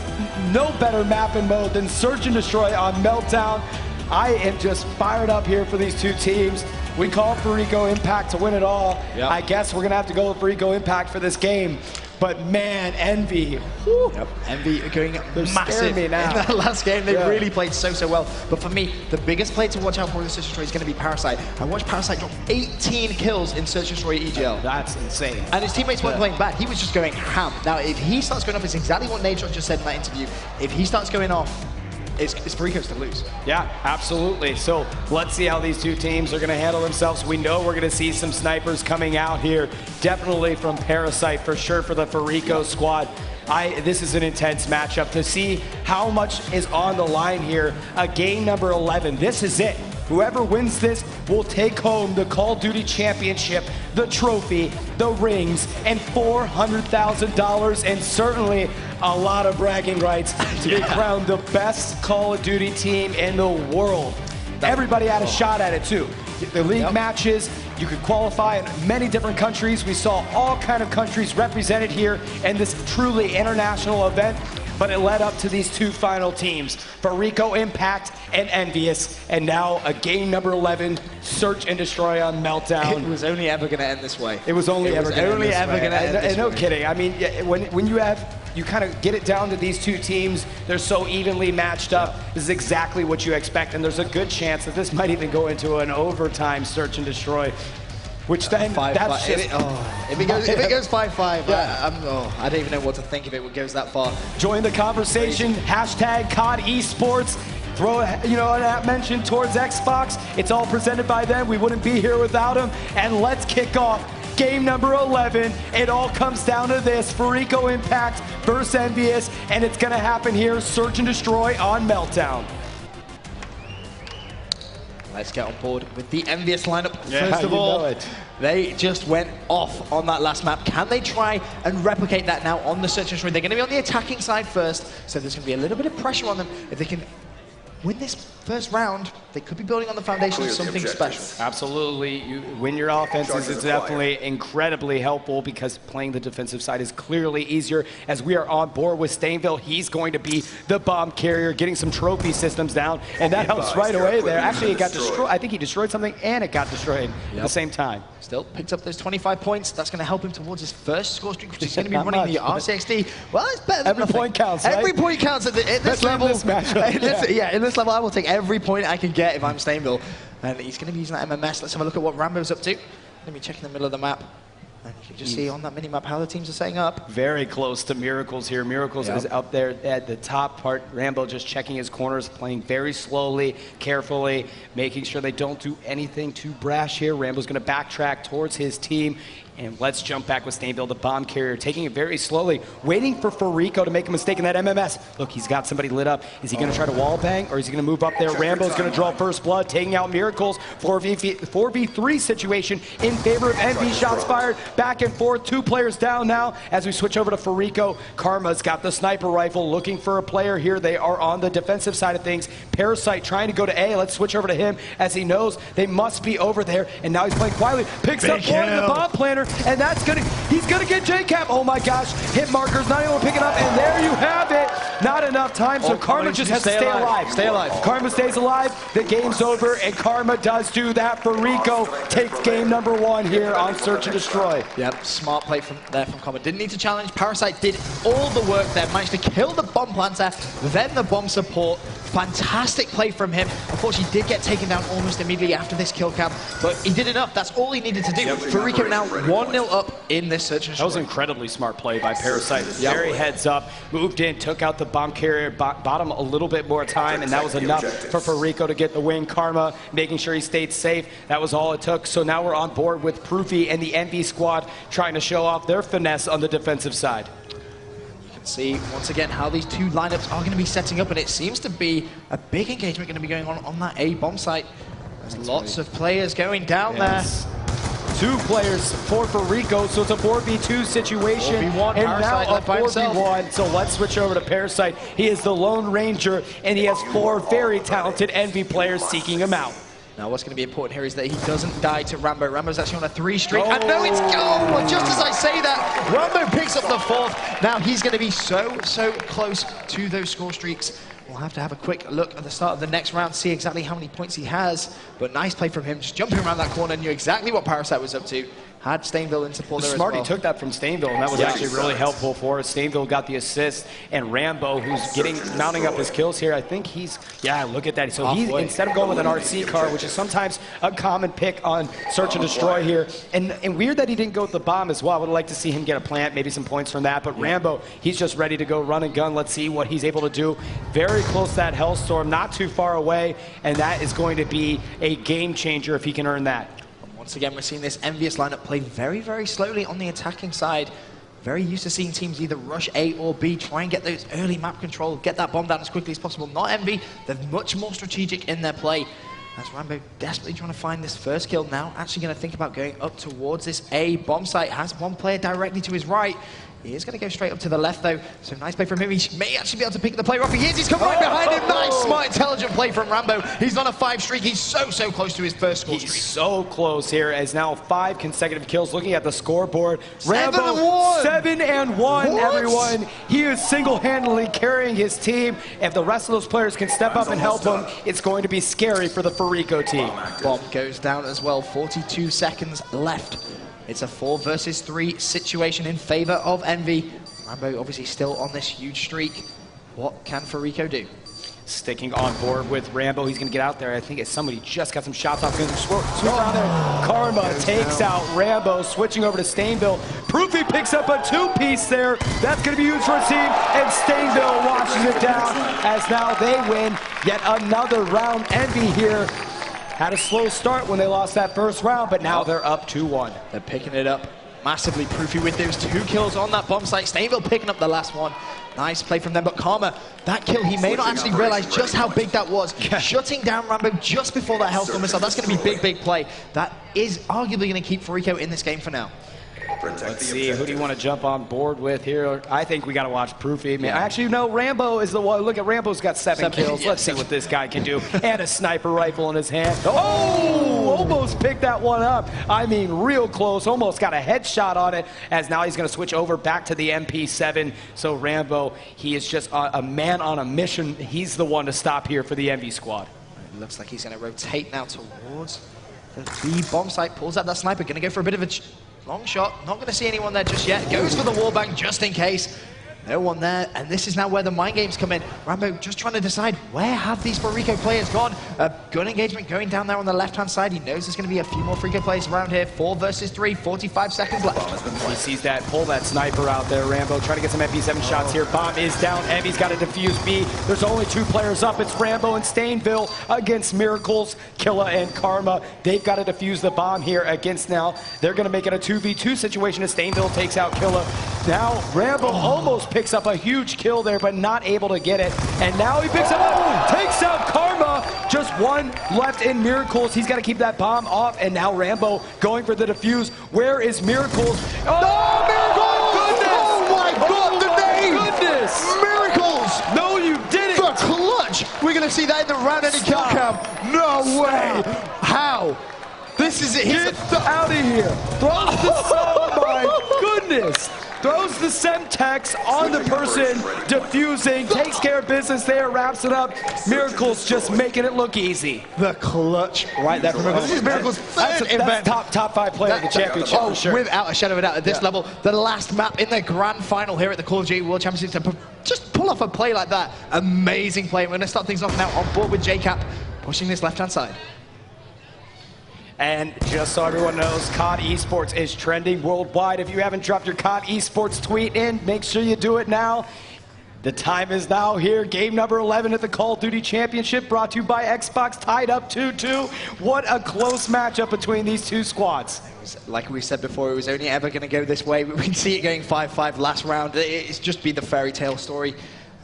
no better map and mode than Search and Destroy on Meltdown. I am just fired up here for these 2 teams. We call Fariko Impact to win it all. I guess we're gonna have to go with Fariko Impact for this game. But man, EnVy, EnVy are going massive me now. in that last game. They really played so well. But for me, the biggest play to watch out for in Search and Destroy is going to be Parasite. I watched Parasite drop 18 kills in Search and Destroy EGL. That's insane. And his teammates weren't playing bad. He was just going ham. Now, if he starts going off, it's exactly what Nadeshot just said in that interview. If he starts going off, it's Fariko's to lose. Yeah, absolutely. So let's see how these 2 teams are going to handle themselves. We know we're going to see some snipers coming out here, definitely from Parasite for sure for the Fariko squad. This is an intense matchup to see how much is on the line here. Game number 11, this is it. Whoever wins this will take home the Call of Duty Championship, the trophy, the rings, and $400,000, and certainly a lot of bragging rights to be crowned the best Call of Duty team in the world. Everybody had a shot at it too. The league matches, you could qualify in many different countries. We saw all kind of countries represented here in this truly international event. But it led up to these 2 final teams, Fariko Impact and EnVyUs, and now a game number 11, Search and Destroy on Meltdown. It was only ever going to end this way. It was only ever going to end this way. No kidding. I mean, when you kind of get it down to these 2 teams, they're so evenly matched up. This is exactly what you expect, and there's a good chance that this might even go into an overtime Search and Destroy. Which then, that's just... If it goes 5-5, I don't even know what to think if it goes that far. Join the conversation, hashtag COD Esports. Throw an mention towards Xbox. It's all presented by them. We wouldn't be here without them. And let's kick off game number 11. It all comes down to this, Fariko Impact versus EnVyUs, and it's gonna happen here, Search and Destroy on Meltdown. Let's get on board with the EnVyUs lineup. First of all, they just went off on that last map. Can they try and replicate that now on the Search and Destroy? They're going to be on the attacking side first, so there's going to be a little bit of pressure on them. If they can win this first round, they could be building on the foundation of something special. Absolutely. You win your offenses is definitely incredibly helpful because playing the defensive side is clearly easier. As we are on board with Stainville, he's going to be the bomb carrier, getting some trophy systems down, and that helps right away there. Actually, it got destroyed. I think he destroyed something, and it got destroyed at the same time. Still picks up those 25 points. That's going to help him towards his first score streak, which is going to be running the RCXD. Well, it's better than every nothing. Point counts, right? Every point counts at this level. In this level, I will take every point I can get if I'm Stainville. And he's going to be using that MMS. Let's have a look at what Rambo's up to. Let me check in the middle of the map. And you can just see on that mini-map how the teams are setting up. Very close to Miracles here. Miracles is up there at the top part. Rambo just checking his corners, playing very slowly, carefully, making sure they don't do anything too brash here. Rambo's going to backtrack towards his team. And let's jump back with Stainville, the bomb carrier, taking it very slowly, waiting for Fariko to make a mistake in that MMS. Look, he's got somebody lit up. Is he going to try to wall bang, or is he going to move up there? Rambo's going to draw first blood, taking out Miracles. 4v3 situation in favor of EnVy. Shots fired, back and forth. 2 players down now as we switch over to Fariko. Karma's got the sniper rifle, looking for a player here. They are on the defensive side of things. Parasite trying to go to A. Let's switch over to him as he knows they must be over there. And now he's playing quietly. Picks up one in the bomb planter, and he's gonna get JCap. Oh my gosh, hit markers, not able to pick it up, and there you have it. Not enough time, so Karma just has to stay alive. Stay alive. Karma stays alive, the game's over, and Karma does do that. Fariko takes game number 1 here on Search and Destroy. Yep, smart play from Karma. Didn't need to challenge. Parasite did all the work there, managed to kill the bomb planter, then the bomb support. Fantastic play from him. Unfortunately, he did get taken down almost immediately after this kill cam, but he did enough. That's all he needed to do. Fariko now 1-0 up in this Search and Destroy. That was an incredibly smart play by Parasite. Very heads up, moved in, took out the bomb carrier, bought him a little bit more time, and that was enough for Fariko to get the win. Karma making sure he stayed safe. That was all it took. So now we're on board with Proofy and the EnVy squad trying to show off their finesse on the defensive side. See once again how these 2 lineups are going to be setting up, and it seems to be a big engagement going to be going on that A bomb site. There's lots of players going down there. 2 players for Fariko, so it's a 4v2 situation. 4v1, and Parasite now a left by himself. 4v1. So let's switch over to Parasite. He is the Lone Ranger, and he has 4 very talented EnVy players seeking him out. Now what's going to be important here is that he doesn't die to Rambo. Rambo's actually on a 3 streak. And no, it's goal! Just as I say that, Rambo picks up the 4th. Now he's going to be so close to those score streaks. We'll have to have a quick look at the start of the next round, see exactly how many points he has. But nice play from him, just jumping around that corner, knew exactly what Parasite was up to. Had Stainville in support there as well. Smarty took that from Stainville, and that was actually really helpful for us. Stainville got the assist, and Rambo, who's mounting up his kills here, I think he's, look at that. So he, instead of going with an RC car, which is sometimes a common pick on Search and Destroy here, and weird that he didn't go with the bomb as well. I would like to see him get a plant, maybe some points from that, but Rambo, he's just ready to go run and gun. Let's see what he's able to do. Very close to that Hellstorm, not too far away, and that is going to be a game changer if he can earn that. Once again, we're seeing this envious lineup play very slowly on the attacking side. Very used to seeing teams either rush A or B, try and get those early map control, get that bomb down as quickly as possible. Not EnVy, they're much more strategic in their play. As Rambo desperately trying to find this first kill, now actually going to think about going up towards this A bomb site. Has 1 player directly to his right. He is going to go straight up to the left, though. So nice play from him. He may actually be able to pick the player off. He is. He's come right behind him. Nice, smart, intelligent play from Rambo. He's on a 5 streak. He's so close to his first score streak. He's so close here, as now 5 consecutive kills. Looking at the scoreboard, 7 Rambo, and 1. 7 and 1, everyone. He is single-handedly carrying his team. If the rest of those players can step up and help him, it's going to be scary for the Fariko team. Bomb goes down as well. 42 seconds left. It's a 4 versus 3 situation in favor of EnVy. Rambo obviously still on this huge streak. What can Fariko do? Sticking on board with Rambo. He's going to get out there. I think somebody just got some shots off. Going to swoop down there. Karma takes out Rambo. Switching over to Stainville. Proofy picks up a 2-piece there. That's going to be huge for his team. And Stainville watches it down as now they win yet another round. EnVy here had a slow start when they lost that first round, but now they're up 2-1. They're picking it up massively. Proofy with those 2 kills on that bomb site. Stainville picking up the last one. Nice play from them, but Karma, that kill, he may not actually realize just how big that was. Shutting down Rambo just before that Hellstorm missile. That's going to be big play. That is arguably going to keep Fariko in this game for now. Let's see, who do you want to jump on board with here? I think we got to watch Proofy. Man, actually, no, Rambo is the one. Look at Rambo's got 7 kills. Let's see what this guy can do. And a sniper rifle in his hand. Oh, almost picked that one up. I mean, real close. Almost got a headshot on it, as now he's going to switch over back to the MP7. So Rambo, he is just a man on a mission. He's the one to stop here for the EnVy squad. It looks like he's going to rotate now towards the B bomb site. Pulls out that sniper. Going to go for a bit of a long shot. Not going to see anyone there just yet. Goes for the wallbang just in case. No one there, and this is now where the mind games come in. Rambo just trying to decide where have these Fariko players gone. Gun engagement going down there on the left-hand side. He knows there's going to be a few more Fariko players around here. 4 versus 3, 45 seconds left. He sees that, pull that sniper out there. Rambo trying to get some MP7 shots here. Bomb is down. Envy's got to defuse B. There's only 2 players up. It's Rambo and Stainville against Miracles, Killa, and Karma. They've got to defuse the bomb here against now. They're going to make it a 2v2 situation as Stainville takes out Killa. Now Rambo almost picks up a huge kill there, but not able to get it. And now he picks up, takes out Karma. Just 1 left in Miracles. He's got to keep that bomb off. And now Rambo going for the defuse. Where is Miracles? Oh, Miracles! Oh my God, the name! Goodness! Miracles! No, you didn't! The clutch! We're going to see that in the round-ending kill cam. No way! How? This is it. Get out of here! Throws the oh my goodness! Throws the Semtex on the person, defusing, takes care of business there, wraps it up. Miracles just making it look easy. The clutch right there from Miracles. This is Miracles' third event. That's top 5 player of the championship for sure. Without a shadow of a doubt at this level. The last map in the grand final here at the Call of Duty World Championship to just pull off a play like that. Amazing play. We're going to start things off now on board with JCap, pushing this left-hand side. And just so everyone knows, COD Esports is trending worldwide. If you haven't dropped your COD Esports tweet in, make sure you do it now. The time is now here. Game number 11 at the Call of Duty Championship, brought to you by Xbox, tied up 2-2. What a close matchup between these 2 squads. Like we said before, it was only ever going to go this way. We can see it going 5-5 last round. It's just been the fairy tale story.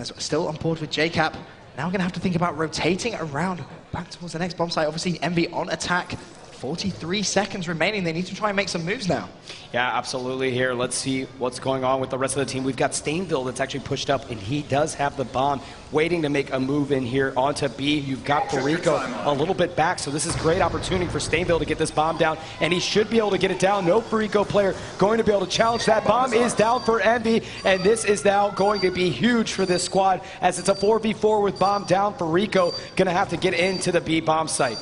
Still on board with JCap. Now we're going to have to think about rotating around back towards the next bomb site. Obviously, Envy on attack. 43 seconds remaining. They need to try and make some moves now. Yeah, absolutely. Here, let's see what's going on with the rest of the team. We've got Stainville that's actually pushed up, and he does have the bomb, waiting to make a move in here onto B. You've got Fariko a little bit back, so this is a great opportunity for Stainville to get this bomb down, and he should be able to get it down. No Fariko player going to be able to challenge that. Bomb is down for Envy, and this is now going to be huge for this squad, as it's a 4v4 with bomb down. Fariko going to have to get into the B bomb site.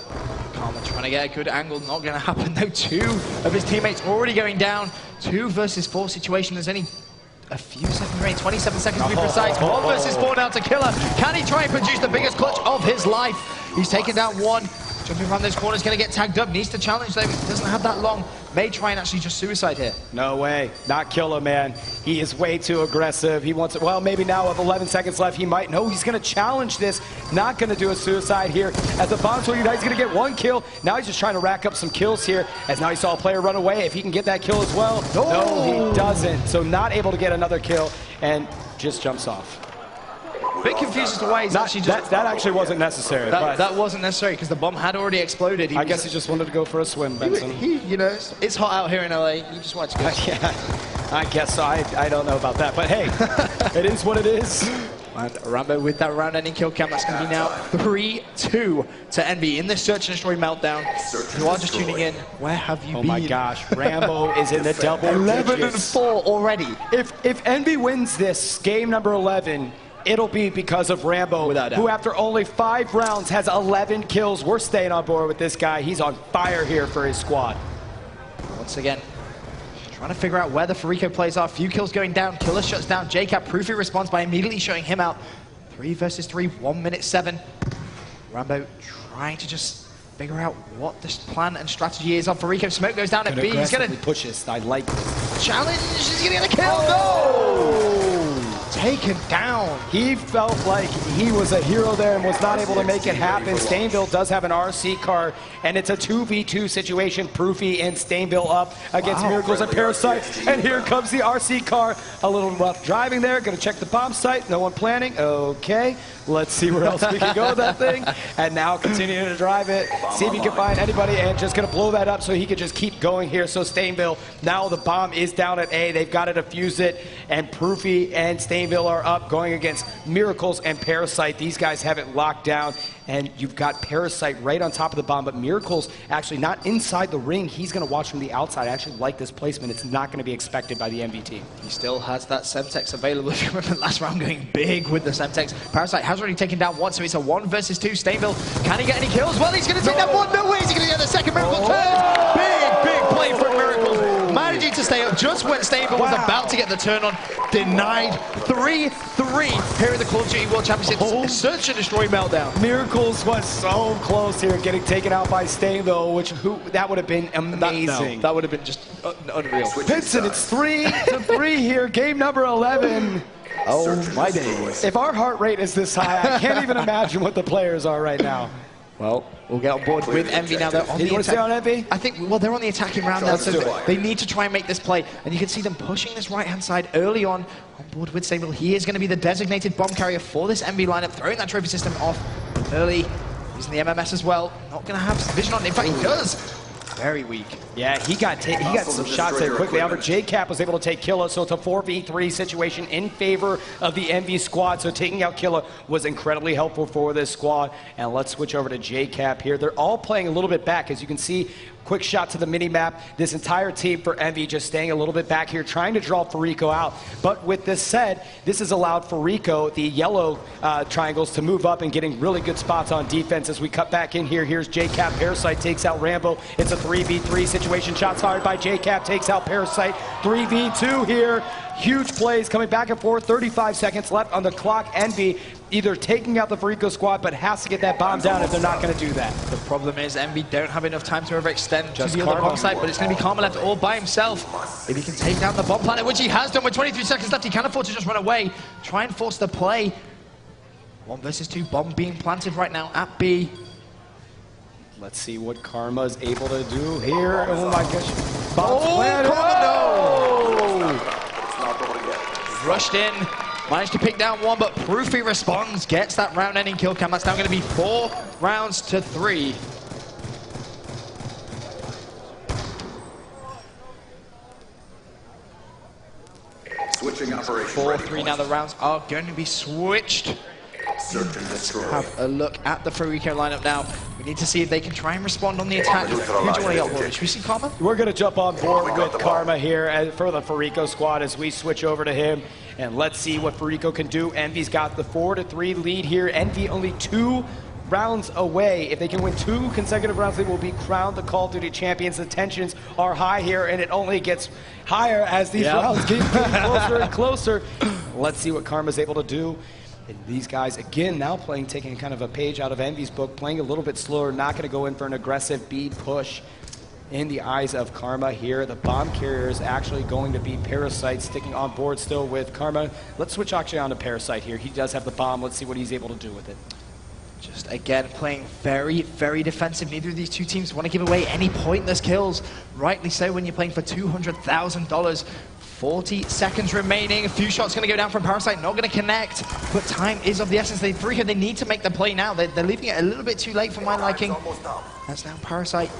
Karma trying to get a good angle, not going to happen though. 2 of his teammates already going down. 2 versus 4 situation. There's only a few seconds remaining, 27 seconds to be precise. 1 versus 4 down to Killa. Can he try and produce the biggest clutch of his life? He's taken down 1. Jumping around those corners, going to get tagged up. Needs to challenge though. Doesn't have that long. May try and actually just suicide here. No way. Not Killa, man. He is way too aggressive. He wants it. Well, maybe now with 11 seconds left, he might. No, he's going to challenge this. Not going to do a suicide here. As the bomb's going to, he's going to get 1 kill. Now he's just trying to rack up some kills here. As now he saw a player run away. If he can get that kill as well. No, he doesn't. So not able to get another kill and just jumps off. Bit confused as to why he's actually just... That actually wasn't necessary. That wasn't necessary because the bomb had already exploded. I guess he just wanted to go for a swim, Benson. You know, it's hot out here in LA. You just want to go. Yeah, I guess so. I don't know about that, but hey, it is what it is. And Rambo with that round-ending kill cam. That's going to be now 3-2 to Envy in this Search and Destroy Meltdown. If you are just tuning in, where have you been? Oh my gosh, Rambo is in the double 11-4 already. If Envy wins this game number 11, it'll be because of Rambo, who after only 5 rounds has 11 kills. We're staying on board with this guy. He's on fire here for his squad. Once again, trying to figure out where the Fariko plays are. Few kills going down. Killa shuts down JCap. Proofy responds by immediately showing him out. 3 versus 3, 1 minute 7. Rambo trying to just figure out what this plan and strategy is on Fariko. Smoke goes down at B. He's going to push this. I like this. Challenge. He's going to get a kill. No! Taken down. He felt like he was a hero there and was not able to make it happen. Stainville does have an RC car, and it's a 2v2 situation. Proofy and Stainville up against Miracles and Parasite. And here comes the RC car. A little rough driving there. Going to check the bomb site. No one planning. Okay. Let's see where else we can go with that thing. And now continuing to drive it. See if he can find anybody, and just going to blow that up so he can just keep going here. So Stainville, now the bomb is down at A. They've got to defuse it. And Proofy and Stainville are up going against Miracles and Parasite. These guys have it locked down. And you've got Parasite right on top of the bomb, but Miracles actually not inside the ring. He's going to watch from the outside. I actually like this placement. It's not going to be expected by the MV team. He still has that Semtex available. If you remember last round going big with the Semtex. Parasite has already taken down 1, so it's a 1 versus 2. Stainville, can he get any kills? Well, he's going to take that 1. No way, he's going to get the second. Miracle turns. Big play from Miracles. Managing to stay up just when Stable was about to get the turn on, denied 3-3 here in the Call of Duty World Championship. Search and destroy Meltdown. Miracles was so close here, getting taken out by Stainville, that would have been amazing. That would have been just unreal. Pinson, it's 3-3 here, game number 11. Oh my days. If our heart rate is this high, I can't even imagine what the players are right now. Well, we'll get on board with EnVy now. They're on the stay on EnVy? I think, well, they're on the attacking round now, so they need to try and make this play. And you can see them pushing this right-hand side early on board with Stable. He is going to be the designated bomb carrier for this EnVy lineup, throwing that trophy system off early. Using the MMS as well. Not going to have vision on. In fact, he does. Very weak. Yeah, he got some shots there quickly. However, JCap was able to take Killa, so it's a 4v3 situation in favor of the EnVy squad. So taking out Killa was incredibly helpful for this squad. And let's switch over to JCap here. They're all playing a little bit back, as you can see. Quick shot to the mini-map. This entire team for EnVy just staying a little bit back here, trying to draw Fariko out. But with this said, this has allowed Fariko, the yellow triangles, to move up and getting really good spots on defense. As we cut back in here, here's JCap. Parasite takes out Rambo. It's a 3v3 situation. Shots fired by JCap, takes out Parasite. 3v2 here. Huge plays coming back and forth. 35 seconds left on the clock. EnVy either taking out the Fariko squad, but has to get that bomb down if they're not going to do that. The problem is EnVy don't have enough time to overextend to the other bomb site, but it's going to be Karma left all by himself. If he can take down the bomb planet, which he has done with 23 seconds left, he can afford to just run away. Try and force the play. 1 versus 2 bomb being planted right now at B. Let's see what Karma's able to do here. Oh my gosh. Karma, no! Rushed in, managed to pick down one, but Proofy responds, gets that round-ending kill cam. That's now going to be 4 rounds to 3. Switching operation. 4-3 now. The rounds are going to be switched. Search and destroy. Have a look at the Fariko lineup now. We need to see if they can try and respond on the attack. Who do you want to get on board? Should we see Karma? We're going to jump on board with Karma here for the Fariko squad as we switch over to him. And let's see what Fariko can do. EnVy's got the 4-3 lead here. EnVy only 2 rounds away. If they can win 2 consecutive rounds, they will be crowned the Call of Duty champions. The tensions are high here, and it only gets higher as these rounds keep getting closer and closer. Let's see what Karma's able to do. And these guys, again, now taking kind of a page out of EnVy's book, playing a little bit slower, not going to go in for an aggressive bead push. In the eyes of Karma here, the bomb carrier is actually going to be Parasite, sticking on board still with Karma. Let's switch actually on to Parasite here. He does have the bomb. Let's see what he's able to do with it. Just again playing very, very defensive. Neither of these two teams want to give away any pointless kills. Rightly so when you're playing for $200,000. 40 seconds remaining. A few shots going to go down from Parasite. Not going to connect, but time is of the essence. They need to make the play now. They're leaving it a little bit too late for my liking. That's now Parasite.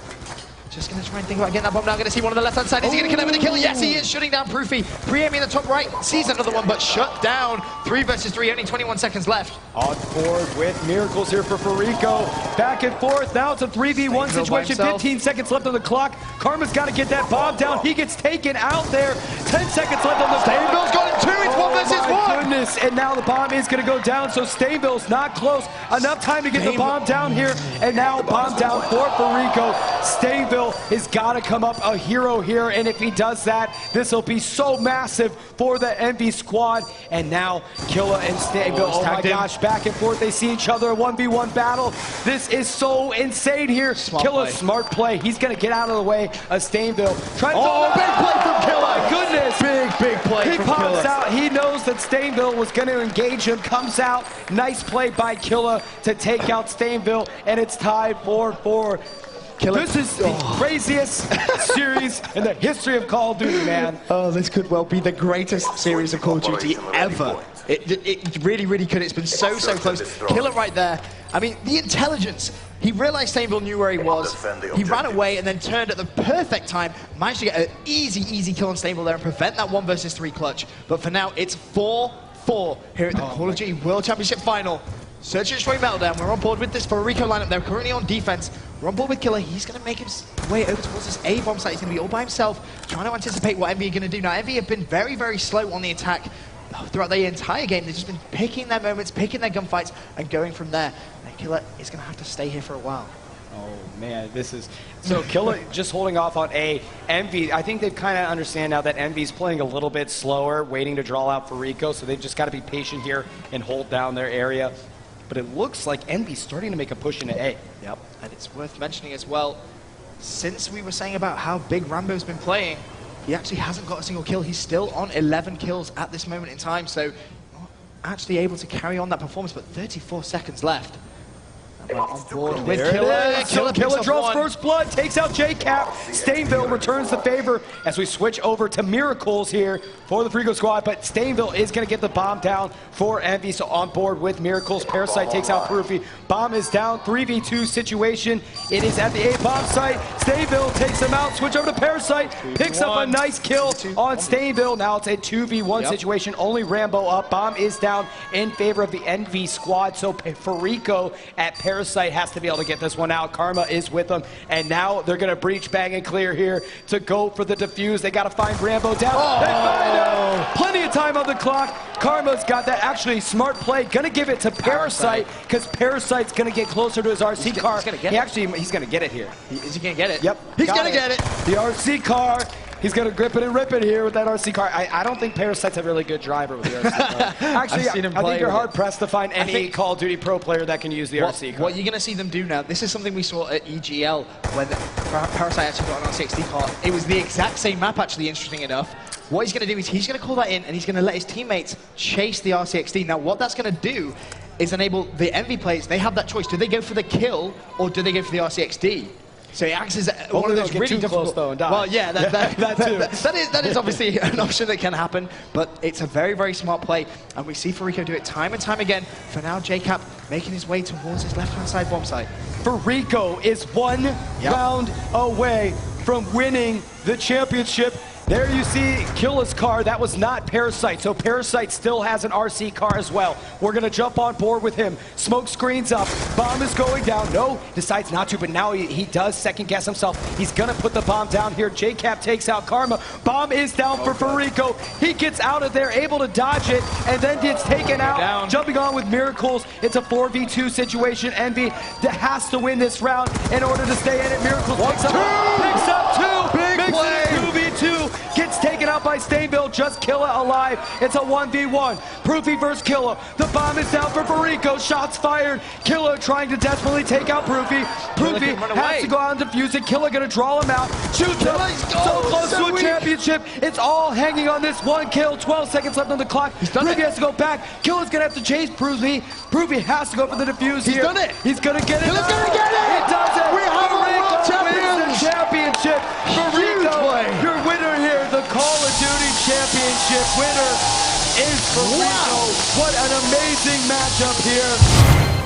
Just going to try and think about getting that bomb down. Going to see one on the left-hand side. Is he going to connect with the kill? Yes, he is. Shutting down Proofy. Pre-aiming in the top right. Sees another one, but shut down. 3 versus 3. Only 21 seconds left. On board with Miracles here for Fariko. Back and forth. Now it's a 3v1 situation. 15 seconds left on the clock. Karma's got to get that bomb down. He gets taken out there. 10 seconds left on the Stainville's got him too. It's 1 versus 1. Oh my goodness. And now the bomb is going to go down. So Stainville's not close. Enough time to get the bomb down here. And now bomb down for Fariko. Stainville has got to come up a hero here. And if he does that, this will be so massive for the EnVy squad. And now Killa and Stainville. Oh my gosh. Back and forth. They see each other. 1v1 battle. This is so insane here. Killa's smart play. He's going to get out of the way of Stainville. Big play from Killa. Oh my goodness. Big play from Killa. He pops out. He knows that Stainville was going to engage him. Comes out. Nice play by Killa to take out Stainville. And it's tied 4-4. This is the craziest series in the history of Call of Duty, man. Oh, this could well be the greatest series of Call of Duty ever. It really, really could. It's been so close. Killa right there. I mean, the intelligence. He realized Stainville knew where he was. He ran away and then turned at the perfect time. Managed to get an easy kill on Stainville there and prevent that 1 versus 3 clutch. But for now, it's 4-4 here at the Call of Duty World Championship Final. Search and destroy Meltdown. We're on board with this Fariko lineup. They're currently on defense. We're on board with Killa. He's going to make his way over towards this A bomb site. He's going to be all by himself, trying to anticipate what EnVy are going to do. Now, EnVy have been very, very slow on the attack throughout the entire game. They've just been picking their moments, picking their gunfights, and going from there. And Killa is going to have to stay here for a while. Oh man, this is so Killer just holding off on A. EnVy, I think they've kind of understand now that EnVy's playing a little bit slower, waiting to draw out Fariko, so they've just got to be patient here and hold down their area. But it looks like EnVy's starting to make a push into A. Yep, and it's worth mentioning as well, since we were saying about how big Rambo's been playing, he actually hasn't got a single kill. He's still on 11 kills at this moment in time, so not actually able to carry on that performance, but 34 seconds left. On board with Killer. Killer draws first blood, takes out JCap. Stainville returns the favor as we switch over to Miracles here for the Fariko squad, but Stainville is going to get the bomb down for EnVy, so on board with Miracles. Parasite takes out Proofy. Bomb is down, 3v2 situation. It is at the A bomb site. Stainville takes him out, switch over to Parasite, picks up a nice kill on Stainville. Now it's a 2v1 situation, only Rambo up. Bomb is down in favor of the EnVy squad, so Fariko at Parasite has to be able to get this one out. Karma is with them, and now they're going to breach, bang, and clear here to go for the defuse. They got to find Rambo down. They find him! Plenty of time on the clock. Karma's got that. Actually, smart play. Going to give it to Parasite, because Parasite's going to get closer to his RC car. He's going to get it here. Is he going to get it? Yep. He's going to get it. The RC car. He's going to grip it and rip it here with that RC car. I don't think Parasite's a really good driver with the RC car. Actually, I think you're hard-pressed to find any Call of Duty Pro player that can use the RC car. What you're going to see them do now, this is something we saw at EGL when Parasite actually got an R60 car. It was the exact same map, actually, interesting enough. What he's going to do is he's going to call that in, and he's going to let his teammates chase the RCXD. Now, what that's going to do is enable the EnVy players, they have that choice. Do they go for the kill, or do they go for the RCXD? So it acts as one of those really difficult. Though, and die. Well, yeah, that is too. obviously an option that can happen, but it's a very, very smart play, and we see Fariko do it time and time again. For now, JCap making his way towards his left-hand side bomb site. Fariko is one round away from winning the championship. There you see Killer's car. That was not Parasite, so Parasite still has an RC car as well. We're going to jump on board with him. Smoke screens up. Bomb is going down. No, decides not to, but now he does second-guess himself. He's going to put the bomb down here. JCap takes out Karma. Bomb is down for Fariko. He gets out of there, able to dodge it, and then gets taken out. Jumping on with Miracles. It's a 4v2 situation. EnVy has to win this round in order to stay in it. Miracles picks up two. Big play. 2v2. Gets taken out by Stainville, just Killer alive. It's a 1v1. Proofy versus Killer. The bomb is down for Fariko. Shots fired. Killer trying to desperately take out Proofy. Proofy has to go out and defuse it. Killer gonna draw him out. Shoots him. So close to a championship. It's all hanging on this one kill. 12 seconds left on the clock. Proofy has to go back. Killer's gonna have to chase Proofy. Proofy has to go for the defuse here. He's done it. He's gonna get it. Killer's gonna get it. He does it. We have a world champion. Wins the championship. Fariko, your winner here. The Call of Duty Championship winner is Fariko. What an amazing matchup here.